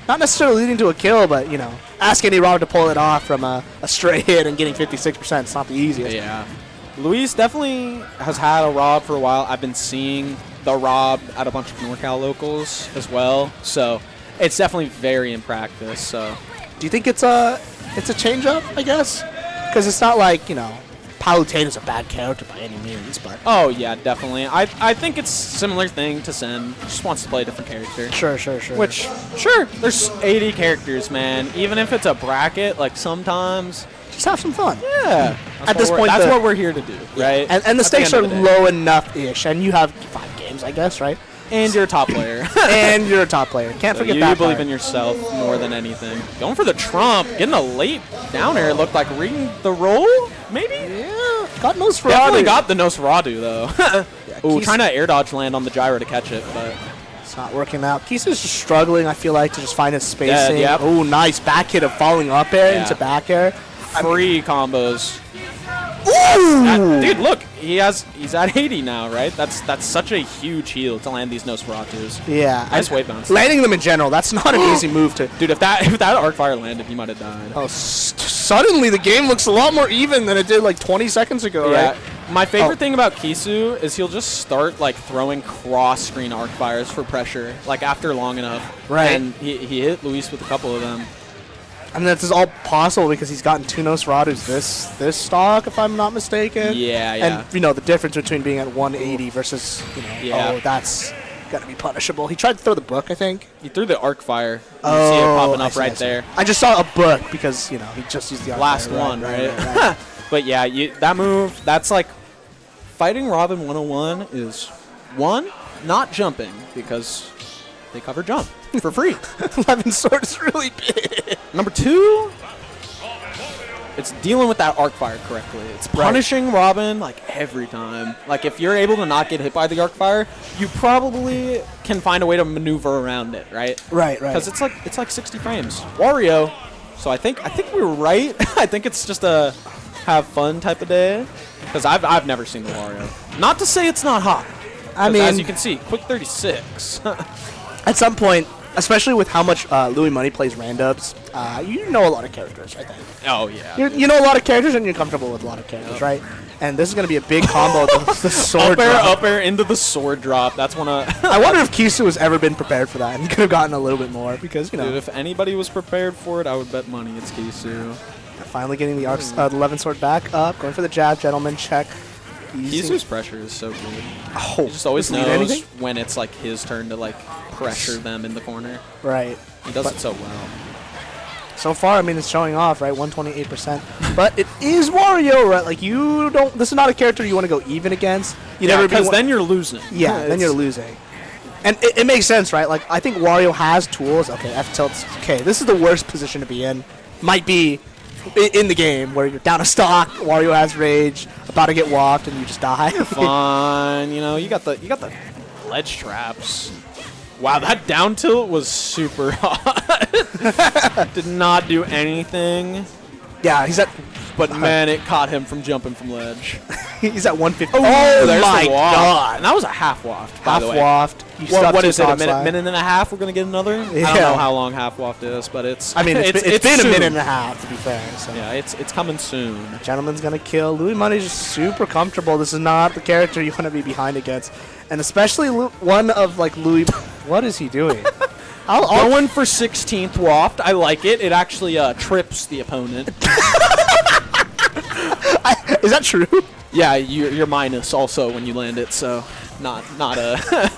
S1: Not necessarily leading to a kill, but you know, ask any Rob to pull it off from a stray hit and getting 56%. It's not the easiest.
S2: Yeah. Luis definitely has had a Rob for a while. I've been seeing the Rob at a bunch of NorCal locals as well, so it's definitely very in practice. So,
S1: do you think it's a change up? I guess because it's not like Palutena is a bad character by any means, but
S2: Oh, yeah, definitely. I think it's similar thing to Sen. Just wants to play a different character.
S1: sure.
S2: Which, sure, there's 80 characters, man. Even if it's a bracket, like sometimes,
S1: just have some fun.
S2: yeah.
S1: At this point,
S2: that's
S1: the-
S2: what we're here to do, right?
S1: And the
S2: At
S1: stakes
S2: end
S1: are
S2: of the day.
S1: low enough-ish, and you have 5 games, I guess, right?
S2: And you're a top player.
S1: And you're a top player. Can't
S2: So
S1: forget
S2: you
S1: that
S2: believe
S1: part.
S2: in yourself more than anything. Going for the Trump, getting a late down air, looked like reading the roll, maybe?
S1: Yeah, got Nosferatu.
S2: Definitely got the Nosferatu, though. Ooh,
S1: Keys-
S2: trying to air dodge land on the gyro to catch it, but
S1: It's not working out. Kisu's just struggling, I feel like, to just find his spacing.
S2: yep.
S1: Oh, nice back hit of falling up air
S2: Yeah.
S1: into back air.
S2: free combos.
S1: Ooh!
S2: Dude, look, he's at 80 now, right? That's such a huge heal to land these Nosferatus.
S1: Yeah.
S2: Nice
S1: and
S2: wave bounce.
S1: Landing them in general, that's not an easy move to...
S2: Dude, if that arc fire landed, he might have died.
S1: Oh, suddenly the game looks a lot more even than it did like 20 seconds ago,
S2: Yeah.
S1: right?
S2: My favorite
S1: Oh.
S2: thing about Kisu is he'll just start like throwing cross-screen arc fires for pressure, like after long enough.
S1: Right.
S2: And he hit Luis with a couple of them.
S1: And this is all possible because he's gotten 2 Nosferatus this stock, if I'm not mistaken.
S2: Yeah, yeah.
S1: And, you know, the difference between being at 180 versus, you know,
S2: Yeah.
S1: oh, that's got to be punishable. He tried to throw the book, I think.
S2: He threw the arc fire. You see it popping
S1: I
S2: up
S1: see, I
S2: right
S1: see.
S2: there.
S1: I just saw a book because, you know, he just used the arc
S2: Last
S1: fire,
S2: one, right?
S1: right.
S2: But yeah, that move, that's like fighting Robin 101 is 1, not jumping because they cover jump for free.
S1: 11 sword is really big.
S2: Number 2, it's dealing with that arc fire correctly. It's punishing Robin like every time. Like if you're able to not get hit by the arc fire, you probably can find a way to maneuver around it, right?
S1: Right.
S2: Because it's like 60 frames. Wario. So I think we were right. I think it's just a have fun type of day. Because I've never seen the Wario. Not to say it's not hot.
S1: I
S2: 'Cause
S1: mean,
S2: as you can see, quick 36.
S1: at some point, especially with how much Louis Money plays randubs, you know a lot of characters, I think.
S2: Oh yeah.
S1: You know a lot of characters and you're comfortable with a lot of characters, right? And this is going to be a big combo, the sword drop.
S2: Up air into the sword drop. That's one of.
S1: I wonder if Kisu has ever been prepared for that and could have gotten a little bit more because, you know,
S2: Dude, if anybody was prepared for it, I would bet money it's Kisu.
S1: finally getting the 11 sword back up, going for the jab, gentleman check.
S2: Kisu's pressure is so good.
S1: Oh,
S2: He just always
S1: doesn't need
S2: knows
S1: anything?
S2: when it's like his turn to like pressure them in the corner.
S1: Right.
S2: He does
S1: But-
S2: it so well.
S1: So far, I mean, it's showing off, right? 128%. But it is Wario, right? Like, you don't... This is not a character you want to go even against. You never be
S2: because
S1: one-
S2: then you're losing.
S1: Yeah, then you're losing. And it makes sense, right? Like, I think Wario has tools. Okay, F-tilt's... Okay, this is the worst position to be in. Might be in the game, where you're down a stock, Wario has rage, about to get whopped, and you just die.
S2: Fine, you know, you got the ledge traps. Wow, that down tilt was super hot. Did not do anything,
S1: Yeah, he's at...
S2: but man, it caught him from jumping from ledge.
S1: He's at 150.
S2: There's
S1: my
S2: the waft.
S1: god!
S2: And that was a half waft, by
S1: Half
S2: the way.
S1: waft. You
S2: Well,
S1: stuck
S2: what
S1: to
S2: is it? A
S1: top
S2: minute,
S1: slide.
S2: minute and a half? We're gonna get another. I
S1: Yeah.
S2: don't know how long half waft is, but it's.
S1: I mean, it's been a
S2: soon.
S1: minute and a half, to be fair. So.
S2: Yeah, it's coming soon.
S1: Gentleman's gonna kill. Louis Money's just super comfortable. This is not the character you want to be behind against, and especially one of like Louis. What is he doing? I'll
S2: Going for 16th waft. I like it. It actually trips the opponent.
S1: is that true?
S2: Yeah, you're minus also when you land it, so not a.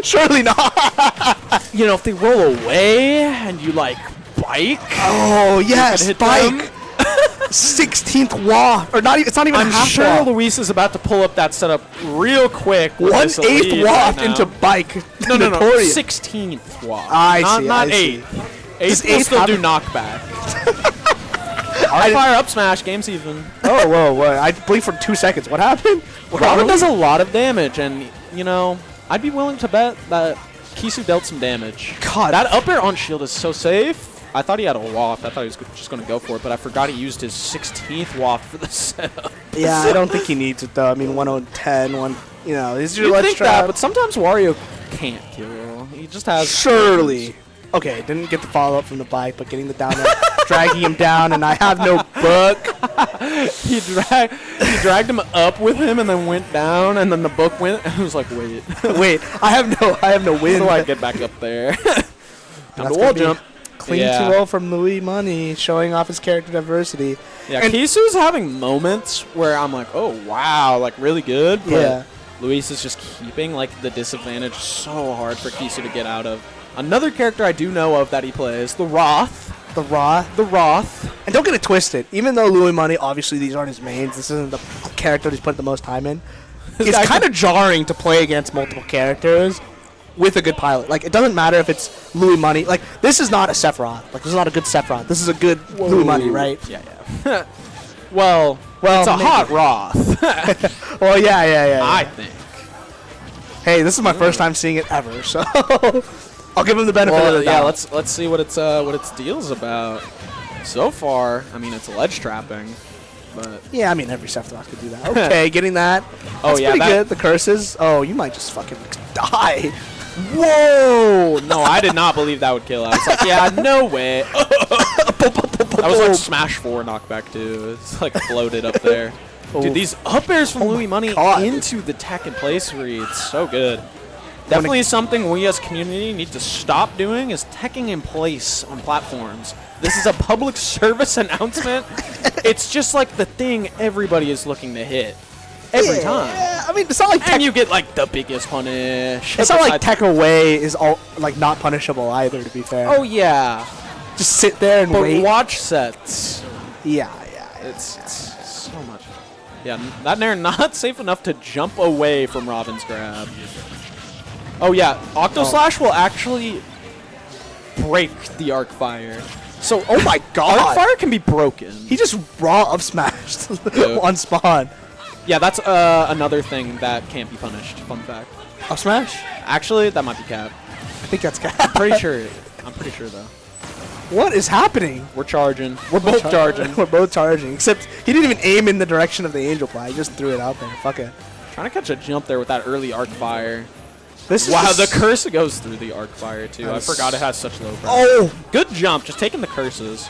S1: Surely not.
S2: You know, if they roll away and you like bike.
S1: Oh yes,
S2: hit
S1: bike.
S2: them.
S1: 16th waft, or not? It's not even
S2: I'm
S1: half
S2: sure
S1: waft.
S2: Luis is about to pull up that setup real quick. with this
S1: 1/8
S2: lead
S1: waft
S2: right now.
S1: into bike.
S2: No,
S1: Notorious.
S2: 16th waft.
S1: I
S2: not,
S1: see,
S2: Not
S1: I see.
S2: 8th.
S1: Does
S2: 8th will
S1: eighth
S2: still
S1: have
S2: do
S1: a-
S2: knockback. Hard fire up smash. Game's even.
S1: Oh whoa! I blinked for 2 seconds. What happened?
S2: Robin does a lot of damage, and you know, I'd be willing to bet that Kisu dealt some damage.
S1: God.
S2: That up air on shield is so safe. I thought he had a waft. I thought he was just going to go for it, but I forgot he used his 16th waft for the setup.
S1: Yeah, I don't think he needs it though. I mean, 110, you know, is your
S2: You
S1: ledge
S2: think
S1: trap.
S2: that, but sometimes Wario can't kill. He just has
S1: Surely. Okay, didn't get the follow up from the bike, but getting the down there, dragging him down, and I have no book.
S2: He dragged him up with him and then went down, and then the book went. And I was like, wait,
S1: Wait, I have no
S2: how
S1: wind.
S2: do I get back up there? Time
S1: That's
S2: to
S1: gonna
S2: wall
S1: be
S2: jump.
S1: Clean
S2: Yeah.
S1: 2-0 from Louis Money, showing off his character diversity.
S2: Yeah,
S1: And-
S2: Kisu's having moments where I'm like, oh, wow, like really good. But
S1: Yeah.
S2: Luis is just keeping like the disadvantage so hard for Kisu to get out of. Another character I do know of that he plays, the Roth.
S1: The Raw.
S2: The Roth.
S1: And don't get it twisted. Even though Louis Money, obviously these aren't his mains. This isn't the character he's put the most time in. It's
S2: guy
S1: kind of jarring to play against multiple characters with a good pilot. Like, it doesn't matter if it's Louis Money. Like, this is not a Sephiroth. Like, this is not a good Sephiroth. This is a good Louis Money, right?
S2: Yeah, yeah. well, it's a
S1: maybe.
S2: hot Roth,
S1: Well, yeah.
S2: I think.
S1: Hey, this is my first time seeing it ever, so I'll give him the benefit of
S2: Well,
S1: the
S2: yeah,
S1: doubt.
S2: let's see what its deal's about. So far, I mean, it's ledge trapping, but
S1: Yeah, I mean, every Sephiroth could do that. Okay, getting that.
S2: Oh,
S1: That's
S2: yeah,
S1: pretty
S2: that-
S1: good. The curses. Oh, you might just fucking die.
S2: whoa! No, I did not believe that would kill. I was like, yeah, no way. That was like Smash 4 knockback too. It's like floated up there.
S1: Oh.
S2: Dude, these up airs from
S1: Oh my
S2: Louis Money
S1: God.
S2: into the tech and place reads so good. Definitely something we as a community need to stop doing is teching in place on platforms. This is a public service announcement. It's just like the thing everybody is looking to hit every time.
S1: Yeah, I mean, it's not like
S2: And you get like the biggest punish.
S1: It's not like
S2: besides-
S1: tech away is all like not punishable either. To be fair.
S2: Oh yeah,
S1: just sit there and
S2: but
S1: wait.
S2: watch sets.
S1: Yeah.
S2: It's so much. Yeah, that Nair not safe enough to jump away from Robin's grab. Oh yeah, Octo Slash will actually break the Arc Fire. So
S1: Oh my
S2: Arc
S1: God!
S2: Fire can be broken.
S1: He just raw up smashed
S2: Yeah.
S1: on spawn.
S2: Yeah, that's another thing that can't be punished. Fun fact.
S1: Up smash?
S2: Actually, that might be cap.
S1: I think that's
S2: Pretty sure. I'm pretty sure though.
S1: What is happening?
S2: We're charging. We're both charging.
S1: We're both charging. Except he didn't even aim in the direction of the angel fly. He just threw it out there. Fuck it.
S2: Trying to catch a jump there with that early Arc Fire.
S1: This is
S2: Wow, the
S1: just-
S2: curse goes through the Arc Fire too. I
S1: That's-
S2: forgot it has such low pressure.
S1: Oh
S2: Good jump, just taking the curses.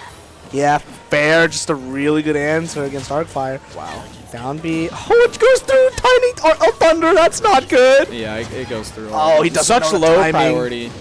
S1: yeah, fair. Just a really good answer against Arcfire.
S2: Wow.
S1: Down B. Oh, it goes through tiny thunder. That's not good.
S2: Yeah, it goes through.
S1: Oh, he doesn't
S2: such
S1: know the
S2: low
S1: timing.
S2: priority.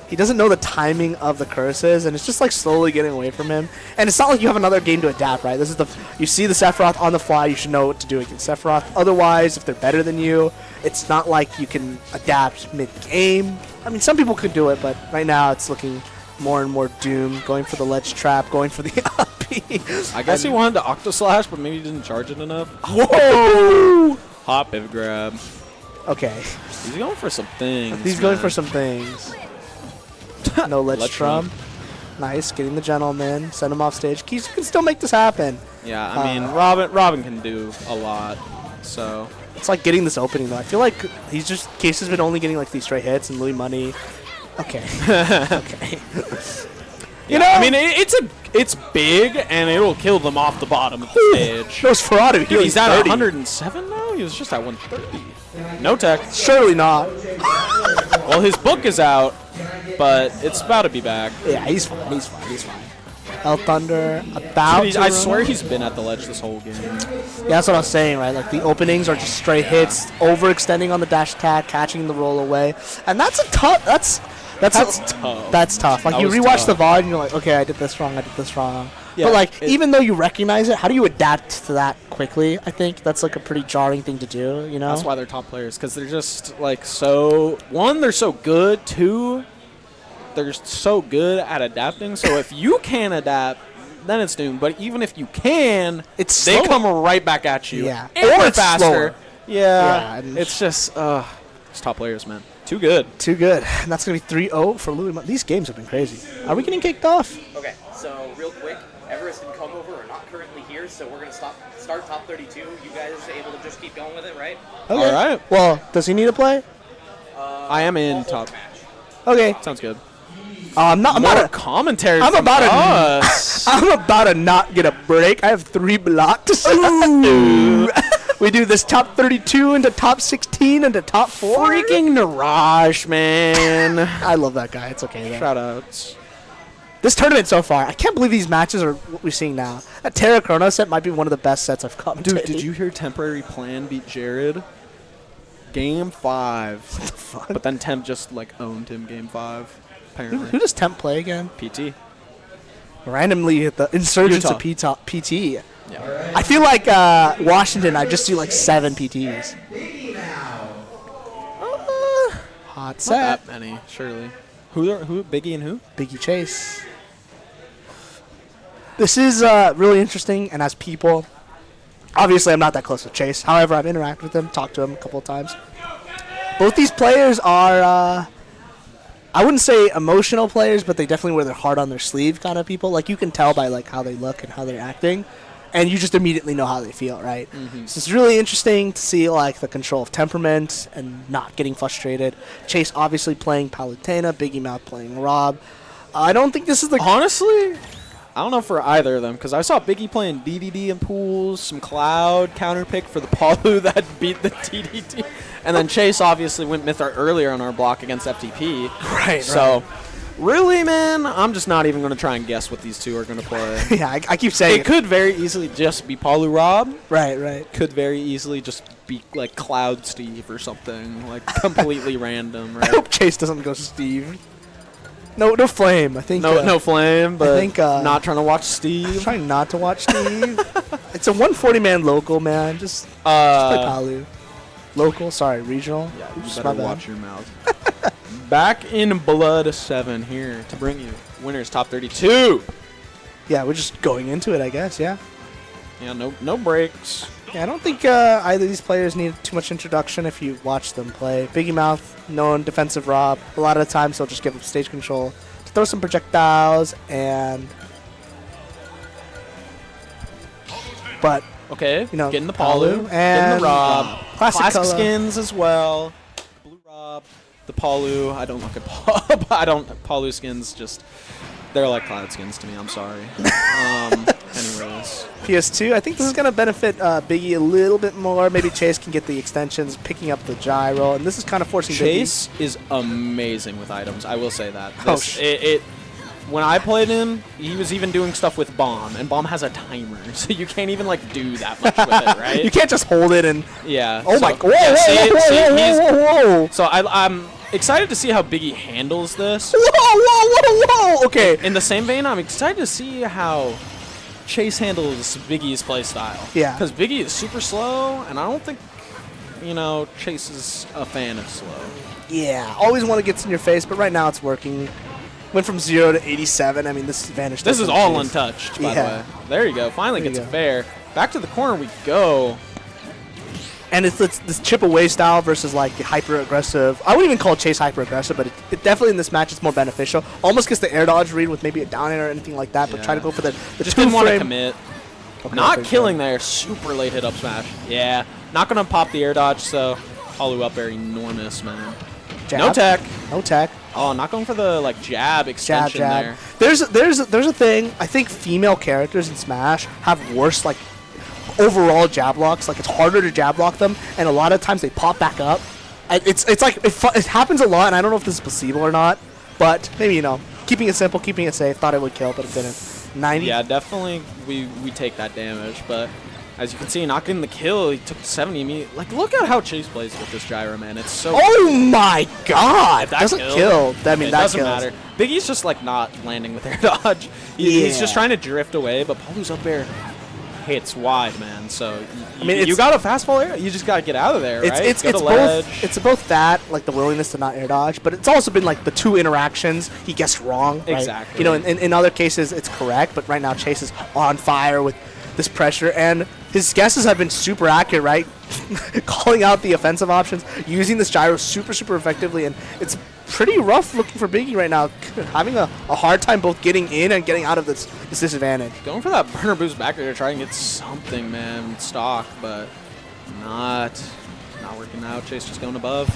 S1: He doesn't know the timing of the curses, and it's just like slowly getting away from him. And it's not like you have another game to adapt, right? This is you see the Sephiroth on the fly, you should know what to do against Sephiroth. Otherwise, if they're better than you, it's not like you can adapt mid-game. I mean, some people could do it, but right now it's looking more and more doomed. Going for the ledge trap, going for the up B.
S2: I guess he wanted to Octo Slash, but maybe he didn't charge it enough.
S1: Whoa!
S2: Hop pivot grab.
S1: Okay,
S2: He's going for some things.
S1: he's going
S2: man.
S1: for some things. No ledge
S2: Ledge
S1: trump. Nice, getting the gentleman, send him off stage. Keys can still make this happen.
S2: Yeah, I mean, Robin can do a lot. So
S1: It's like getting this opening though. I feel like Case has been only getting like these straight hits and Louis Money. Okay. Okay.
S2: you know, I mean, it's big and it'll kill them off the bottom of the stage.
S1: Nosferatu.
S2: Dude, he's at
S1: 30.
S2: 107 now. He was just at 130. No tech.
S1: Surely not.
S2: Well, his book is out, but it's about to be back.
S1: Yeah, he's fine. He's fine. He's fine. El Thunder about.
S2: Dude,
S1: to
S2: I
S1: run.
S2: swear he's been at the ledge this whole game.
S1: Yeah, that's what I was saying, right? Like the openings are just straight hits, overextending on the dash attack, catching the roll away, and that's a tough. That's
S2: tough.
S1: That's tough. Like
S2: That
S1: you
S2: was
S1: rewatch
S2: tough.
S1: the VOD and you're like, okay, I did this wrong. I did this wrong.
S2: Yeah,
S1: but like,
S2: it-
S1: even though you recognize it, how do you adapt to that quickly? I think that's like a pretty jarring thing to do. You know.
S2: That's why they're top players, because they're just like so. One, they're so good. Two, they're so good at adapting. So if you can adapt, then it's doomed. But even if you can,
S1: It's
S2: they
S1: slower.
S2: come right back at you.
S1: Yeah.
S2: and
S1: Or
S2: they're
S1: it's
S2: faster.
S1: slower.
S2: Yeah,
S1: Yeah, and-
S2: it's just it's top players, man. Too good.
S1: Too good. And that's going to be 3-0 for Louis. These games have been crazy. Are we getting kicked off?
S3: Okay, so real quick, Everest and Comeover are not currently here, so we're gonna start top 32. You guys able to just keep going with it, right?
S1: Okay.
S2: All right.
S1: Well, does he need to play?
S2: I am in top.
S1: Okay.
S2: Sounds good.
S1: I'm not. I'm
S2: More
S1: about.
S2: commentary.
S1: I'm
S2: from
S1: about to-
S2: us.
S1: I'm about to not get a break. I have 3 blocks. We do this top 32 into top 16 into top 4.
S2: Freaking Niraj, man.
S1: I love that guy. It's okay though.
S2: Shout outs.
S1: This tournament so far, I can't believe these matches are what we're seeing now. That Terra Chrono set might be one of the best sets I've commentated.
S2: Dude, did you hear Temporary Plan beat Jared? Game 5.
S1: Fuck.
S2: But then Temp just like owned him game 5.
S1: Who
S2: Apparently.
S1: does Temp play again?
S2: PT.
S1: randomly hit the Insurgents of PT.
S2: Yeah.
S1: I feel like Washington, I just see like 7 PTs. Hot
S2: Not
S1: set.
S2: that many, surely. Who? Biggie and who?
S1: Biggie Chase. This is really interesting, and as people, obviously I'm not that close with Chase. However, I've interacted with him, talked to him a couple of times. Both these players are, I wouldn't say emotional players, but they definitely wear their heart on their sleeve kind of people. Like, you can tell by like how they look and how they're acting, and you just immediately know how they feel, right?
S2: Mm-hmm.
S1: So it's really interesting to see like the control of temperament and not getting frustrated. Chase obviously playing Palutena, Biggie Mouth playing Rob. I don't think this is the
S2: Honestly, I don't know for either of them, because I saw Biggie playing DDD in pools, some Cloud counterpick for the Palu that beat the TDD, and then Chase obviously went Myth Art earlier on our block against FTP.
S1: right.
S2: So, really, man, I'm just not even going to try and guess what these two are going to play.
S1: Yeah, I keep saying
S2: It could very easily just be Palu Rob.
S1: Right.
S2: Could very easily just be like Cloud Steve or something, like completely random,
S1: I
S2: right?
S1: hope Chase doesn't go Steve. No Flame. I think
S2: No Flame, but
S1: think,
S2: not trying to watch
S1: I'm
S2: Steve.
S1: trying not to watch Steve. It's a 140-man local, man. Just play Palu. Local, sorry, regional.
S2: Yeah, you
S1: Oops,
S2: better
S1: my bad.
S2: watch your mouth. Back in Blood 7 here to bring you winners top 32.
S1: Yeah, we're just going into it, I guess. Yeah.
S2: Yeah, no breaks.
S1: Yeah, I don't think either of these players need too much introduction if you watch them play. Biggie Mouth, known defensive Rob. A lot of the times he'll just give up stage control to throw some projectiles and. But
S2: Okay,
S1: you know,
S2: getting the Palu, getting
S1: and
S2: the Rob,
S1: Classic color.
S2: skins as well. Blue Rob, the Palu. I don't look at Palu skins. Just they're like Cloud skins to me. I'm sorry. Anyways,
S1: PS2, I think this is going to benefit Biggie a little bit more. Maybe Chase can get the extensions, picking up the gyro, and this is kind of forcing
S2: Chase is amazing with items. I will say that.
S1: Oh,
S2: When I played him, he was even doing stuff with Bomb, and Bomb has a timer, so you can't even like do that much with it,
S1: Biggie.
S2: right?
S1: You can't just hold it and.
S2: Yeah.
S1: Oh
S2: so-
S1: my! Whoa!
S2: yeah, he's-
S1: Whoa!
S2: So I'm excited to see how Biggie handles this.
S1: Whoa! Okay.
S2: In the same vein, I'm excited to see how Chase handles Biggie's playstyle.
S1: Yeah.
S2: Because Biggie is super slow, and I don't think, Chase is a fan of slow.
S1: Yeah, always want to get in your face, but right now it's working. Went from 0 to 87. I mean, this advantage.
S2: This is all untouched, by
S1: Yeah.
S2: the way. There you go. Finally
S1: There you
S2: gets
S1: go.
S2: a fair. Back to the corner we go.
S1: And it's this chip away style versus like the hyper aggressive. I wouldn't even call Chase hyper aggressive, but it definitely in this match it's more beneficial. Almost gets the air dodge read with maybe a down air or anything like that, but try to go for the
S2: Just didn't want to
S1: two-frame.
S2: commit.
S1: Okay,
S2: Not
S1: okay,
S2: killing there. Super late hit up smash. Yeah. Not going to pop the air dodge, so Palu up air enormous, man.
S1: Jab.
S2: No tech.
S1: No tech.
S2: Oh, not going for the jab
S1: Jab,
S2: extension
S1: jab.
S2: there.
S1: There's a thing. I think female characters in Smash have worse overall jab locks. Like it's harder to jab lock them, and a lot of times they pop back up. It's like it happens a lot, and I don't know if this is placebo or not. But maybe keeping it simple, keeping it safe. Thought it would kill, but it didn't. 90.
S2: Yeah, definitely we take that damage, but as you can see, not getting the kill, he took 70 immediately. Look at how Chase plays with this gyro, man. It's so
S1: Oh my God!
S2: that
S1: Doesn't
S2: killed.
S1: kill. I mean,
S2: It
S1: that
S2: doesn't
S1: kills.
S2: matter. Biggie's just not landing with air dodge. He's
S1: Yeah.
S2: just trying to drift away, but Palu's up there hits wide, man. So
S1: I mean,
S2: you
S1: it's-
S2: got a fastball air. You just got to get out of there, right?
S1: It's
S2: Go to
S1: both
S2: ledge.
S1: it's both that the willingness to not air dodge, but it's also been the two interactions he gets wrong. Right?
S2: Exactly.
S1: In other cases it's correct, but right now Chase is on fire with this pressure, and his guesses have been super accurate, right? Calling out the offensive options, using this gyro super effectively, and it's pretty rough looking for Biggie right now, having a hard time both getting in and getting out of this disadvantage.
S2: Going for that burner boost back there to try and get something, man, stock, but not working out. Chase just going above.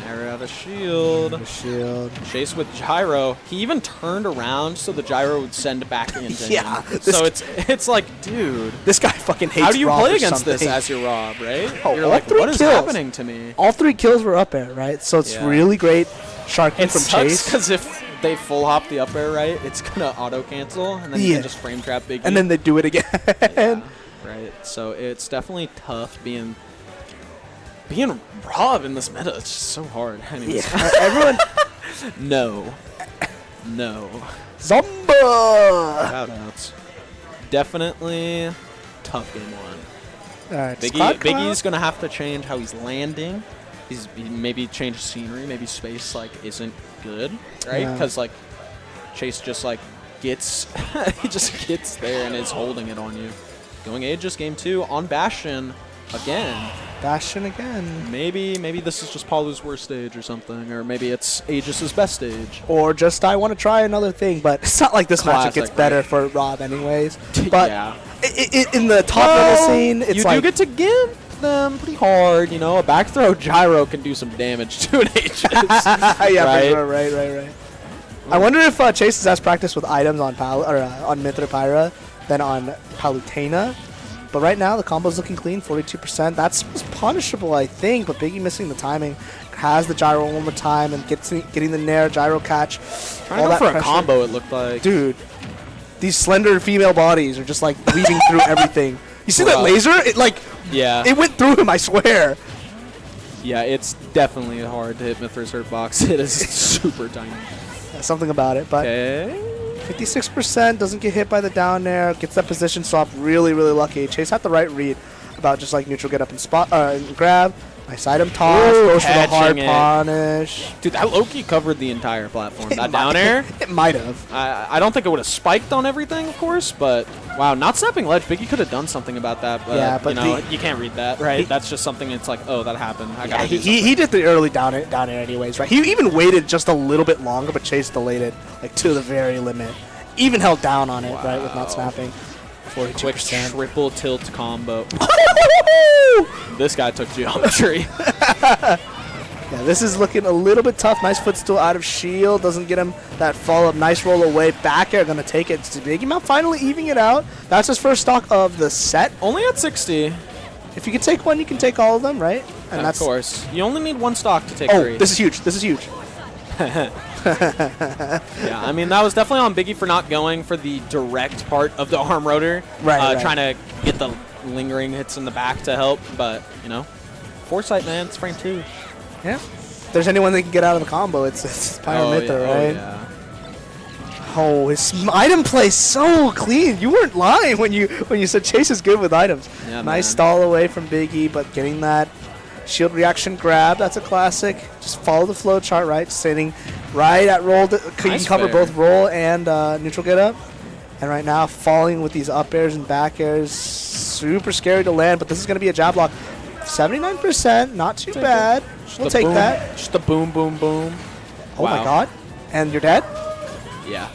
S2: Air out of shield.
S1: Shield.
S2: Chase with gyro. He even turned around so the gyro would send back into
S1: Yeah,
S2: him.
S1: this-
S2: So it's like, dude,
S1: This guy fucking hates
S2: how do you
S1: Rob
S2: play
S1: or
S2: against this
S1: something.
S2: as your Rob, right?
S1: Oh,
S2: You're
S1: all
S2: like,
S1: three
S2: what is
S1: kills.
S2: happening to me?
S1: All 3 kills were up air, right? So it's
S2: Yeah.
S1: really great sharking
S2: It
S1: from
S2: sucks
S1: Chase.
S2: because if they full hop the up air right, it's gonna auto cancel, and then you
S1: Yeah.
S2: can just frame trap Biggie.
S1: And then they do it again.
S2: Yeah, right. So it's definitely tough being Rob in this meta. It's just so hard. Anyways.
S1: Everyone.
S2: No.
S1: Zombo!
S2: Shoutouts. Definitely tough game one.
S1: All right, Scott
S2: Biggie's gonna have to change how he's landing. He maybe change scenery. Maybe space like isn't good, right?
S1: Yeah.
S2: Because like Chase just like gets he just gets there and is holding it on you. Going Aegis game 2 on Bastion again.
S1: Bastion again.
S2: Maybe this is just Palu's worst stage or something, or maybe it's Aegis's best stage.
S1: Or just I want to try another thing, but it's not like this matchup
S2: Classic,
S1: gets better
S2: right?
S1: for Rob anyways. But
S2: yeah.
S1: in the top level scene, it's
S2: you
S1: like
S2: do get to give them pretty hard. You know, a back throw gyro can do some damage to an Aegis.
S1: yeah,
S2: right?
S1: for sure, right. I wonder if Chase has as practice with items on on Mithra Pyra than on Palutena. But right now, the combo's looking clean, 42%. That's punishable, I think, but Biggie missing the timing. Has the gyro one more time and getting the Nair gyro catch.
S2: Trying to go for a combo, it looked like.
S1: Dude, these slender female bodies are just like weaving through everything. You see that laser? It
S2: yeah.
S1: it went through him, I swear.
S2: Yeah, it's definitely hard to hit Mithra's hurt box. It is super tiny.
S1: Yeah, something about it, but
S2: Okay.
S1: 56% doesn't get hit by the down air, gets that position swap really, really lucky. Chase had the right read about just like neutral get up and spot and grab. Nice item toss, goes for the hard punish.
S2: Dude, that Loki covered the entire platform. That down air,
S1: It might have.
S2: I don't think it would have spiked on everything, of course, but wow, not snapping ledge. Biggie could have done something about that, but,
S1: Yeah, but
S2: you know, you can't read that, right? That's just something. It's like, oh, that happened. I gotta do something.
S1: He did the early down air anyways, right? He even waited just a little bit longer, but Chase delayed it like to the very limit. Even held down on it, right, with not snapping. 42%.
S2: Quick triple tilt combo. This guy took geometry.
S1: Yeah, this is looking a little bit tough. Nice footstool out of shield. Doesn't get him that follow-up. Nice roll away. Back air. Going to take it to Biggie Mount. Finally evening it out. That's his first stock of the set.
S2: Only at 60.
S1: If you can take one, you can take all of them, right? And
S2: Of course. You only need one stock to take 3.
S1: This is huge. This is huge.
S2: Yeah, I mean, that was definitely on Biggie for not going for the direct part of the arm rotor.
S1: Right.
S2: Trying to get the lingering hits in the back to help, but, you know, foresight, man. It's frame 2.
S1: Yeah. If there's anyone that can get out of the combo, it's Pyro Mithra, right?
S2: Yeah.
S1: Oh, his item play so clean. You weren't lying when you said Chase is good with items.
S2: Yeah,
S1: nice
S2: man.
S1: stall away from Biggie, but getting that shield reaction grab, that's a classic. Just follow the flow chart, right? Sitting right at roll. You can cover
S2: fair.
S1: both roll and neutral get up. And right now, falling with these up airs and back airs. Super scary to land, but this is going to be a jab block. 79%, not too bad. We'll take that.
S2: Just a boom, boom, boom.
S1: Oh my god. And you're dead?
S2: Yeah.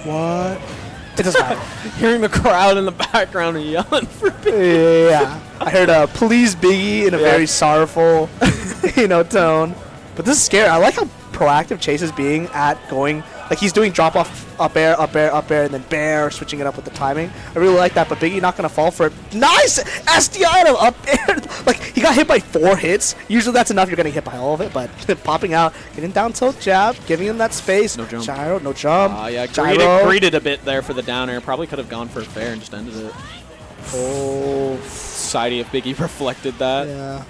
S1: What? It doesn't matter.
S2: Hearing the crowd in the background and yelling for Biggie.
S1: Yeah. I heard please Biggie in a very sorrowful, tone. But this is scary. I like how proactive Chase is being at going. Like, he's doing drop off, up air, and then bear, switching it up with the timing. I really like that, but Biggie not going to fall for it. Nice! SD item up air! Like, he got hit by 4 hits. Usually that's enough. You're getting hit by all of it, but popping out, getting down tilt jab, giving him that space.
S2: No jump.
S1: Gyro, no jump.
S2: Yeah,
S1: Gyro.
S2: greeted a bit there for the down air. Probably could have gone for a fair and just ended it.
S1: Oh.
S2: Society of Biggie reflected that.
S1: Yeah.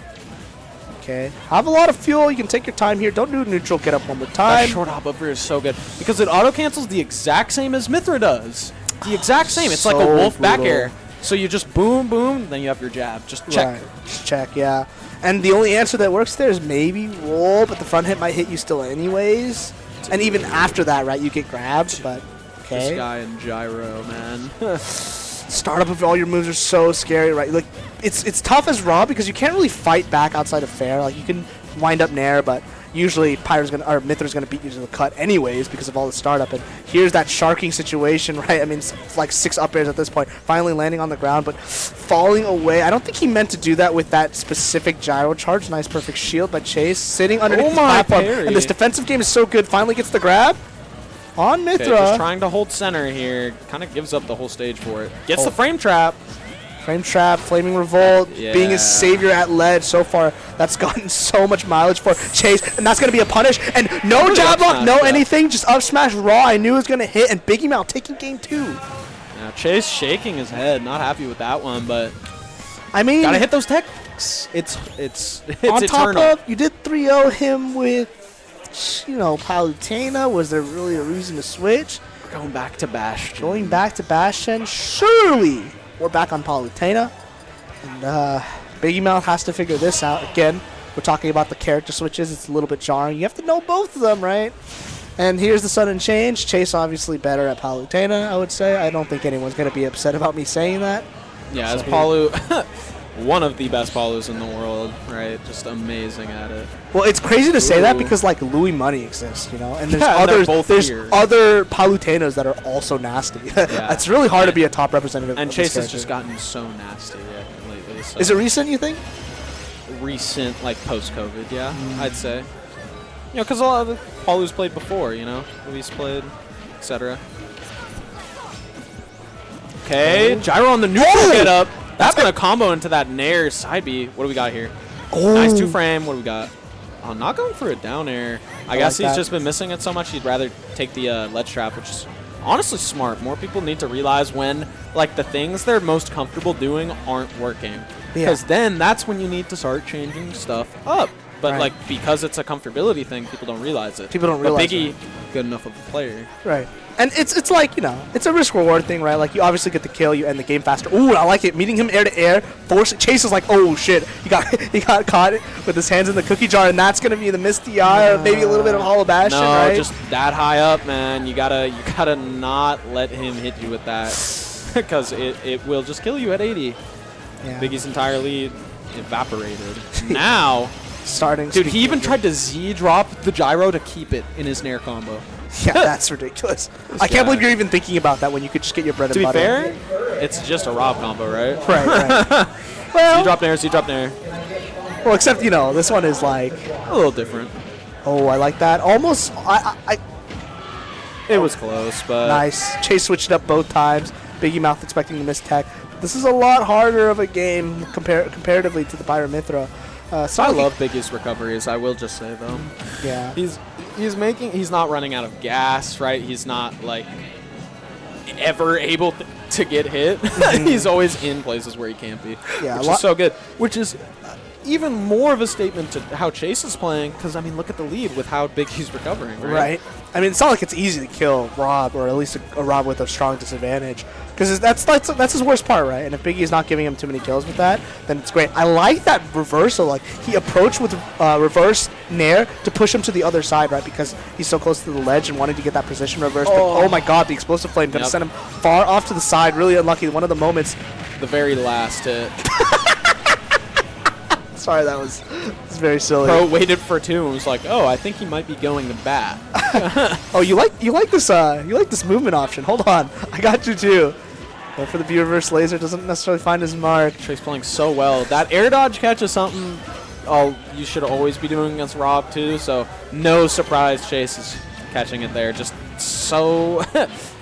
S1: Okay. Have a lot of fuel. You can take your time here. Don't do neutral. Get up one more
S2: That
S1: time.
S2: short hop up here is so good because it auto cancels the exact same as Mithra does. The exact same. It's like a
S1: So
S2: wolf back
S1: brutal.
S2: air. So you just boom, boom, then you have your jab. Just check.
S1: Right. Just check, yeah. And the only answer that works there is maybe roll, but the front hit might hit you still anyways. And even after that, right, you get grabbed, but okay.
S2: This guy in gyro, man.
S1: Startup of all your moves are so scary, right? Like, it's tough as Raw because you can't really fight back outside of fair. Like, you can wind up Nair, but usually Mithra's gonna beat you to the cut anyways because of all the startup. And here's that sharking situation, right? I mean, it's like 6 up airs at this point, finally landing on the ground, but falling away. I don't think he meant to do that with that specific gyro charge. Nice perfect shield by Chase, sitting underneath the platform.
S2: parry.
S1: And this defensive game is so good. Finally gets the grab on Mithra.
S2: Okay, just trying to hold center here. Kind of gives up the whole stage for it. Gets the frame trap.
S1: Frame trap, flaming revolt, being his savior at ledge so far. That's gotten so much mileage for Chase, and that's gonna be a punish. And no jab block, no anything, just up smash raw. I knew it was gonna hit, and Biggie Mount taking game 2.
S2: Now Chase shaking his head, not happy with that one, but
S1: I mean,
S2: gotta hit those techs. It's
S1: on top
S2: eternal.
S1: of you did 3-0 him with, Palutena. Was there really a reason to switch?
S2: Going back to Bastion.
S1: Going back to Bastion. Surely we're back on Palutena. And Biggie Mouth has to figure this out. Again, we're talking about the character switches. It's a little bit jarring. You have to know both of them, right? And here's the sudden change. Chase obviously better at Palutena, I would say. I don't think anyone's going to be upset about me saying that.
S2: Yeah,
S1: So
S2: as Palu, one of the best Palus in the world, right? Just amazing at it.
S1: Well, it's crazy to say that
S2: Ooh.
S1: because like Louis Money exists, you know, and there's
S2: Yeah, and they're
S1: others.
S2: both
S1: There's
S2: here.
S1: other Palutenas that are also nasty. It's really hard to be a top representative.
S2: And
S1: of this
S2: Chase has just
S1: character.
S2: gotten so nasty lately. So.
S1: Is it recent? You think?
S2: recent, like post-COVID? Yeah, I'd say. You know, because a lot of the Palu's played before. You know, Luis played, etc. Okay, Gyro on the neutral get up. That's gonna combo into that Nair side B. What do we got here?
S1: Oh,
S2: Nice 2-frame. What do we got? Oh, not going for a down air. I guess
S1: like
S2: he's
S1: that.
S2: just been missing it so much. He'd rather take the ledge trap, which is honestly smart. More people need to realize when like the things they're most comfortable doing aren't working, because then that's when you need to start changing stuff up. But
S1: Right.
S2: like because it's a comfortability thing, people don't realize it.
S1: People don't realize
S2: But Biggie,
S1: it.
S2: good enough of a player.
S1: Right. And it's like, you know, it's a risk reward thing, right? Like you obviously get the kill, you end the game faster. Ooh, I like it. Meeting him air to air, force Chase is like, oh shit, he got caught with his hands in the cookie jar, and that's gonna be the Misty Eye, or maybe a little bit of Hollow Bastion,
S2: No,
S1: right?
S2: just that high up, man. You gotta not let him hit you with that, because it will just kill you at 80.
S1: yeah.
S2: Biggie's entire lead evaporated. Now,
S1: starting.
S2: dude, he even tried to Z drop the gyro to keep it in his Nair combo.
S1: Yeah, that's ridiculous. I can't believe you're even thinking about that when you could just get your bread and
S2: To be
S1: butter.
S2: fair, it's just a Rob combo, right?
S1: Right, right.
S2: Z
S1: well,
S2: drop Nair, Z drop Nair.
S1: well, except, you know, this one is like,
S2: A little different.
S1: oh, I like that. Almost,
S2: It was close, but
S1: nice. Chase switched it up both times. Biggie Mouth expecting to miss tech. This is a lot harder of a game comparatively to the Pyramithra.
S2: I love Biggie's recoveries. I will just say though,
S1: Yeah.
S2: he's not running out of gas, right? He's not like ever able to get hit. He's always in places where he can't be,
S1: Yeah,
S2: which
S1: a lot-
S2: is so good. Which is even more of a statement to how Chase is playing, because I mean, look at the lead with how big he's recovering, right?
S1: Right. I mean, it's not like it's easy to kill Rob, or at least a Rob with a strong disadvantage, because that's his worst part, right? And if Biggie's not giving him too many kills with that, then it's great. I like that reversal. Like he approached with reverse Nair to push him to the other side, right? Because he's so close to the ledge and wanted to get that position reverse. But oh my God, the explosive flame gonna
S2: Yep.
S1: send him far off to the side. Really unlucky. One of the moments.
S2: The very last hit.
S1: Sorry, that was very silly.
S2: Pro waited for 2 and was like, "Oh, I think he might be going to bat."
S1: Oh, you like this movement option. Hold on, I got you too. Go for the B reverse laser. Doesn't necessarily find his mark.
S2: Chase playing so well. That air dodge catch is something you should always be doing against Rob too. So no surprise Chase is catching it there. Just so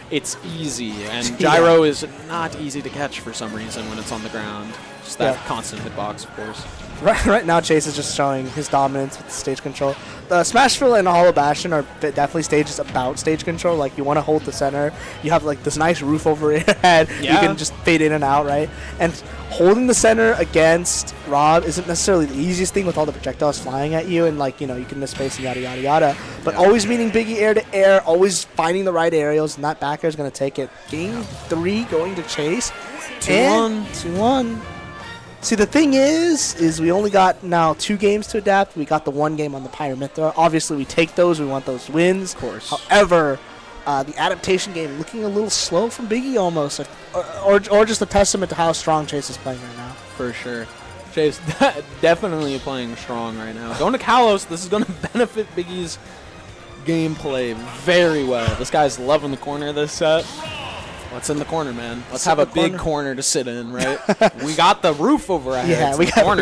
S2: it's easy, and gyro is not easy to catch for some reason when it's on the ground. Just that constant hitbox, of course.
S1: Right now, Chase is just showing his dominance with the stage control. The Smashville and Hollow Bastion are definitely stages about stage control. Like, you want to hold the center. You have, like, this nice roof over your head.
S2: Yeah.
S1: You can just fade in and out, right? And holding the center against Rob isn't necessarily the easiest thing with all the projectiles flying at you. And, like, you know, you can miss space and yada, yada, yada. But always meeting Biggie air to air, always finding the right aerials, and that back air is going to take it. Game 3 going to Chase.
S2: 2-1.
S1: 2-1. See, the thing is we only got now 2 games to adapt. We got the 1 game on the Pyramithra. Obviously, we take those. We want those wins.
S2: Of course.
S1: However, the adaptation game looking a little slow from Biggie almost. Or just a testament to how strong Chase is playing right now.
S2: For sure. Chase definitely playing strong right now. Going to Kalos, this is going to benefit Biggie's gameplay very well. This guy's loving the corner this set. What's in the corner, man? Let's have a big corner to sit in, right? We got the roof over our heads.
S1: Yeah, we
S2: in the
S1: got
S2: corner,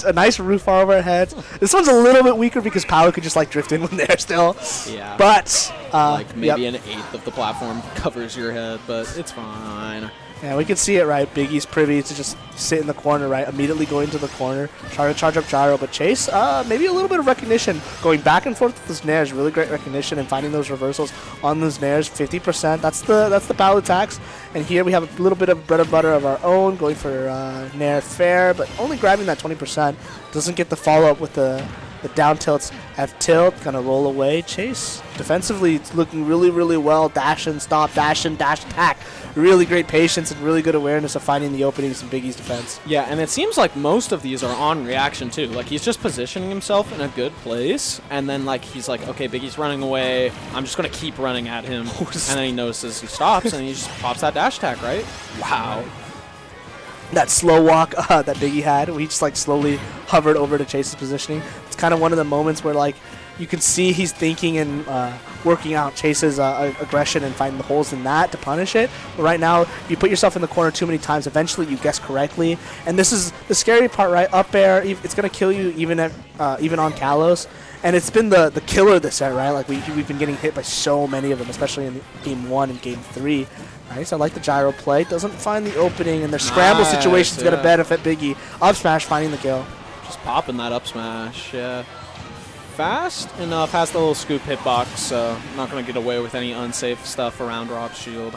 S1: a nice roof over our heads. This one's a little bit weaker because Power could just like drift in when they're still.
S2: Yeah.
S1: But
S2: like maybe an eighth of the platform covers your head, but it's fine.
S1: Yeah, we can see it, right? Biggie's privy to just sit in the corner, right? Immediately going to the corner, try to charge up gyro. But Chase, maybe a little bit of recognition. Going back and forth with those nairs, really great recognition, and finding those reversals on those nairs, 50%. That's the power attacks. And here we have a little bit of bread and butter of our own, going for nair fair, but only grabbing that 20%. Doesn't get the follow-up with the The down tilts, F tilt, gonna roll away. Chase defensively it's looking really, really well. Dash and stop, dash and dash attack. Really great patience and really good awareness of finding the openings in Biggie's defense.
S2: Yeah, and it seems like most of these are on reaction too. Like he's just positioning himself in a good place, and then like he's like, okay, Biggie's running away. I'm just gonna keep running at him, and then he notices he stops, and he just pops that dash attack, right? Wow.
S1: That slow walk that Biggie had, where he just like slowly hovered over to Chase's positioning. It's kind of one of the moments where like you can see he's thinking and working out Chase's aggression and finding the holes in that to punish it. But right now, you put yourself in the corner too many times. Eventually, you guess correctly, and this is the scary part, right? Up air, it's gonna kill you even on Kalos, and it's been the killer this set, right? Like we've been getting hit by so many of them, especially in game 1 and game 3. Right, so I like the gyro play. Doesn't find the opening, and their scramble situation is going to benefit Biggie. Up smash, finding the kill.
S2: Just popping that up smash, yeah. Fast enough, has the little scoop hitbox, so not going to get away with any unsafe stuff around Rob's shield.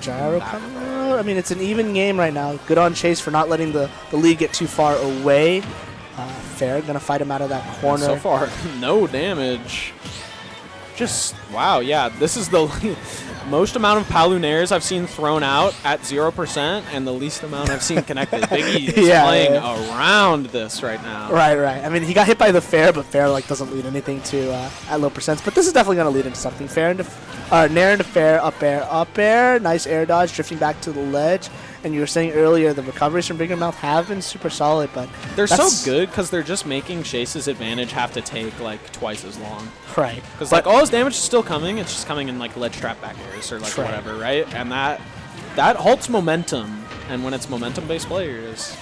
S1: Gyro coming out. I mean, it's an even game right now. Good on Chase for not letting the lead get too far away. Fair, going to fight him out of that corner.
S2: So far, no damage. Just, wow, yeah, this is the most amount of Palunaires I've seen thrown out at 0% and the least amount I've seen connected. Biggie is playing around this right now.
S1: Right. I mean, he got hit by the Fair, but Fair like doesn't lead anything to at low percents. But this is definitely going to lead into something. Fair into Nair into Fair, up air. Nice air dodge, drifting back to the ledge. And you were saying earlier, the recoveries from Bigger Mouth have been super solid, but
S2: they're so good because they're just making Chase's advantage have to take like twice as long.
S1: Right.
S2: Because like all his damage is still coming, it's just coming in like ledge trap back airs or like whatever, right? And that halts momentum. And when it's momentum-based players,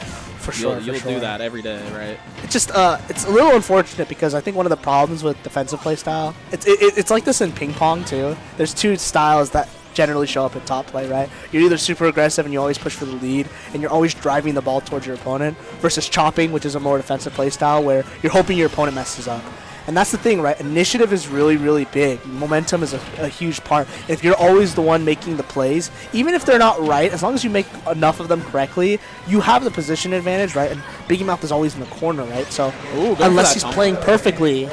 S2: you'll do that every day, right?
S1: It's just it's a little unfortunate because I think one of the problems with defensive play style, it's like this in ping pong too. There's two styles that generally show up in top play, right? You're either super aggressive and you always push for the lead and you're always driving the ball towards your opponent, versus chopping, which is a more defensive play style where you're hoping your opponent messes up. And that's the thing, right? Initiative is really, really big. Momentum is a huge part. And if you're always the one making the plays, even if they're not right, as long as you make enough of them correctly, you have the position advantage, right? And Biggie Mouth is always in the corner, right? So unless he's playing perfectly,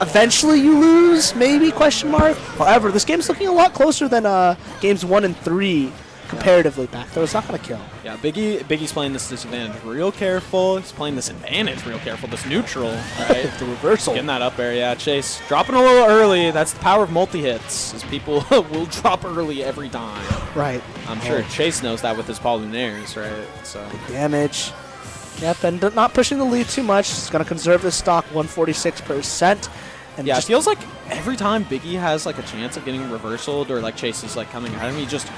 S1: eventually you lose, maybe, question mark. However, this game's looking a lot closer than games 1 and 3 comparatively back there. It's not going to kill.
S2: Yeah, Biggie's playing this disadvantage real careful. He's playing this advantage real careful. This neutral, right?
S1: The reversal.
S2: Getting that up air, yeah. Chase dropping a little early. That's the power of multi-hits, is people will drop early every time.
S1: Right.
S2: I'm sure Chase knows that with his Paul Lunaires, right? So
S1: big damage. Yep, and not pushing the lead too much. He's going to conserve his stock, 146%. And
S2: yeah, it feels like every time Biggie has like a chance of getting reversaled or like Chase is like coming at him, he just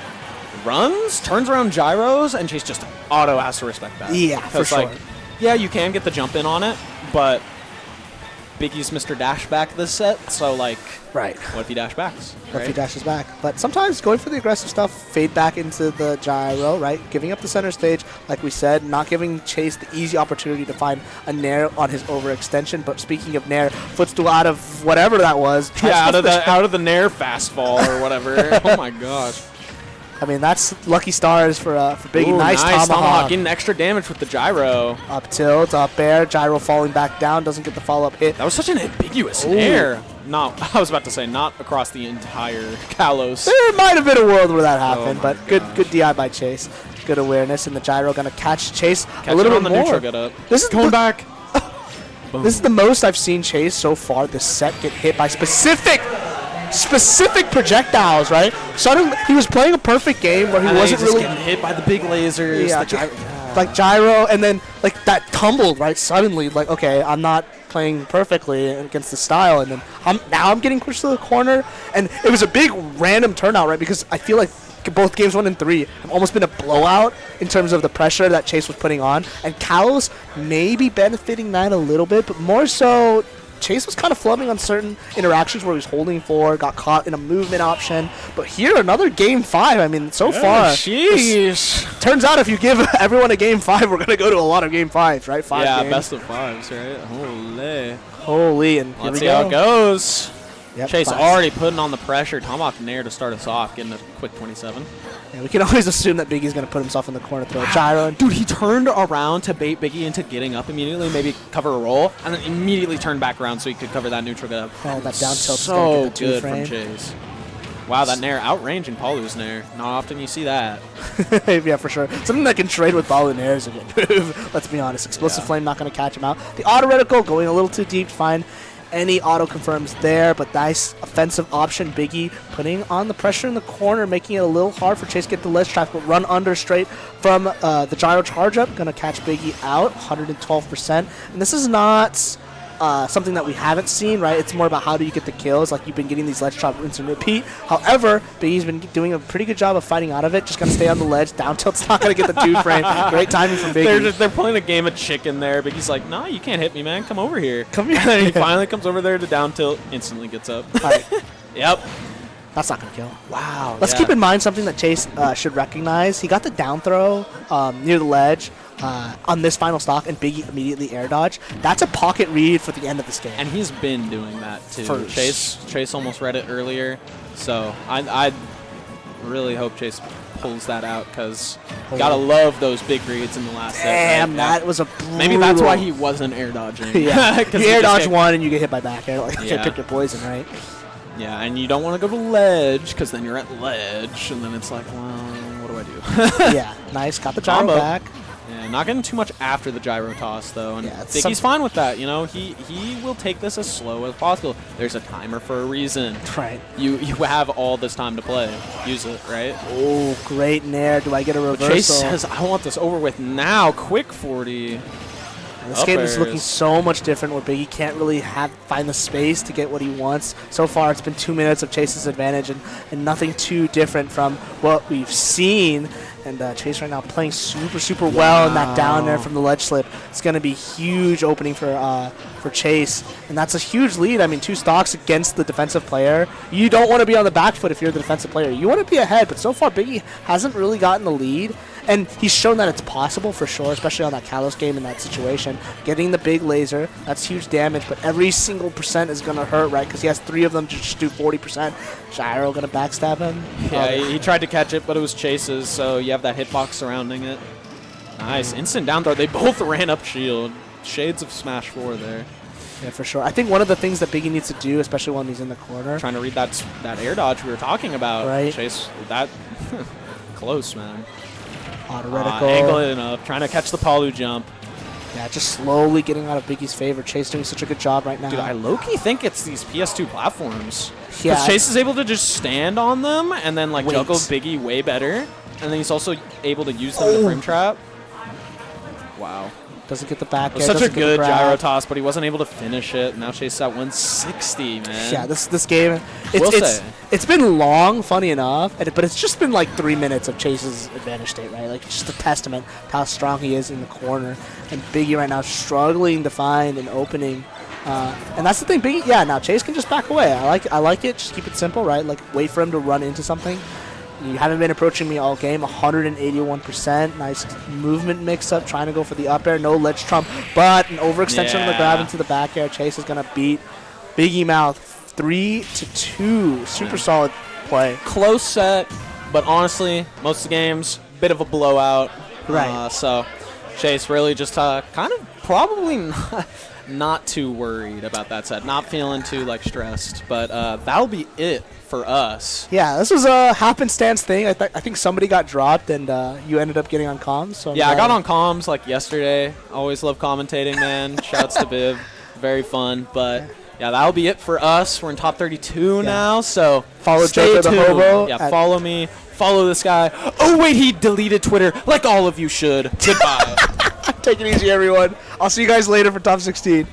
S2: runs, turns around gyros, and Chase just auto has to respect that.
S1: Yeah, for sure.
S2: Like, yeah, you can get the jump in on it, but Biggie's Mr. Dashback this set, so like,
S1: right.
S2: What if he dash backs?
S1: What if he dashes back? But sometimes going for the aggressive stuff, fade back into the gyro, right? Giving up the center stage, like we said, not giving Chase the easy opportunity to find a Nair on his overextension. But speaking of Nair, footstool out of whatever that was.
S2: Yeah, out of the Nair fast fall or whatever. Oh my gosh.
S1: I mean, that's lucky stars for Biggie.
S2: Ooh,
S1: nice tomahawk.
S2: Getting extra damage with the gyro.
S1: Up tilt, up air, gyro falling back down, doesn't get the follow-up hit.
S2: That was such an ambiguous Nair. No, I was about to say not across the entire Kalos.
S1: There might have been a world where that happened, but
S2: gosh.
S1: good DI by Chase. Good awareness, and the gyro gonna catch Chase
S2: Catch
S1: a little bit
S2: on the
S1: more.
S2: neutral get up.
S1: This is
S2: going back.
S1: This is the most I've seen Chase so far this set get hit by specific projectiles, right? Suddenly, he was playing a perfect game where he wasn't really
S2: getting hit by the big lasers.
S1: Yeah, like gyro, and then like that tumbled, right? Suddenly, like, okay, I'm not playing perfectly against the style, and then I'm getting pushed to the corner, and it was a big random turnout, right? Because I feel like both games 1 and 3 have almost been a blowout in terms of the pressure that Chase was putting on, and Kalos may be benefiting that a little bit, but more so Chase was kind of flubbing on certain interactions where he was holding forward, got caught in a movement option. But here, another game 5. I mean, so far,
S2: sheesh.
S1: Turns out if you give everyone a game 5, we're going to go to a lot of game 5s, right? 5 games.
S2: Best of 5s, right? Holy.
S1: Holy, and
S2: let's see how it goes.
S1: Yep,
S2: Chase
S1: class.
S2: already putting on the pressure. Tomahawk Nair to start us off, getting a quick 27.
S1: Yeah, we can always assume that Biggie's going to put himself in the corner, throw a gyro.
S2: Dude, he turned around to bait Biggie into getting up immediately, maybe cover a roll, and then immediately turned back around so he could cover that neutral get up.
S1: Oh, that down tilt is
S2: so
S1: going to get the
S2: good from
S1: two-frame.
S2: Chase. Wow, that Nair outranging Paulu's Nair. Not often you see that.
S1: Yeah, for sure. Something that can trade with Balu Nair is a good move. Let's be honest. Explosive
S2: Yeah.
S1: Flame not going to catch him out. The auto reticle going a little too deep to find any auto confirms there, but nice offensive option. Biggie putting on the pressure in the corner, making it a little hard for Chase to get the ledge trap, but run under straight from the gyro charge up. Going to catch Biggie out, 112%. And this is not something that we haven't seen, right? It's more about how do you get the kills. Like, you've been getting these ledge trap rinse and repeat. However, Biggie's been doing a pretty good job of fighting out of it. Just going to stay on the ledge. Down tilt's not going to get the 2-frame. Great timing from Biggie.
S2: They're playing a game of chicken there. Biggie's like, no, you can't hit me, man. Come over here.
S1: Come here.
S2: And then he finally comes over there to down tilt, instantly gets up.
S1: All right.
S2: Yep.
S1: That's not going to kill.
S2: Wow.
S1: Let's keep in mind something that Chase should recognize. He got the down throw near the ledge on this final stock, and Biggie immediately air dodge. That's a pocket read for the end of this game.
S2: And he's been doing that too.
S1: First.
S2: Chase almost read it earlier, so I really hope Chase pulls that out because gotta love those big reads in the last set.
S1: Damn,
S2: right?
S1: that was a brutal.
S2: Maybe that's why he wasn't air dodging.
S1: Yeah,
S2: 'Cause
S1: you
S2: he
S1: air
S2: just
S1: dodge
S2: hit-
S1: one and you get hit by back air. Like, you
S2: Yeah.
S1: pick your poison, right?
S2: Yeah, and you don't want to go to ledge because then you're at ledge, and then it's like, well, what do I do?
S1: Yeah, nice. Got the gyro
S2: Combo.
S1: back.
S2: Yeah, not getting too much after the gyro toss though, and
S1: Yeah, it's
S2: Biggie's fine with that. You know, he will take this as slow as possible. There's a timer for a reason.
S1: Right.
S2: You have all this time to play. Use it, right?
S1: Oh, great nair. Do I get a reversal?
S2: Chase says, I want this over with now. Quick 40.
S1: This game is
S2: Up
S1: looking
S2: airs.
S1: so much different where Biggie can't really find the space to get what he wants. So far, it's been 2 minutes of Chase's advantage and nothing too different from what we've seen. And Chase right now playing super, super well in that down there from the ledge slip. It's going to be huge opening for Chase. And that's a huge lead. I mean, 2 stocks against the defensive player. You don't want to be on the back foot if you're the defensive player. You want to be ahead, but so far Biggie hasn't really gotten the lead. And he's shown that it's possible for sure, especially on that Kalos game in that situation. Getting the big laser, that's huge damage, but every single percent is going to hurt, right? Because he has 3 of them to just do 40%. Gyro going to backstab him.
S2: Yeah, he tried to catch it, but it was Chase's, so you have that hitbox surrounding it. Nice. Instant down throw. They both ran up shield. Shades of Smash 4 there.
S1: Yeah, for sure. I think one of the things that Biggie needs to do, especially when he's in the corner.
S2: Trying to read that air dodge we were talking about.
S1: Right.
S2: Chase, that close, man.
S1: Auto reticle.
S2: Angle it enough. Trying to catch the Palu jump.
S1: Yeah, just slowly getting out of Biggie's favor. Chase doing such a good job right now.
S2: Dude, I low-key think it's these PS2 platforms.
S1: Yeah.
S2: Because Chase is able to just stand on them and then like
S1: Wait.
S2: juggle Biggie way better. And then he's also able to use them to frame trap. Wow.
S1: Doesn't get the back
S2: It was
S1: air,
S2: such a
S1: doesn't get the
S2: good
S1: grab.
S2: gyro toss, but he wasn't able to finish it. Now Chase is at 160, man.
S1: Yeah, this game,
S2: Will
S1: it's
S2: say.
S1: it's been long, funny enough, but it's just been like 3 minutes of Chase's advantage state, right? Like, just a testament to how strong he is in the corner. And Biggie right now struggling to find an opening. And that's the thing, Biggie. Yeah, now Chase can just back away. I like it. Just keep it simple, right? Like, wait for him to run into something. You haven't been approaching me all game. 181%. Nice movement mix-up. Trying to go for the up air. No ledge trump, but an overextension on the grab
S2: Yeah.
S1: into the back air. Chase is going to beat Biggie Mouth 3-2. Super solid play.
S2: Close set, but honestly, most of the games, bit of a blowout.
S1: Right.
S2: So Chase really just kind of probably not too worried about that set. Not feeling too like stressed, but that'll be it for us.
S1: Yeah, this was a happenstance thing. I think somebody got dropped, and you ended up getting on comms. So
S2: Yeah, I got on comms like yesterday. Always love commentating, man. Shouts to Bib. Very fun. But yeah, that'll be it for us. We're in top 32 now, so
S1: Follow
S2: stay
S1: Joker the
S2: tuned.
S1: Hobo
S2: Yeah,
S1: at-
S2: follow me. Follow this guy. Oh, wait, he deleted Twitter like all of you should. Goodbye.
S1: Take it easy, everyone. I'll see you guys later for top 16.